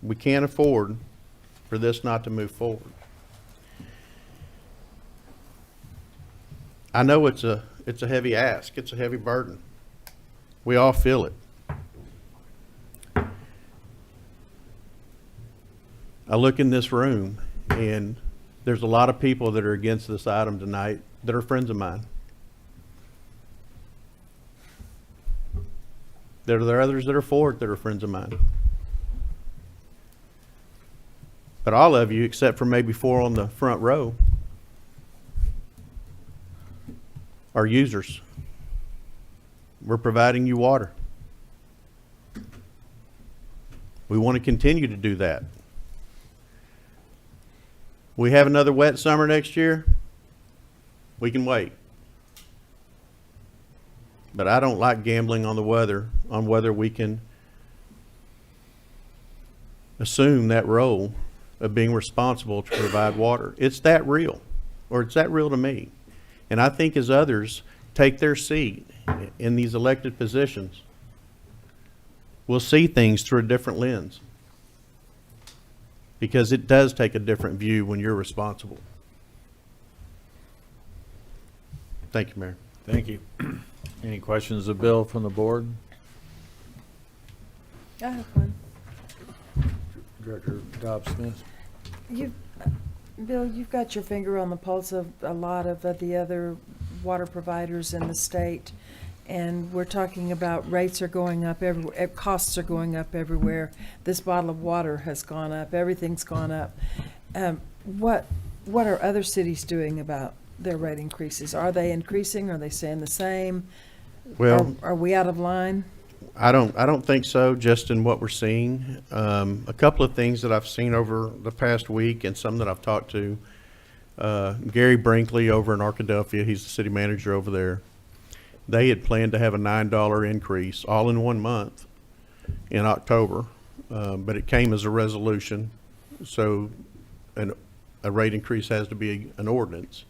We can't afford for this not to move forward. I know it's a heavy ask. It's a heavy burden. We all feel it. I look in this room and there's a lot of people that are against this item tonight that are friends of mine. There are others that are for it that are friends of mine. But all of you, except for maybe 4 on the front row, are users. We're providing you water. We want to continue to do that. We have another wet summer next year. We can wait. But I don't like gambling on the weather, on whether we can assume that role of being responsible to provide water. It's that real, or it's that real to me. And I think as others take their seat in these elected positions, we'll see things through a different lens. Because it does take a different view when you're responsible. Thank you, Mayor. Thank you. Any questions of Bill from the board? I have one. Director Dobbs-Smith? Bill, you've got your finger on the pulse of a lot of the other water providers in the state, and we're talking about rates are going up everywhere, costs are going up everywhere. This bottle of water has gone up, everything's gone up. What are other cities doing about their rate increases? Are they increasing? Are they staying the same? Well, are we out of line? I don't think so, just in what we're seeing. A couple of things that I've seen over the past week and some that I've talked to. Gary Brinkley over in Arkadelphia, he's the city manager over there. They had planned to have a $9 increase all in 1 month in October, but it came as a resolution. So a rate increase has to be an ordinance.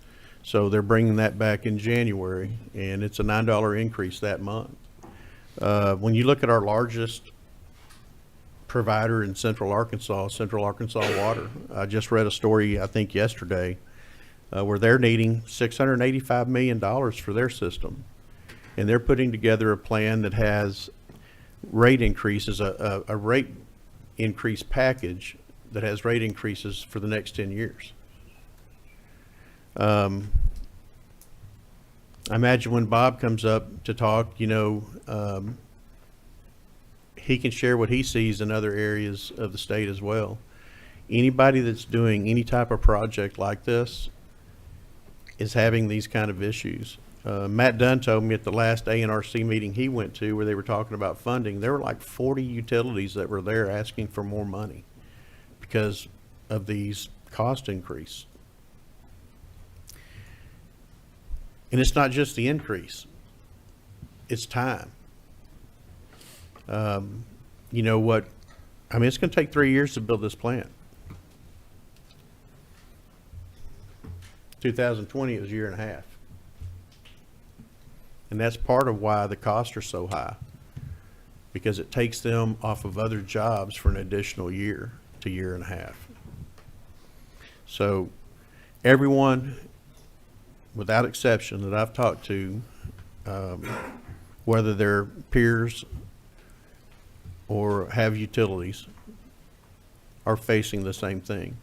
So they're bringing that back in January, and it's a $9 increase that month. When you look at our largest provider in Central Arkansas Water, I just read a story, I think yesterday, where they're needing $685 million for their system. And they're putting together a plan that has rate increases, a rate increase package that has rate increases for the next 10 years. I imagine when Bob comes up to talk, he can share what he sees in other areas of the state as well. Anybody that's doing any type of project like this is having these kind of issues. Matt Dunn told me at the last ANRC meeting he went to where they were talking about funding, there were like 40 utilities that were there asking for more money because of these cost increase. And it's not just the increase, it's time. You know what, I mean, it's going to take 3 years to build this plant. 2020, it was a year and a half. And that's part of why the costs are so high, because it takes them off of other jobs for an additional year to year and a half. So everyone, without exception, that I've talked to, whether they're peers or have utilities, are facing the same thing.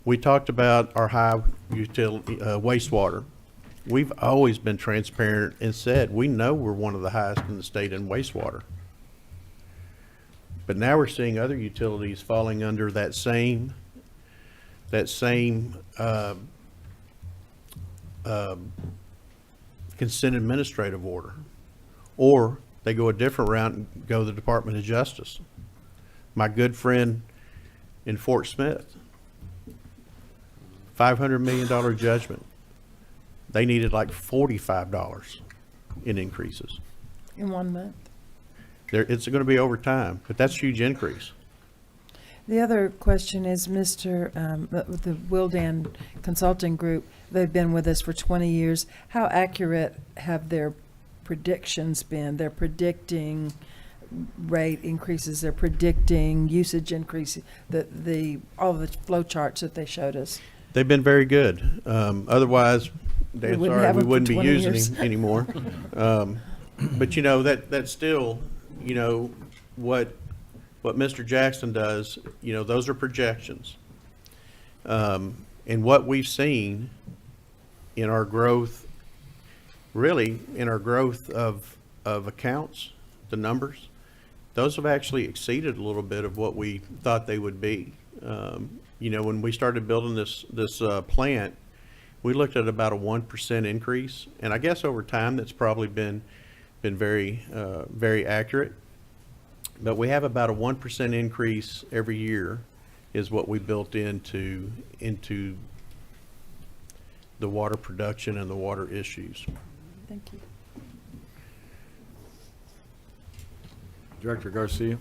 We talked about our high utility wastewater. We've always been transparent and said we know we're one of the highest in the state in wastewater. But now we're seeing other utilities falling under that same consent administrative order, or they go a different route and go to the Department of Justice. My good friend in Fort Smith, $500 million judgment. They needed like $45 in increases. In 1 month. It's going to be over time, but that's a huge increase. The other question is, the Wildan Consulting Group, they've been with us for 20 years. How accurate have their predictions been? They're predicting rate increases, they're predicting usage increases, all the flow charts that they showed us. They've been very good. Otherwise, Dan, sorry, we wouldn't be using him anymore. But you know, that's still, you know, what Mr. Jackson does, you know, those are projections. And what we've seen in our growth, really in our growth of accounts, the numbers, those have actually exceeded a little bit of what we thought they would be. You know, when we started building this plant, we looked at about a 1% increase, and I guess over time that's probably been very very accurate. But we have about a 1% increase every year is what we built into the water production and the water issues. Thank you. Director Garcia.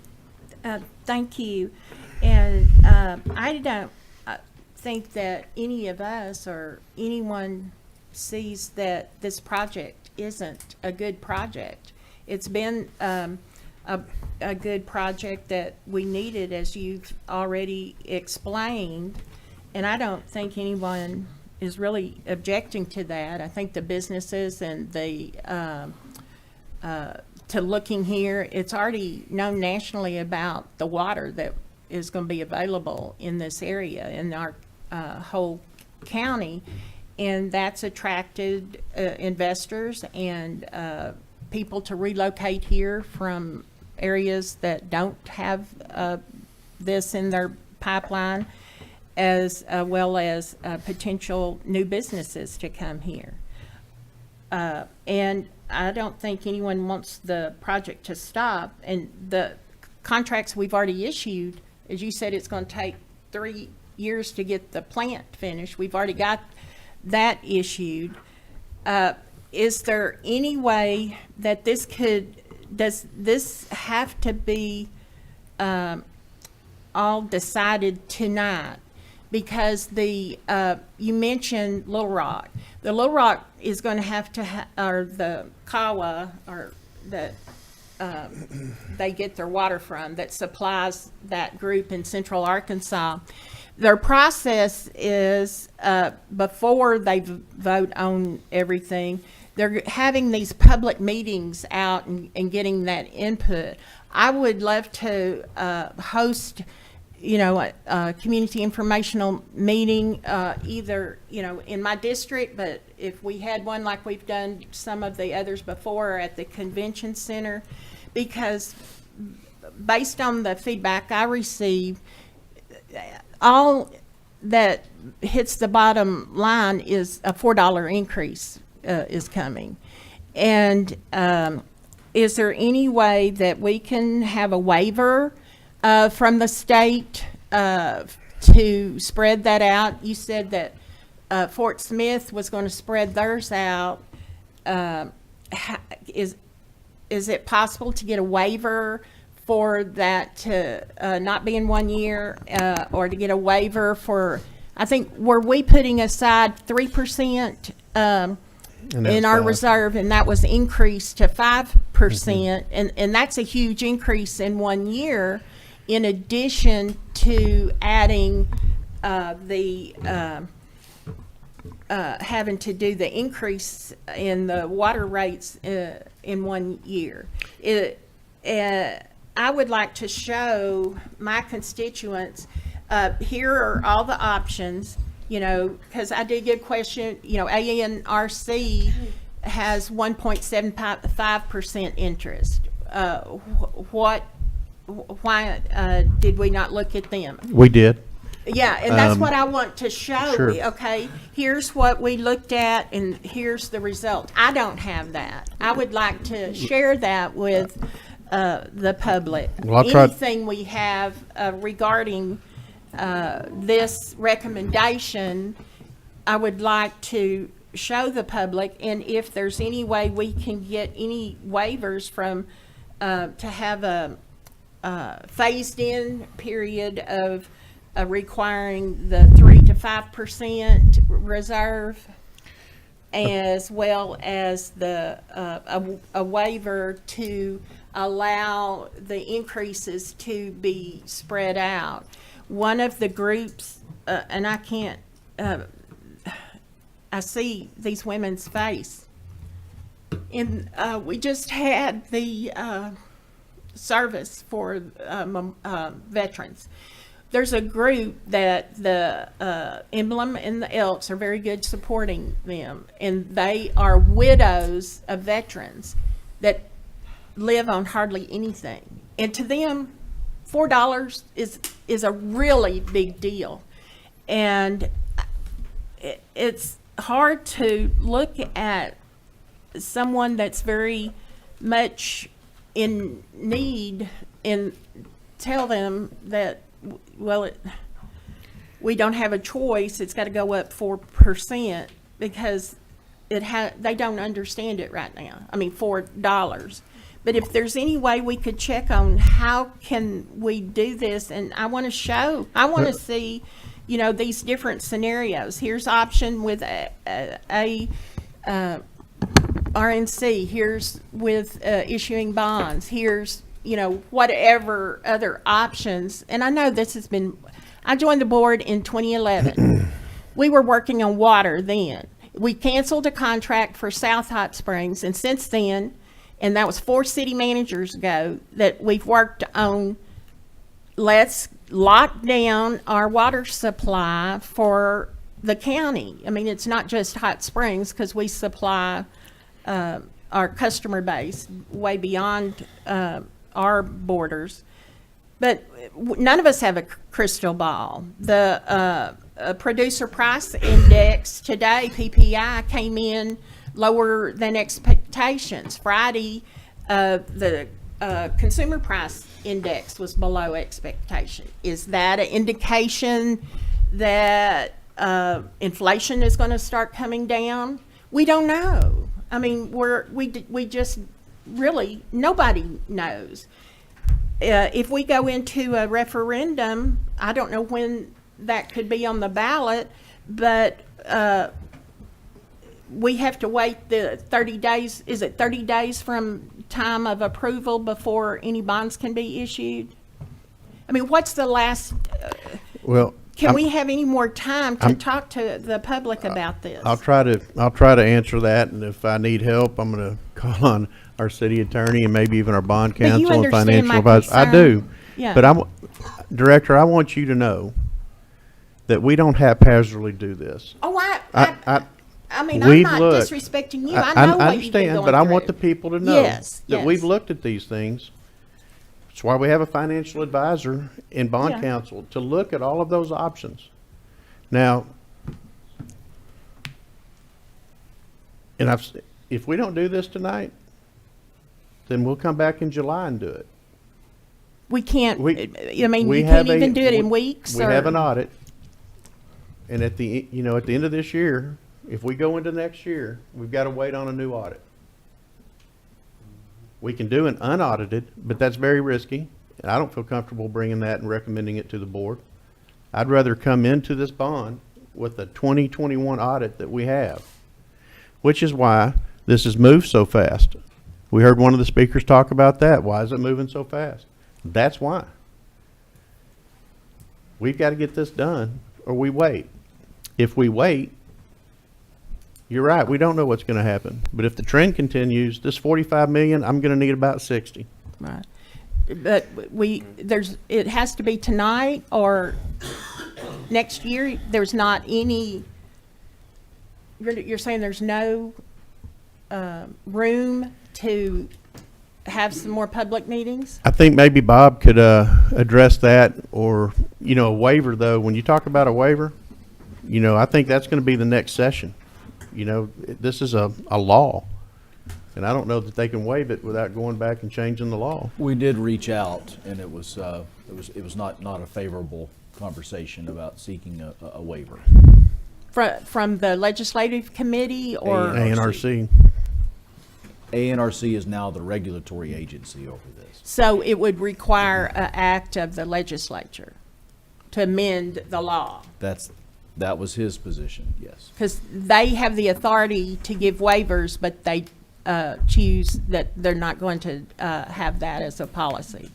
Thank you. And I don't think that any of us or anyone sees that this project isn't a good project. It's been a good project that we needed, as you've already explained, and I don't think anyone is really objecting to that. I think the businesses and the to looking here, it's already known nationally about the water that is going to be available in this area, in our whole county, and that's attracted investors and people to relocate here from areas that don't have this in their pipeline, as well as potential new businesses to come here. And I don't think anyone wants the project to stop. And the contracts we've already issued, as you said, it's going to take 3 years to get the plant finished. We've already got that issued. Is there any way that does this have to be all decided tonight? Because you mentioned Little Rock. The Little Rock is going to have to, or the Kawa, or that they get their water from, that supplies that group in central Arkansas. Their process is, before they vote on everything, they're having these public meetings out and getting that input. I would love to host, you know, a community informational meeting, either, you know, in my district, but if we had one like we've done some of the others before at the convention center, because based on the feedback I receive, all that hits the bottom line is a $4 increase is coming. And is there any way that we can have a waiver from the state to spread that out? You said that Fort Smith was going to spread theirs out. Is it possible to get a waiver for that to not be in 1 year, or to get a waiver for, I think, were we putting aside 3% in our reserve, and that was increased to 5%, and that's a huge increase in 1 year, in addition to adding having to do the increase in the water rates in 1 year. I would like to show my constituents, here are all the options, you know, because I did get a question, you know, ANRC has 1.75% interest. Why did we not look at them? We did. Yeah, and that's what I want to show. Sure. Okay, here's what we looked at, and here's the result. I don't have that. I would like to share that with the public. Well, I'll try- Anything we have regarding this recommendation, I would like to show the public, and if there's any way we can get any waivers from to have a phased-in period of requiring the 3 to 5% reserve, as well as the a waiver to allow the increases to be spread out. One of the groups, and I can't, I see these women's face, and we just had the service for veterans. There's a group that the Emblem and the Elks are very good supporting them, and they are widows of veterans that live on hardly anything. And to them, $4 is a really big deal. And it's hard to look at someone that's very much in need and tell them that, well, we don't have a choice. It's got to go up 4%, because they don't understand it right now. I mean, $4. But if there's any way we could check on how can we do this, and I want to see, you know, these different scenarios. Here's option with a RNC. Here's with issuing bonds. Here's, you know, whatever other options. And I know this has been, I joined the board in 2011. We were working on water then. We canceled a contract for South Hot Springs, and since then, and that was 4 city managers ago, that we've worked on, let's lock down our water supply for the county. I mean, it's not just Hot Springs, because we supply our customer base way beyond our borders. But none of us have a crystal ball. The producer price index today, PPI, came in lower than expectations. Friday, the consumer price index was below expectation. Is that an indication that inflation is going to start coming down? We don't know. I mean, we just really, nobody knows. If we go into a referendum, I don't know when that could be on the ballot, but we have to wait the 30 days. Is it 30 days from time of approval before any bonds can be issued? I mean, what's the last? Can we have any more time to talk to the public about this? I'll try to answer that, and if I need help, I'm going to call on our city attorney and maybe even our bond But you counsel and understand financial my advisor. I do. Yeah. But Director, I want you to know that we don't haphazardly do this. Oh, I mean, We've I'm not looked. disrespecting you. I know what you've been understand, going but I want through. the people to know Yes, that we've yes. looked at these things. That's why we have a financial advisor and bond Yeah. counsel to look at all of those options. Now, And if we don't do this tonight, then we'll come back in July and do it. We can't, We- I mean, we you have can't even a- do it in we- weeks, We or? have an audit. And at the end of this year, if we go into next year, we've got to wait on a new audit. We can do an unaudited, but that's very risky. And I don't feel comfortable bringing that and recommending it to the board. I'd rather come into this bond with the 2021 audit that we have, which is why this has moved so fast. We heard one of the speakers talk about that. Why is it moving so fast? That's why. We've got to get this done, or we wait. If we wait, you're right, we don't know what's going to happen. But if the trend continues, this 45 million, I'm going to need about 60. Right. But it has to be tonight or next year. There's not any, you're saying there's no room to have some more public meetings? I think maybe Bob could address that, or, a waiver, though. When you talk about a waiver, I think that's going to be the next session. This is a law, and I don't know that they can waive it without going back and changing the law. We did reach out, and it was not a favorable conversation about seeking a waiver. From the legislative committee or? ANRC. ANRC is now the regulatory agency over this. So it would require an act of the legislature to amend the law? That was his position, yes. Because they have the authority to give waivers, but they choose that they're not going to have that as a policy.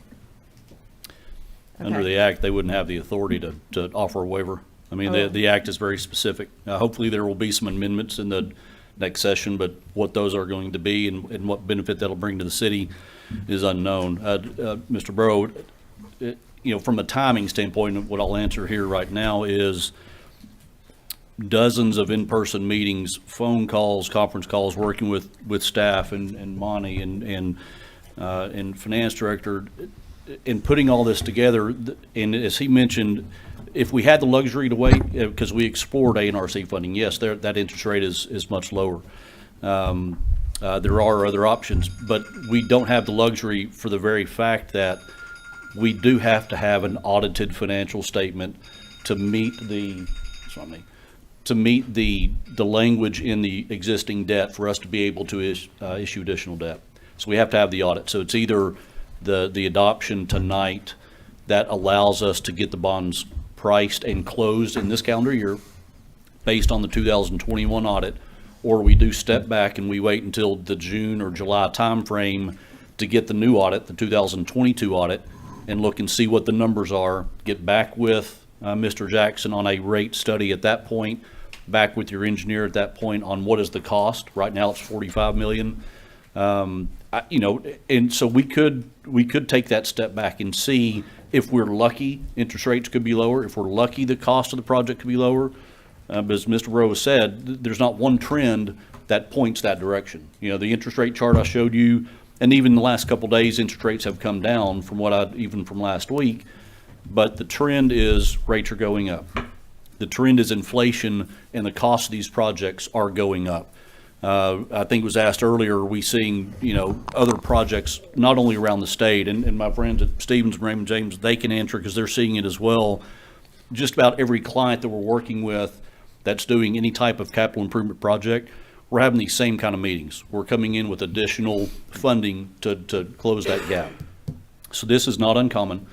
Under Okay. the act, they wouldn't have the authority to offer a waiver. I mean, Oh. the act is very specific. Hopefully, there will be some amendments in the next session, but what those are going to be and what benefit that'll bring to the city is unknown. Mr. Burrow, from a timing standpoint, what I'll answer here right now is dozens of in-person meetings, phone calls, conference calls, working with staff and Monty and finance director, in putting all this together. And as he mentioned, if we had the luxury to wait, because we explored ANRC funding, yes, that interest rate is much lower. There are other options, but we don't have the luxury for the very fact that we do have to have an audited financial statement to meet the language in the existing debt for us to be able to issue additional debt. So we have to have the audit. So it's either the adoption tonight that allows us to get the bonds priced and closed in this calendar year based on the 2021 audit, or we do step back and we wait until the June or July timeframe to get the new audit, the 2022 audit, and look and see what the numbers are, get back with Mr. Jackson on a rate study at that point, back with your engineer at that point on what is the cost. Right now it's 45 million. And so we could take that step back and see if we're lucky, interest rates could be lower. If we're lucky, the cost of the project could be lower. But as Mr. Rose said, there's not one trend that points that direction. The interest rate chart I showed you, and even the last couple days, interest rates have come down from even from last week. But the trend is rates are going up. The trend is inflation, and the cost of these projects are going up. I think it was asked earlier, are we seeing, other projects not only around the state, and my friends at Stevens and Raymond James, they can answer because they're seeing it as well. Just about every client that we're working with that's doing any type of capital improvement project, we're having these same kind of meetings. We're coming in with additional funding to close that gap. So this is not uncommon.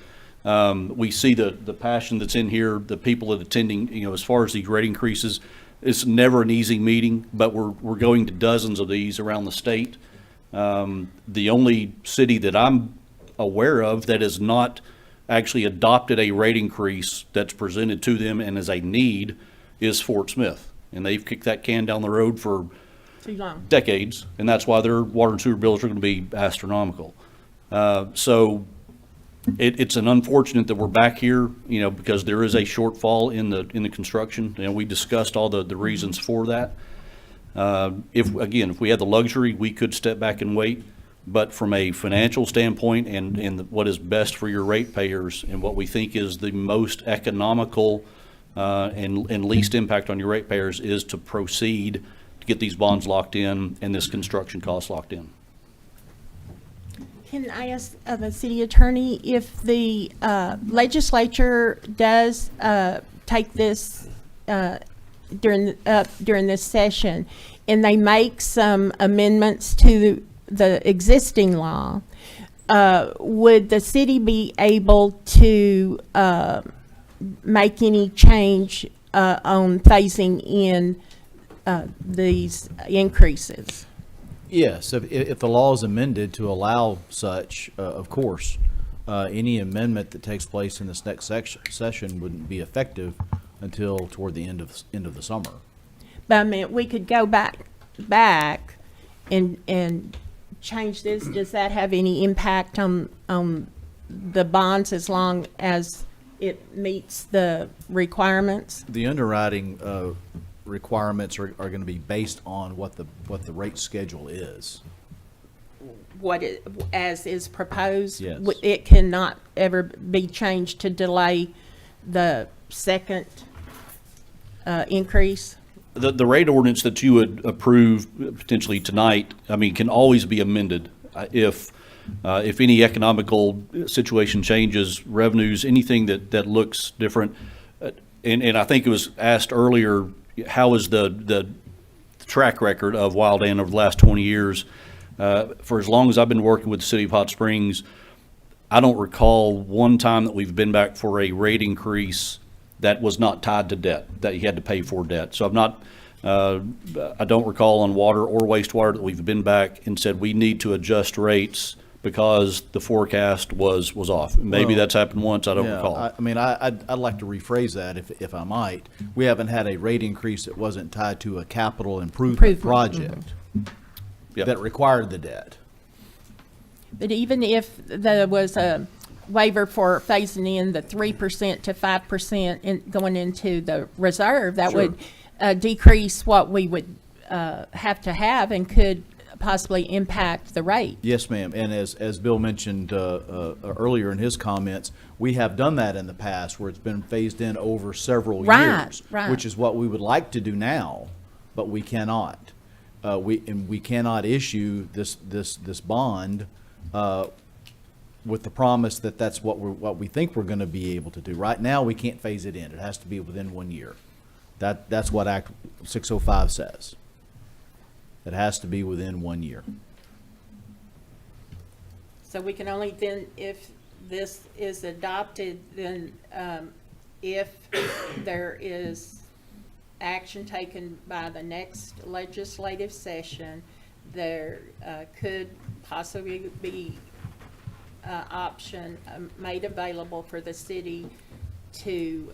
We see the passion that's in here, the people that attending, as far as these rate increases. It's never an easy meeting, but we're going to dozens of these around the state. The only city that I'm aware of that has not actually adopted a rate increase that's presented to them and as a need is Fort Smith. And they've kicked that can down the road for Too long. decades, and that's why their water and sewer bills are going to be astronomical. So it's an unfortunate that we're back here, because there is a shortfall in the construction, and we discussed all the reasons for that. If we had the luxury, we could step back and wait. But from a financial standpoint and what is best for your ratepayers and what we think is the most economical and least impact on your ratepayers is to proceed to get these bonds locked in and this construction cost locked in. Can I ask the city attorney if the legislature does take this during this session, and they make some amendments to the existing law, would the city be able to make any change on phasing in these increases? Yes, if the law is amended to allow such, of course, any amendment that takes place in this next session wouldn't be effective until toward the end of the summer. But I mean, we could go back and change this. Does that have any impact on the bonds as long as it meets the requirements? The underwriting requirements are going to be based on what the rate schedule is. As is proposed? Yes. It cannot ever be changed to delay the second increase? The rate ordinance that you would approve potentially tonight, I mean, can always be amended if any economical situation changes, revenues, anything that looks different. And I think it was asked earlier, how is the track record of Wild Ant over the last 20 years? For as long as I've been working with the City of Hot Springs, I don't recall one time that we've been back for a rate increase that was not tied to debt, that you had to pay for debt. So I don't recall on water or wastewater that we've been back and said we need to adjust rates because the forecast was off. Maybe Well, that's happened once, I don't yeah, recall. I'd like to rephrase that if I might. We haven't had a rate increase that wasn't tied to a capital improvement project Yep. that required the debt. But even if there was a waiver for phasing in the 3% to 5% going into the reserve, that Sure. would decrease what we would have to have and could possibly impact the rate. Yes, ma'am. And as Bill mentioned earlier in his comments, we have done that in the past where it's been phased in over several Right, years, right. which is what we would like to do now, but we cannot. We cannot issue this bond with the promise that that's what we think we're going to be able to do. Right now, we can't phase it in. It has to be within 1 year. That's what Act 605 says. It has to be within 1 year. So we can only then, if this is adopted, then if there is action taken by the next legislative session, there could possibly be option made available for the city to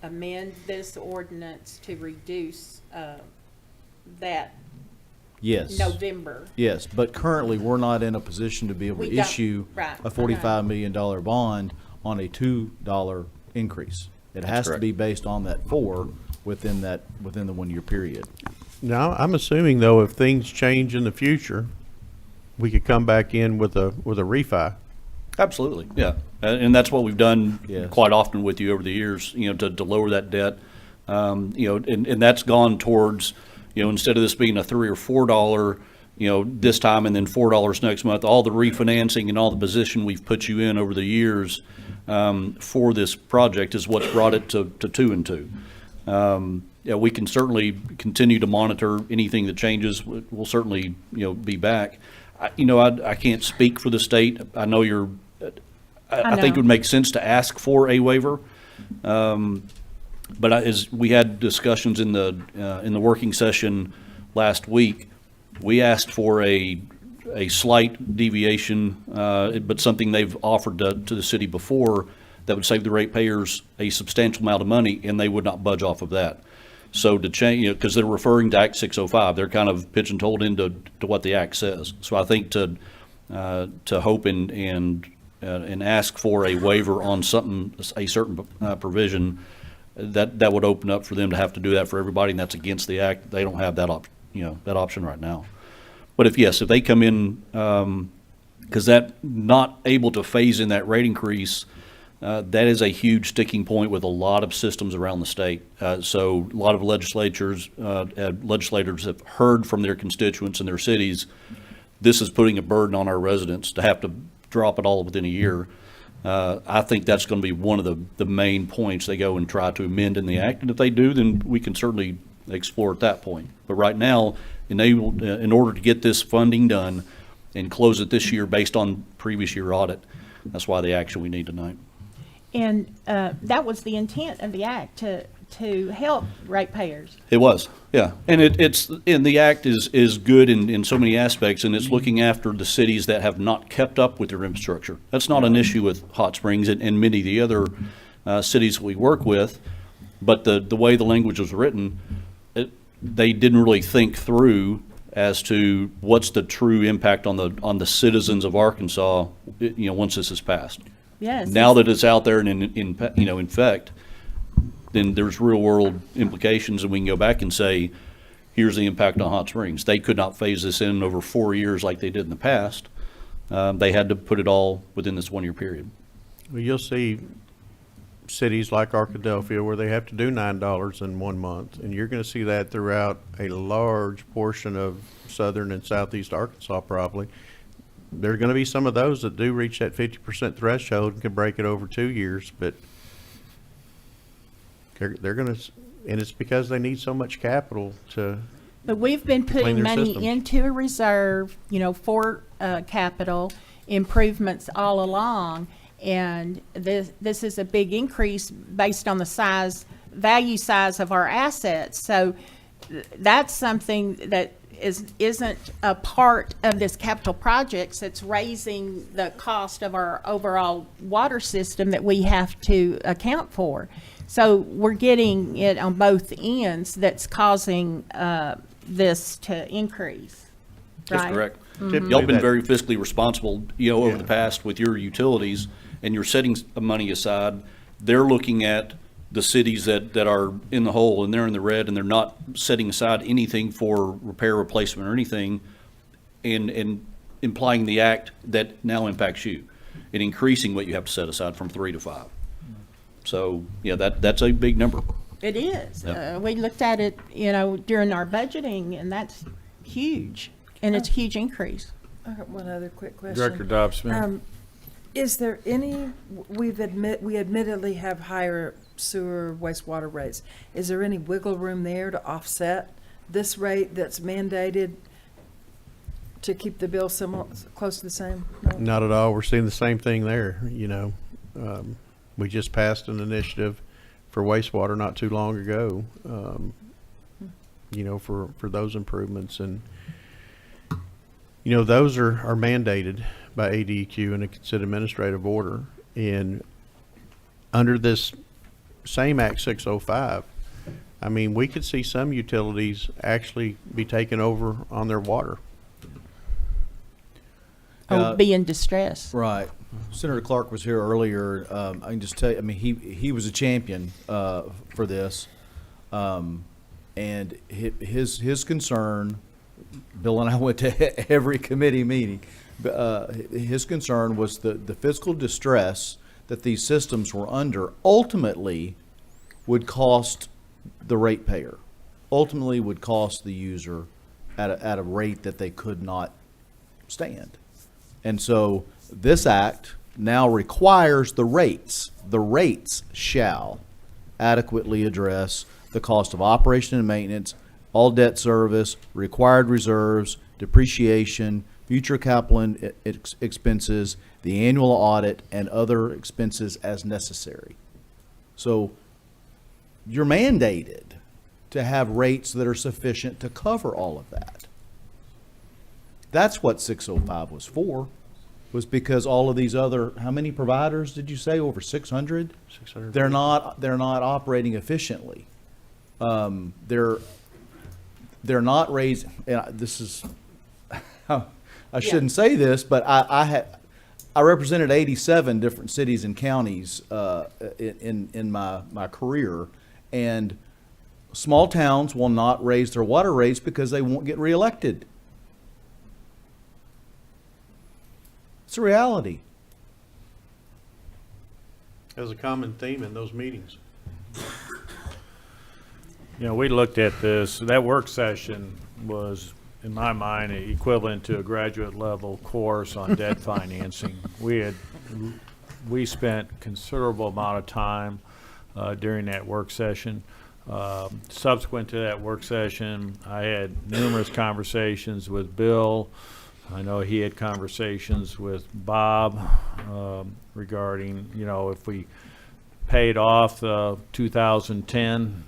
amend this ordinance to reduce that Yes. November. Yes, but currently, we're not in a position to be able We to don't- issue right, a $45 million bond on a $2 increase. It has to correct. be based on that 4 within the 1 year period. Now, I'm assuming though, if things change in the future, we could come back in with a refi. Absolutely, yeah. And that's what we've done Yes. quite often with you over the years, to lower that debt. And that's gone towards, instead of this being a $3 or $4, this time and then $4 next month, all the refinancing and all the position we've put you in over the years for this project is what's brought it to 2 and 2. We can certainly continue to monitor anything that changes. We'll certainly, be back. I can't speak for the state. I know I think it would make sense to ask for a waiver. But as we had discussions in the working session last week, we asked for a slight deviation, but something they've offered to the city before that would save the ratepayers a substantial amount of money, and they would not budge off of that. So to change, because they're referring to Act 605, they're kind of pigeon-holed into what the act says. So I think to hope and ask for a waiver on a certain provision, that would open up for them to have to do that for everybody, and that's against the act. They don't have that option right now. But if they come in, because that not able to phase in that rate increase, That is a huge sticking point with a lot of systems around the state. So a lot of legislators have heard from their constituents in their cities, this is putting a burden on our residents to have to drop it all within a year. I think that's going to be one of the main points they go and try to amend in the act. And if they do, then we can certainly explore at that point. But right now, in order to get this funding done and close it this year based on previous year audit, that's why the action we need tonight. And that was the intent of the act, to help ratepayers. It was, yeah. And the act is good in so many aspects, and it's looking after the cities that have not kept up with their infrastructure. That's not an issue with Hot Springs and many of the other cities we work with, but the way the language was written, they didn't really think through as to what's the true impact on the citizens of Arkansas, once this is passed. Yes. Now that it's out there and in effect, then there's real world implications, and we can go back and say, here's the impact on Hot Springs. They could not phase this in over 4 years like they did in the past. They had to put it all within this 1 year period. Well, you'll see cities like Arkadelphia where they have to do $9 in 1 month, and you're going to see that throughout a large portion of southern and southeast Arkansas probably. There are going to be some of those that do reach that 50% threshold and can break it over 2 years, but they're going to, and it's because they need so much capital to. But we've been clean putting their money systems. into a reserve, for capital improvements all along. And this is a big increase based on the value size of our assets. So that's something that isn't a part of this capital projects. That's raising the cost of our overall water system that we have to account for. So we're getting it on both ends that's causing this to increase. That's Right? correct. Typically Y'all been that- very fiscally responsible, over the past with your utilities, and you're setting money aside. They're looking at the cities that are in the hole and they're in the red, and they're not setting aside anything for repair, replacement, or anything, and implying the act that now impacts you, and increasing what you have to set aside from 3 to 5. So, that's a big number. It is. Yep. We looked at it, during our budgeting, and that's huge. And it's a huge increase. I got one other quick question. Director Dobb Smith. Is there any, we admittedly have higher sewer wastewater rates. Is there any wiggle room there to offset this rate that's mandated to keep the bill similar, close to the same? No? Not at all. We're seeing the same thing there, we just passed an initiative for wastewater not too long ago, for those improvements. And, those are mandated by ADEQ in a consent administrative order. And under this same Act 605, we could see some utilities actually be taken over on their water. Be in distress. Right. Senator Clark was here earlier. I can just tell you, he was a champion for this. And his concern, Bill and I went to every committee meeting. His concern was the fiscal distress that these systems were under ultimately would cost the ratepayer, ultimately would cost the user at a rate that they could not stand. And so this act now requires the rates shall adequately address the cost of operation and maintenance, all debt service, required reserves, depreciation, future capital expenses, the annual audit, and other expenses as necessary. So you're mandated to have rates that are sufficient to cover all of that. That's what 605 was for, was because all of these other, how many providers did you say? Over 600? 600. They're not operating efficiently. They're not raising, and this is, I shouldn't say this, but I represented 87 different cities and counties in my career, and small towns will not raise their water rates because they won't get reelected. It's a reality. As a common theme in those meetings. You know, we looked at this, that work session was, in my mind, equivalent to a graduate level course on debt financing. We spent considerable amount of time during that work session. Subsequent to that work session, I had numerous conversations with Bill. I know he had conversations with Bob regarding, you know, if we paid off the 2010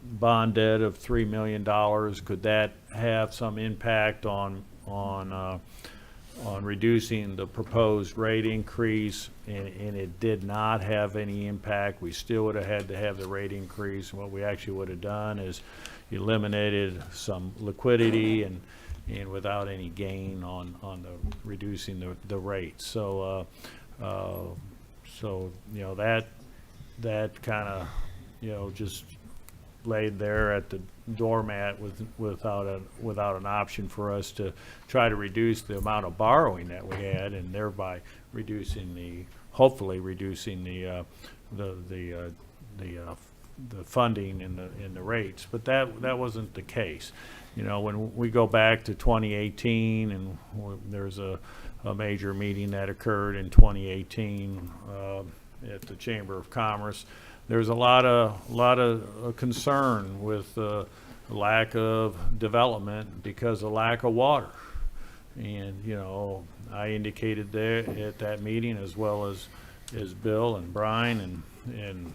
bond debt of $3 million, could that have some impact on reducing the proposed rate increase? And it did not have any impact. We still would have had to have the rate increase. What we actually would have done is eliminated some liquidity and without any gain on the reducing the rates. So so you know, that kind of, you know, just laid there at the doormat without an option for us to try to reduce the amount of borrowing that we had, and thereby hopefully reducing the funding and the rates. But that wasn't the case. You know, when we go back to 2018, and there's a major meeting that occurred in 2018 at the Chamber of Commerce, there's a lot of concern with lack of development because of lack of water. And you know, I indicated there at that meeting, as well as Bill and Brian and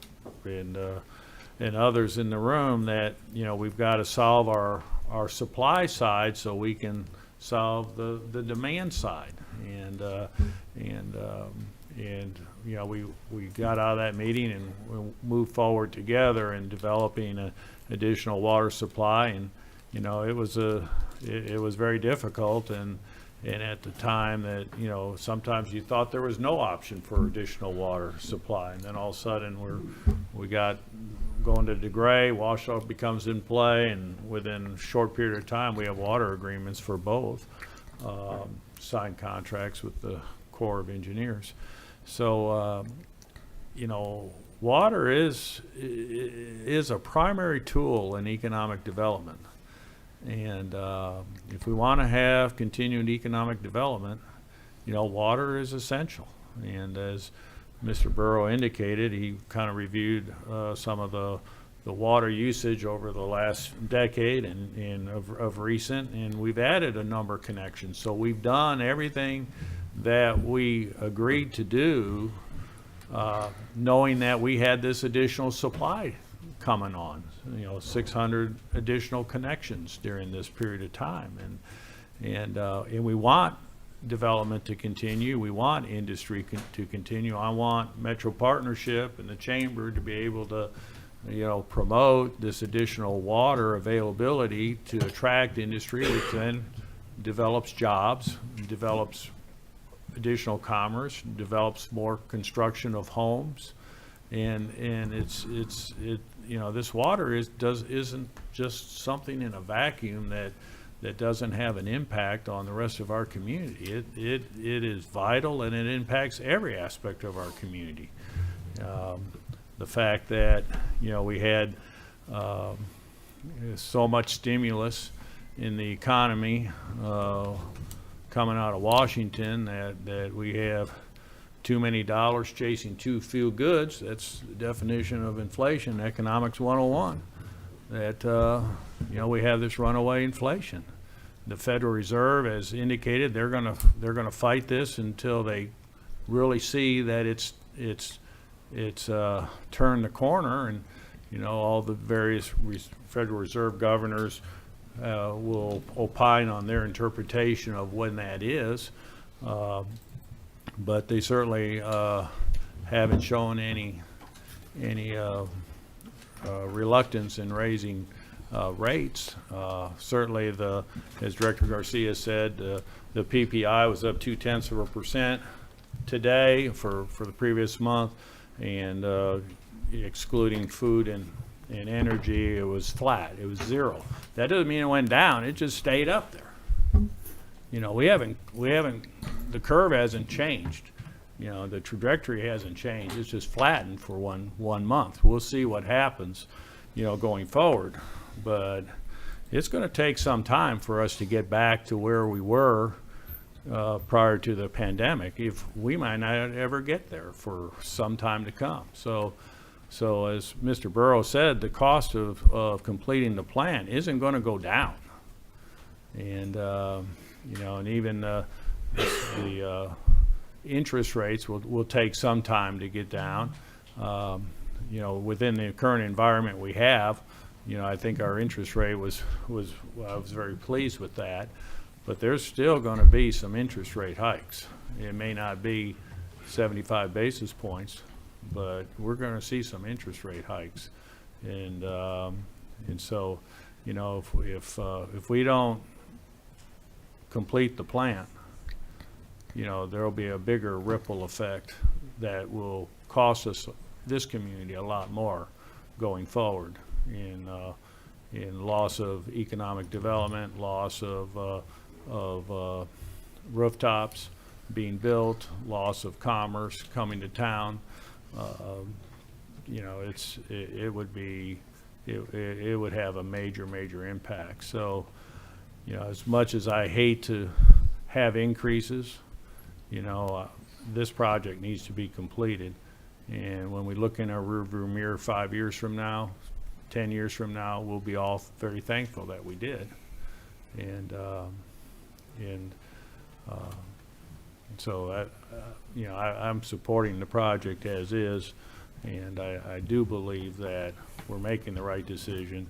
others in the room, that you know, we've got to solve our supply side so we can solve the demand side. And you know, we got out of that meeting and we moved forward together in developing an additional water supply. And you know, it was very difficult, and at the time that, you know, sometimes you thought there was no option for additional water supply, and then all of a sudden we got going to DeGray, Washoe becomes in play, and within a short period of time we have water agreements for both, signed contracts with the Corps of Engineers. So you know, water is a primary tool in economic development. And if we want to have continued economic development, you know, water is essential. And as Mr. Burrow indicated, he kind of reviewed some of the water usage over the last decade and of recent, and we've added a number of connections. So we've done everything that we agreed to do, knowing that we had this additional supply coming on, you know, 600 additional connections during this period of time, and we want development to continue. We want industry to continue. I want Metro Partnership and the Chamber to be able to, you know, promote this additional water availability to attract industry, which then develops jobs, develops additional commerce, develops more construction of homes, and it's you know, this water isn't just something in a vacuum that doesn't have an impact on the rest of our community. It is vital, and it impacts every aspect of our community. The fact that, you know, we had so much stimulus in the economy coming out of Washington that we have too many dollars chasing too few goods. That's the definition of inflation, economics 101. That you know, we have this runaway inflation. The Federal Reserve has indicated they're gonna fight this until they really see that it's turned the corner, and you know, all the various Federal Reserve governors will opine on their interpretation of when that is. But they certainly haven't shown any reluctance in raising rates. Certainly, as Director Garcia said, the PPI was up 0.2% today for the previous month, and excluding food and energy, it was flat. It was zero. That doesn't mean it went down. It just stayed up there. You know, we haven't the curve hasn't changed. You know, the trajectory hasn't changed. It's just flattened for one month. We'll see what happens, you know, going forward. But it's going to take some time for us to get back to where we were prior to the pandemic. If we might not ever get there for some time to come. So as Mr. Burrow said, the cost of completing the plan isn't going to go down. And, you know, and even the interest rates will take some time to get down. You know, within the current environment we have, you know, I think our interest rate was I was very pleased with that. But there's still going to be some interest rate hikes. It may not be 75 basis points, but we're going to see some interest rate hikes. And so, you know, if we don't complete the plant, you know, there'll be a bigger ripple effect that will cost us, this community, a lot more going forward in loss of economic development, loss of rooftops being built, loss of commerce coming to town. You know, it would have a major impact. So, you know, as much as I hate to have increases, you know, this project needs to be completed. And when we look in our rearview mirror 5 years from now, 10 years from now, we'll be all very thankful that we did. And so you know, I'm supporting the project as is, and I do believe that we're making the right decision.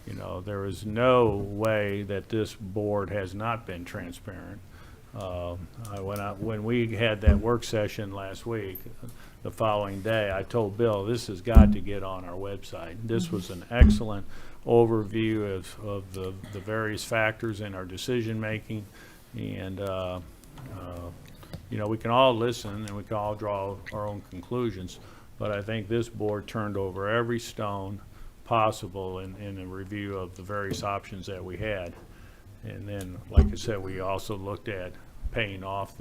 You know, there is no way that this board has not been transparent. When we had that work session last week, the following day, I told Bill, this has got to get on our website. This was an excellent overview of the various factors in our decision making. And, you know, we can all listen and we can all draw our own conclusions, but I think this board turned over every stone possible in a review of the various options that we had. And then, like I said, we also looked at paying off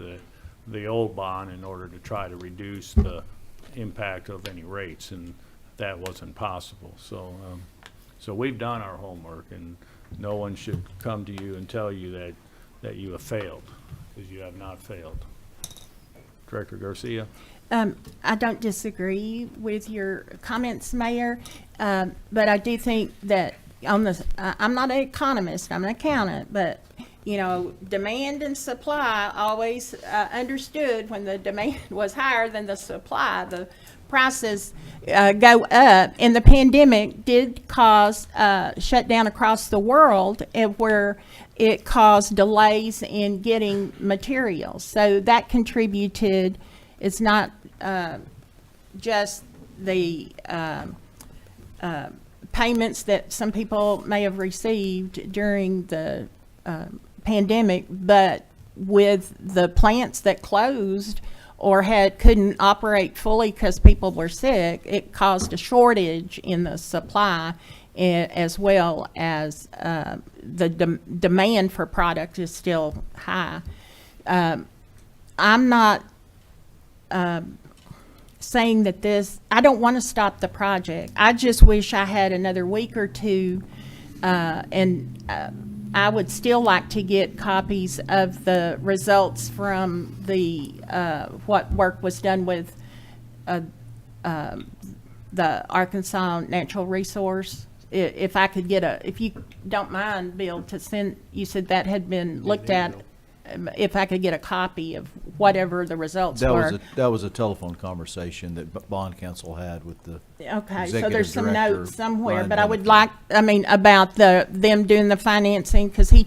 the old bond in order to try to reduce the impact of any rates, and that wasn't possible. So, so we've done our homework, and no one should come to you and tell you that you have failed, because you have not failed. Director Garcia? I don't disagree with your comments, Mayor, but I do think that on the, I'm not an economist, I'm an accountant, but, you know, demand and supply always understood when the demand was higher than the supply, the prices go up. And the pandemic did cause shutdown across the world where it caused delays in getting materials. So that contributed. It's not just the payments that some people may have received during the pandemic, but with the plants that closed or couldn't operate fully because people were sick, it caused a shortage in the supply, as well as the demand for product is still high. I'm not saying that I don't want to stop the project. I just wish I had another week or two, and I would still like to get copies of the results from the what work was done with the Arkansas Natural Resource. If I could if you don't mind, Bill, to send, you said that had been looked at. If I could get a copy of whatever the results were. That was a telephone conversation that bond counsel had with the Okay, so executive there's some director, notes somewhere, Ryan but I would Duncan. about them doing the financing, because you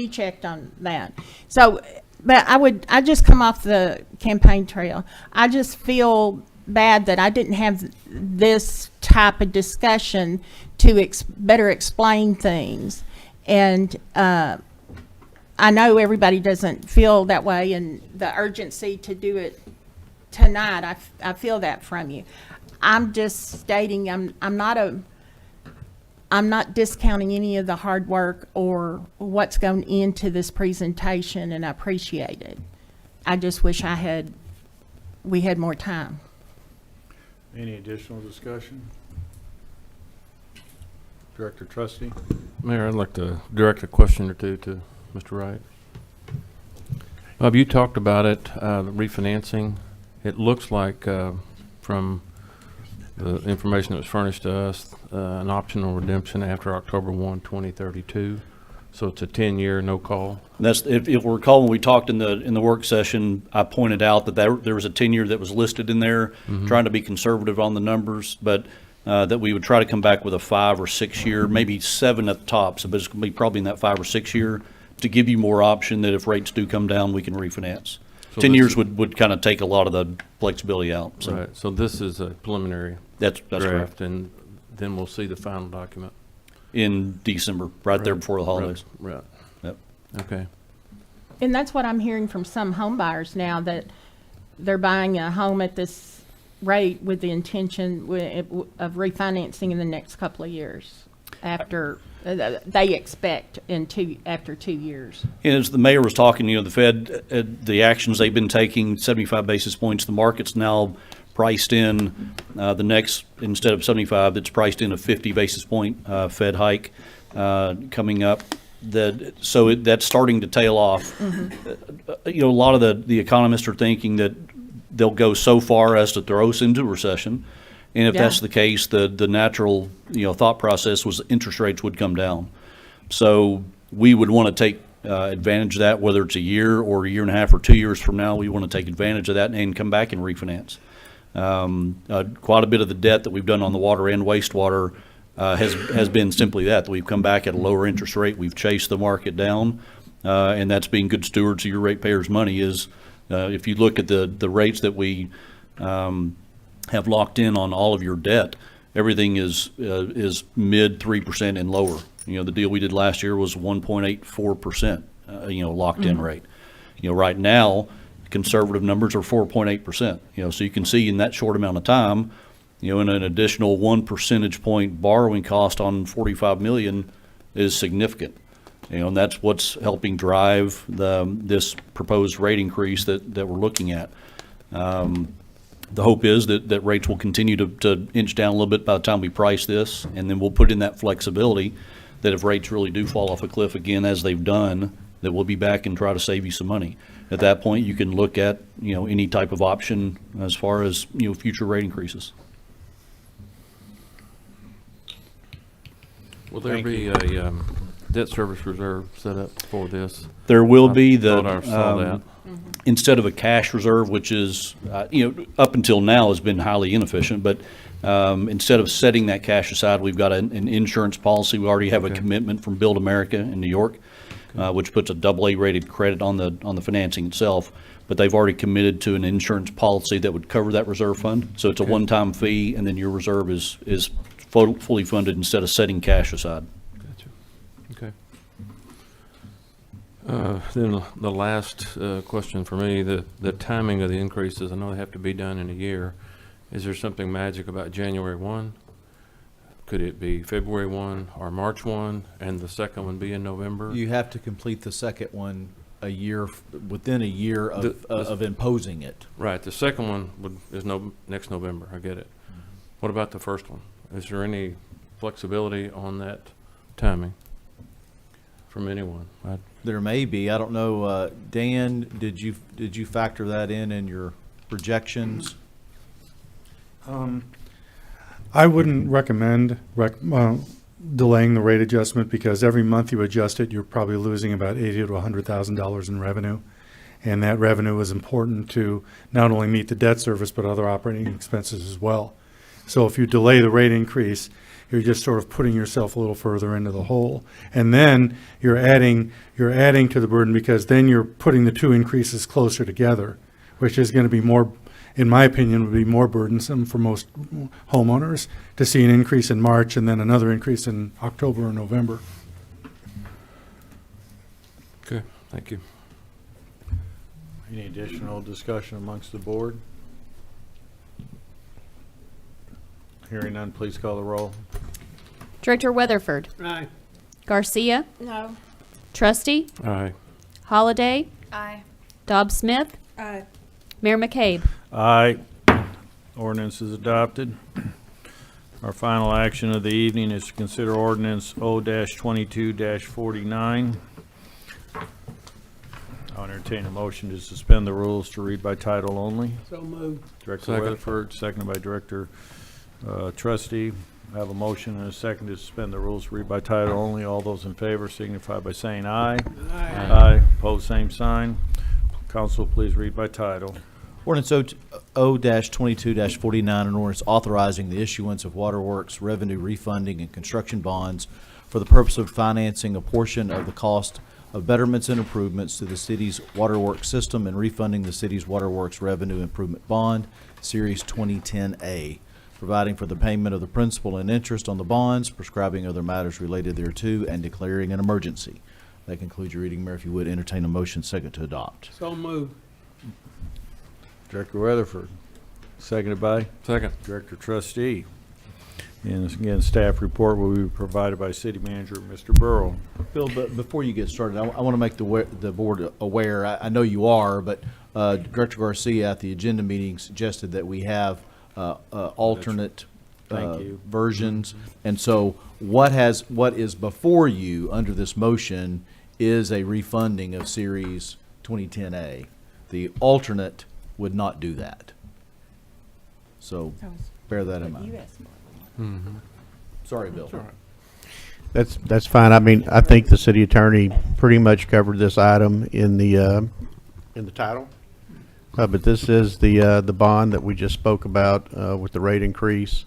checked on that. So, but I just come off the campaign trail. I just feel bad that I didn't have this type of discussion to better explain things. And, I know everybody doesn't feel that way, and the urgency to do it tonight, I feel that from you. I'm just stating I'm not discounting any of the hard work or what's going into this presentation, and I appreciate it. I just wish I had we had more time. Any additional discussion? Director Trustee? Mayor, I'd like to direct a question or two to Mr. Wright. Bob, you talked about it, the refinancing. It looks like, from the information that was furnished to us, an optional redemption after October 1, 2032. So it's a 10-year no call. That's, if you recall, when we talked in the work session, I pointed out that there was a 10-year that was listed in there, trying to be conservative on the numbers, but that we would try to come back with a 5 or 6 year, maybe 7 at the top, so but it's going to be probably in that 5 or 6 year, to give you more option that if rates do come down, we can refinance. So 10 this years is- would kind of take a lot of the flexibility out. So Right, so this is a preliminary that's draft, correct. and then we'll see the final document. In December, right there before the holidays. Right. Yep. Okay. And that's what I'm hearing from some home buyers now, that they're buying a home at this rate with the intention of refinancing in the next couple of years after, they expect after 2 years. And as the mayor was talking, the Fed, the actions they've been taking, 75 basis points, the market's now priced in the next, instead of 75, it's priced in a 50 basis point Fed hike coming up. So that's starting to tail off. A lot of the economists are thinking that they'll go so far as to throw us into recession. And if that's the case, the natural thought process was interest rates would come down. So we would want to take advantage of that, whether it's a year or a year and a half or 2 years from now. We want to take advantage of that and come back and refinance. Quite a bit of the debt that we've done on the water and wastewater has been simply that we've come back at a lower interest rate. We've chased the market down, and that's being good stewards of your ratepayers' money. If you look at the rates that we have locked in on all of your debt, everything is mid 3% and lower. The deal we did last year was 1.84%, locked in rate. Right now, conservative numbers are 4.8%. So you can see in that short amount of time, and an additional 1 percentage point borrowing cost on $45 million is significant. And that's what's helping drive this proposed rate increase that we're looking at. The hope is that rates will continue to inch down a little bit by the time we price this, and then we'll put in that flexibility that if rates really do fall off a cliff again, as they've done, that we'll be back and try to save you some money. At that point, you can look at, any type of option as far as, future rate increases. Will there be a debt service reserve set up for this? There will be thought I saw that. Instead of a cash reserve, which is, up until now has been highly inefficient, but instead of setting that cash aside, we've got an insurance policy. We already have a commitment from Build America in New York, which puts a AA rated credit on the financing itself. But they've already committed to an insurance policy that would cover that reserve fund. So it's a one-time fee, and then your reserve is fully funded instead of setting cash aside. Gotcha. Okay. Then the last question for me, the timing of the increases, I know they have to be done in a year. Is there something magic about January 1? Could it be February 1 or March 1, and the second one be in November? You have to complete the second one within a year of imposing it. Right, the second one is next November, I get it. What about the first one? Is there any flexibility on that timing from anyone? There may be. I don't know. Dan, did you factor that in your projections? I wouldn't recommend delaying the rate adjustment, because every month you adjust it, you're probably losing about $80,000 to $100,000 in revenue. And that revenue is important to not only meet the debt service, but other operating expenses as well. So if you delay the rate increase, you're just sort of putting yourself a little further into the hole. And then you're adding to the burden, because then you're putting the two increases closer together, which is going to be more, in my opinion, would be more burdensome for most homeowners to see an increase in March and then another increase in October or November. Okay, thank you. Any additional discussion amongst the board? Hearing none, please call the roll. Director Weatherford. Aye. Garcia. No. Aye. Holliday. Aye. Dobbs Smith. Aye. Mayor McCabe. Aye. Ordinance is adopted. Our final action of the evening is to consider ordinance O-22-49. I'll entertain a motion to suspend the rules to read by title only. So moved. Director Second. Weatherford, seconded by Director Trustee. I have a motion and a second to suspend the rules to read by title only. All those in favor signify by saying aye. Aye. Aye. Opposed, same sign. Council, please read by title. Ordinance O-22-49, an ordinance authorizing the issuance of waterworks revenue refunding and construction bonds for the purpose of financing a portion of the cost of betterments and improvements to the city's waterworks system and refunding the city's waterworks revenue improvement bond, Series 2010A, providing for the payment of the principal and interest on the bonds, prescribing other matters related thereto, and declaring an emergency. That concludes your reading, Mayor. If you would entertain a motion second to adopt. So moved. Director Weatherford, seconded by Second. Director Trustee. And again, staff report will be provided by City Manager Mr. Burrow. Bill, but before you get started, I want to make the board aware, I know you are, but Director Garcia at the agenda meeting suggested that we have alternate Thank you. versions. And so what is before you under this motion is a refunding of Series 2010A. The alternate would not do that. So bear that in mind. Sorry, Bill. That's fine. I mean, I think the city attorney pretty much covered this item in the title. But this is the bond that we just spoke about with the rate increase.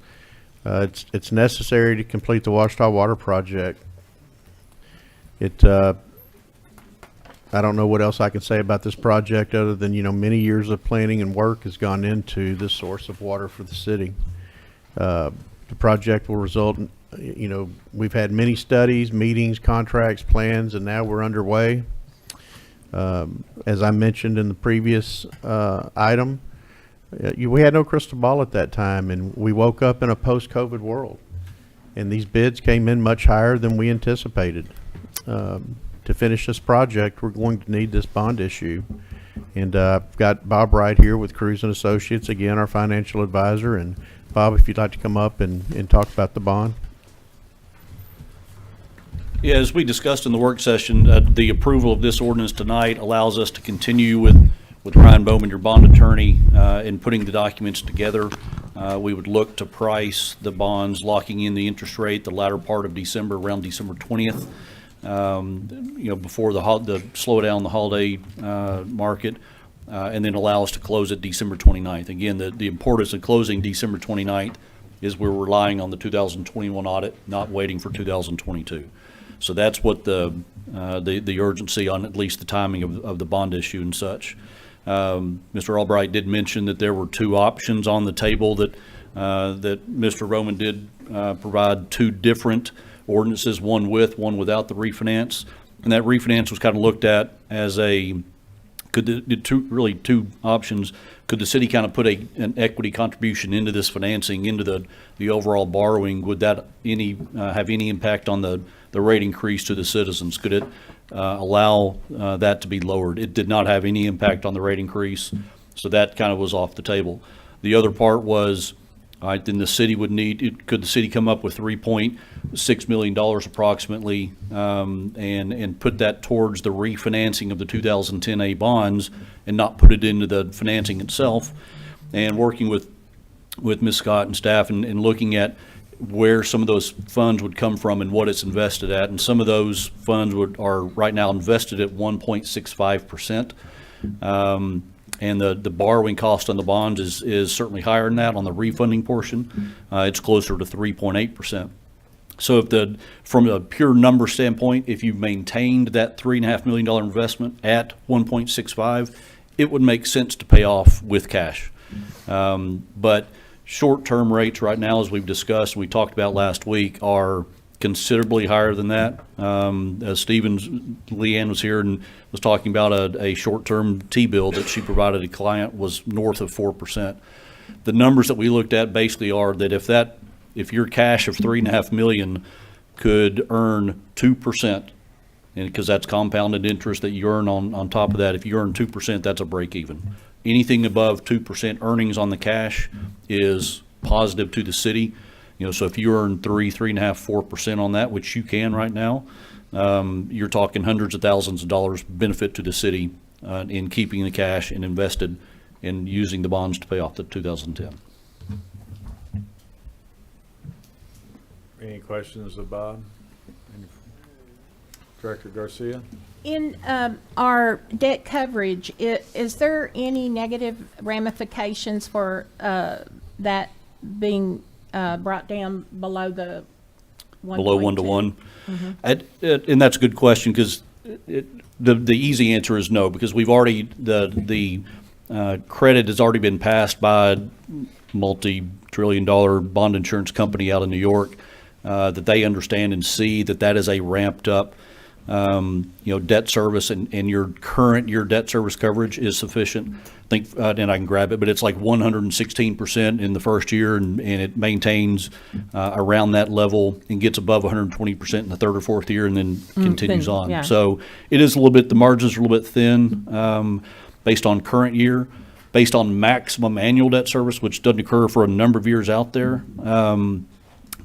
It's necessary to complete the Washita Water Project. I don't know what else I can say about this project other than, many years of planning and work has gone into this source of water for the city. The project will result in, we've had many studies, meetings, contracts, plans, and now we're underway. As I mentioned in the previous item, we had no crystal ball at that time, and we woke up in a post-COVID world. And these bids came in much higher than we anticipated. To finish this project, we're going to need this bond issue. And I've got Bob Wright here with Cruz and Associates, again, our financial advisor. And Bob, if you'd like to come up and talk about the bond. Yeah, as we discussed in the work session, the approval of this ordinance tonight allows us to continue with Ryan Bowman, your bond attorney, in putting the documents together. We would look to price the bonds, locking in the interest rate the latter part of December, around December 20th. Before the slow down the holiday market, and then allow us to close at December 29th. Again, the importance of closing December 29th is we're relying on the 2021 audit, not waiting for 2022. So that's what the urgency on at least the timing of the bond issue and such. Mr. Albright did mention that there were two options on the table that Mr. Roman did provide two different ordinances, one with, one without the refinance. And that refinance was kind of looked at as two options. Could the city kind of put an equity contribution into this financing, into the overall borrowing? Would that have any impact on the rate increase to the citizens? Could it allow that to be lowered? It did not have any impact on the rate increase, so that kind of was off the table. The other part was, then the city could the city come up with $3.6 million approximately, and put that towards the refinancing of the 2010A bonds and not put it into the financing itself? And working with Ms. Scott and staff and looking at where some of those funds would come from and what it's invested at. And some of those funds are right now invested at 1.65%. And the borrowing cost on the bonds is certainly higher than that on the refunding portion. It's closer to 3.8%. So from a pure number standpoint, if you maintained that $3.5 million investment at 1.65, it would make sense to pay off with cash. But short-term rates right now, as we've discussed and we talked about last week, are considerably higher than that. Leanne was here and was talking about a short-term T-bill that she provided a client was north of 4%. The numbers that we looked at basically are that if your cash of $3.5 million could earn 2%, And because that's compounded interest that you earn on top of that. If you earn 2%, that's a break even. Anything above 2% earnings on the cash is positive to the city. So if you earn 3.5%, 4% on that, which you can right now, you're talking hundreds of thousands of dollars benefit to the city in keeping the cash and invested in using the bonds to pay off the 2010. Any questions of Bob? Director Garcia? In our debt coverage, is there any negative ramifications for that being brought down below the 1.2? Below 1 to 1? And that's a good question, because the easy answer is no, because we've already, the credit has already been passed by a multi-trillion-dollar bond insurance company out of New York, that they understand and see that is a ramped up debt service, and your debt service coverage is sufficient. I think, and I can grab it, but it's like 116% in the first year, and it maintains around that level and gets above 120% in the third or fourth year, and then continues on. Yeah. So it is a little bit, the margins are a little bit thin based on current year, based on maximum annual debt service, which doesn't occur for a number of years out there.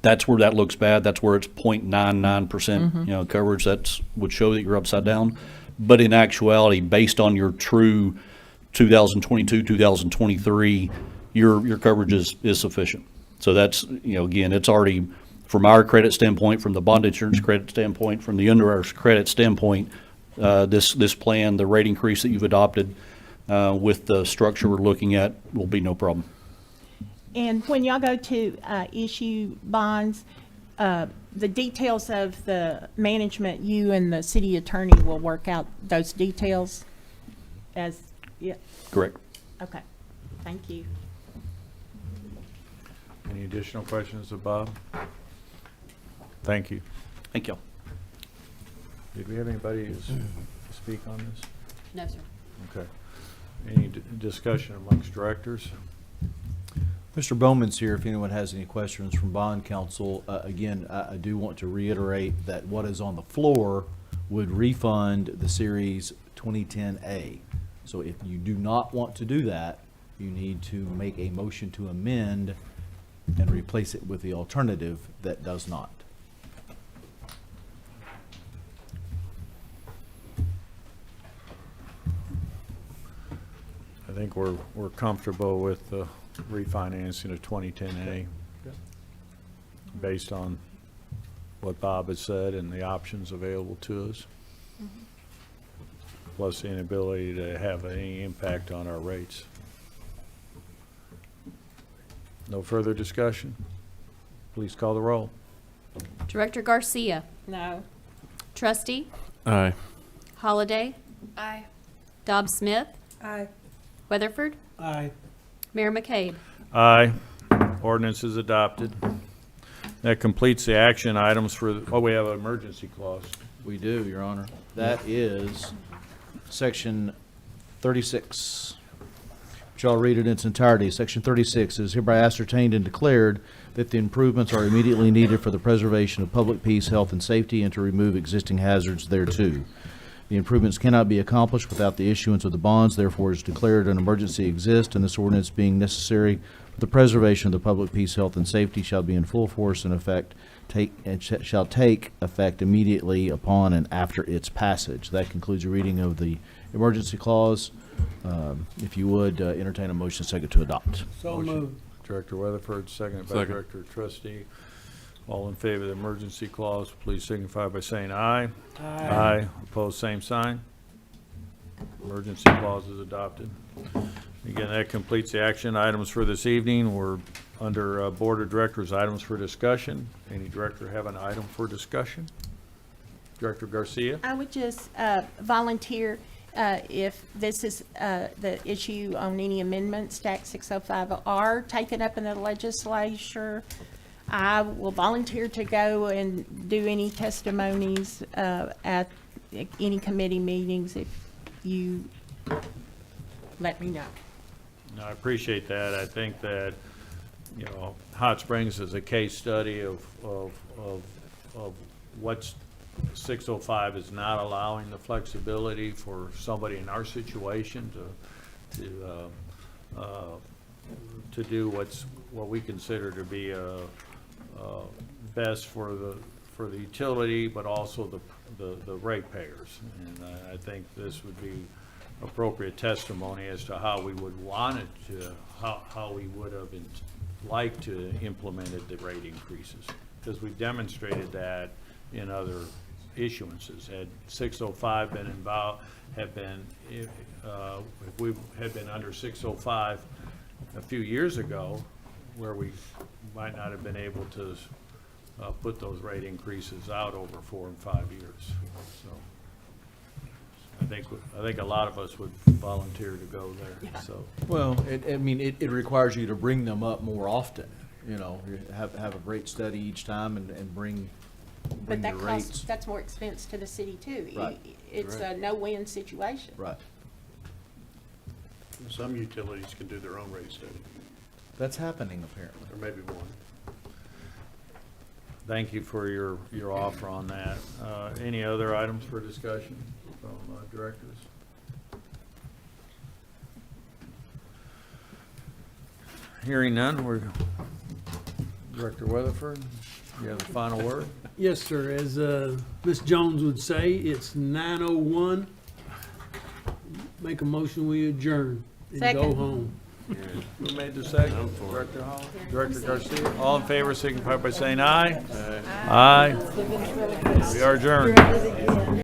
That's where that looks bad. That's where it's 0.99%, coverage. That would show that you're upside down. But in actuality, based on your true 2022, 2023, your coverage is sufficient. So that's, again, it's already, from our credit standpoint, from the bond insurance credit standpoint, from the underwriter's credit standpoint, this plan, the rate increase that you've adopted with the structure we're looking at will be no problem. And when y'all go to issue bonds, the details of the management, you and the city attorney will work out those details as, yeah, Correct. okay, thank you. Any additional questions of Bob? Thank you. Thank you. Did we have anybody speak on this? No, sir. Okay. Any discussion amongst directors? Mr. Bowman's here if anyone has any questions from bond counsel. Again, I do want to reiterate that what is on the floor would refund the Series 2010A. So if you do not want to do that, you need to make a motion to amend and replace it with the alternative that does not. I think we're comfortable with refinancing of 2010A based on what Bob has said and the options available to us, plus the inability to have any impact on our rates. No further discussion? Please call the roll. Director Garcia. No. Trustee Aye. Holliday. Aye. Dobbs Smith. Aye. Weatherford. Aye. Mayor McCabe. Aye. Ordinance is adopted. That completes the action items for, we have an emergency clause. We do, Your Honor. That is Section 36. Which I'll read it in its entirety. Section 36 is hereby ascertained and declared that the improvements are immediately needed for the preservation of public peace, health, and safety, and to remove existing hazards thereto. The improvements cannot be accomplished without the issuance of the bonds, therefore it is declared an emergency exists, and this ordinance being necessary for the preservation of the public peace, health, and safety shall be in full force and effect, shall take effect immediately upon and after its passage. That concludes your reading of the emergency clause. If you would, entertain a motion second to adopt. So Motion. moved. Director Weatherford, seconded by Second. Director Trustee. All in favor of the emergency clause, please signify by saying aye. Aye. Opposed, same sign. Emergency clause is adopted. Again, that completes the action items for this evening. We're under Board of Directors items for discussion. Any director have an item for discussion? Director Garcia? I would just volunteer if this is the issue on any amendments to Act 605 are taken up in the legislature. I will volunteer to go and do any testimonies at any committee meetings if you let me know. No, I appreciate that. I think that, Hot Springs is a case study of what's 605 is not allowing the flexibility for somebody in our situation to do what we consider to be best for the utility, but also the ratepayers. And I think this would be appropriate testimony as to how we would want it to, how we would have liked to implemented the rate increases, because we demonstrated that in other issuances. Had 605 been involved, if we had been under 605 a few years ago, where we might not have been able to put those rate increases out over 4 and 5 years. So I think a lot of us would volunteer to go there, so. Well, it requires you to bring them up more often, you know, you have a rate study each time and bring But that your costs, rates. that's more expense to the city too. Right. It's a no-win situation. Right. Some utilities can do their own rate study, That's happening apparently. or maybe one. Thank you for your offer on that. Any other items for discussion from directors? Hearing none, Director Weatherford, you have the final word? Yes, sir. As Ms. Jones would say, it's 9:01. Make a motion, we adjourn and go Second. home. Who made the second? Director Hall? Director Garcia? All in favor, signify by saying aye. Aye. We are adjourned.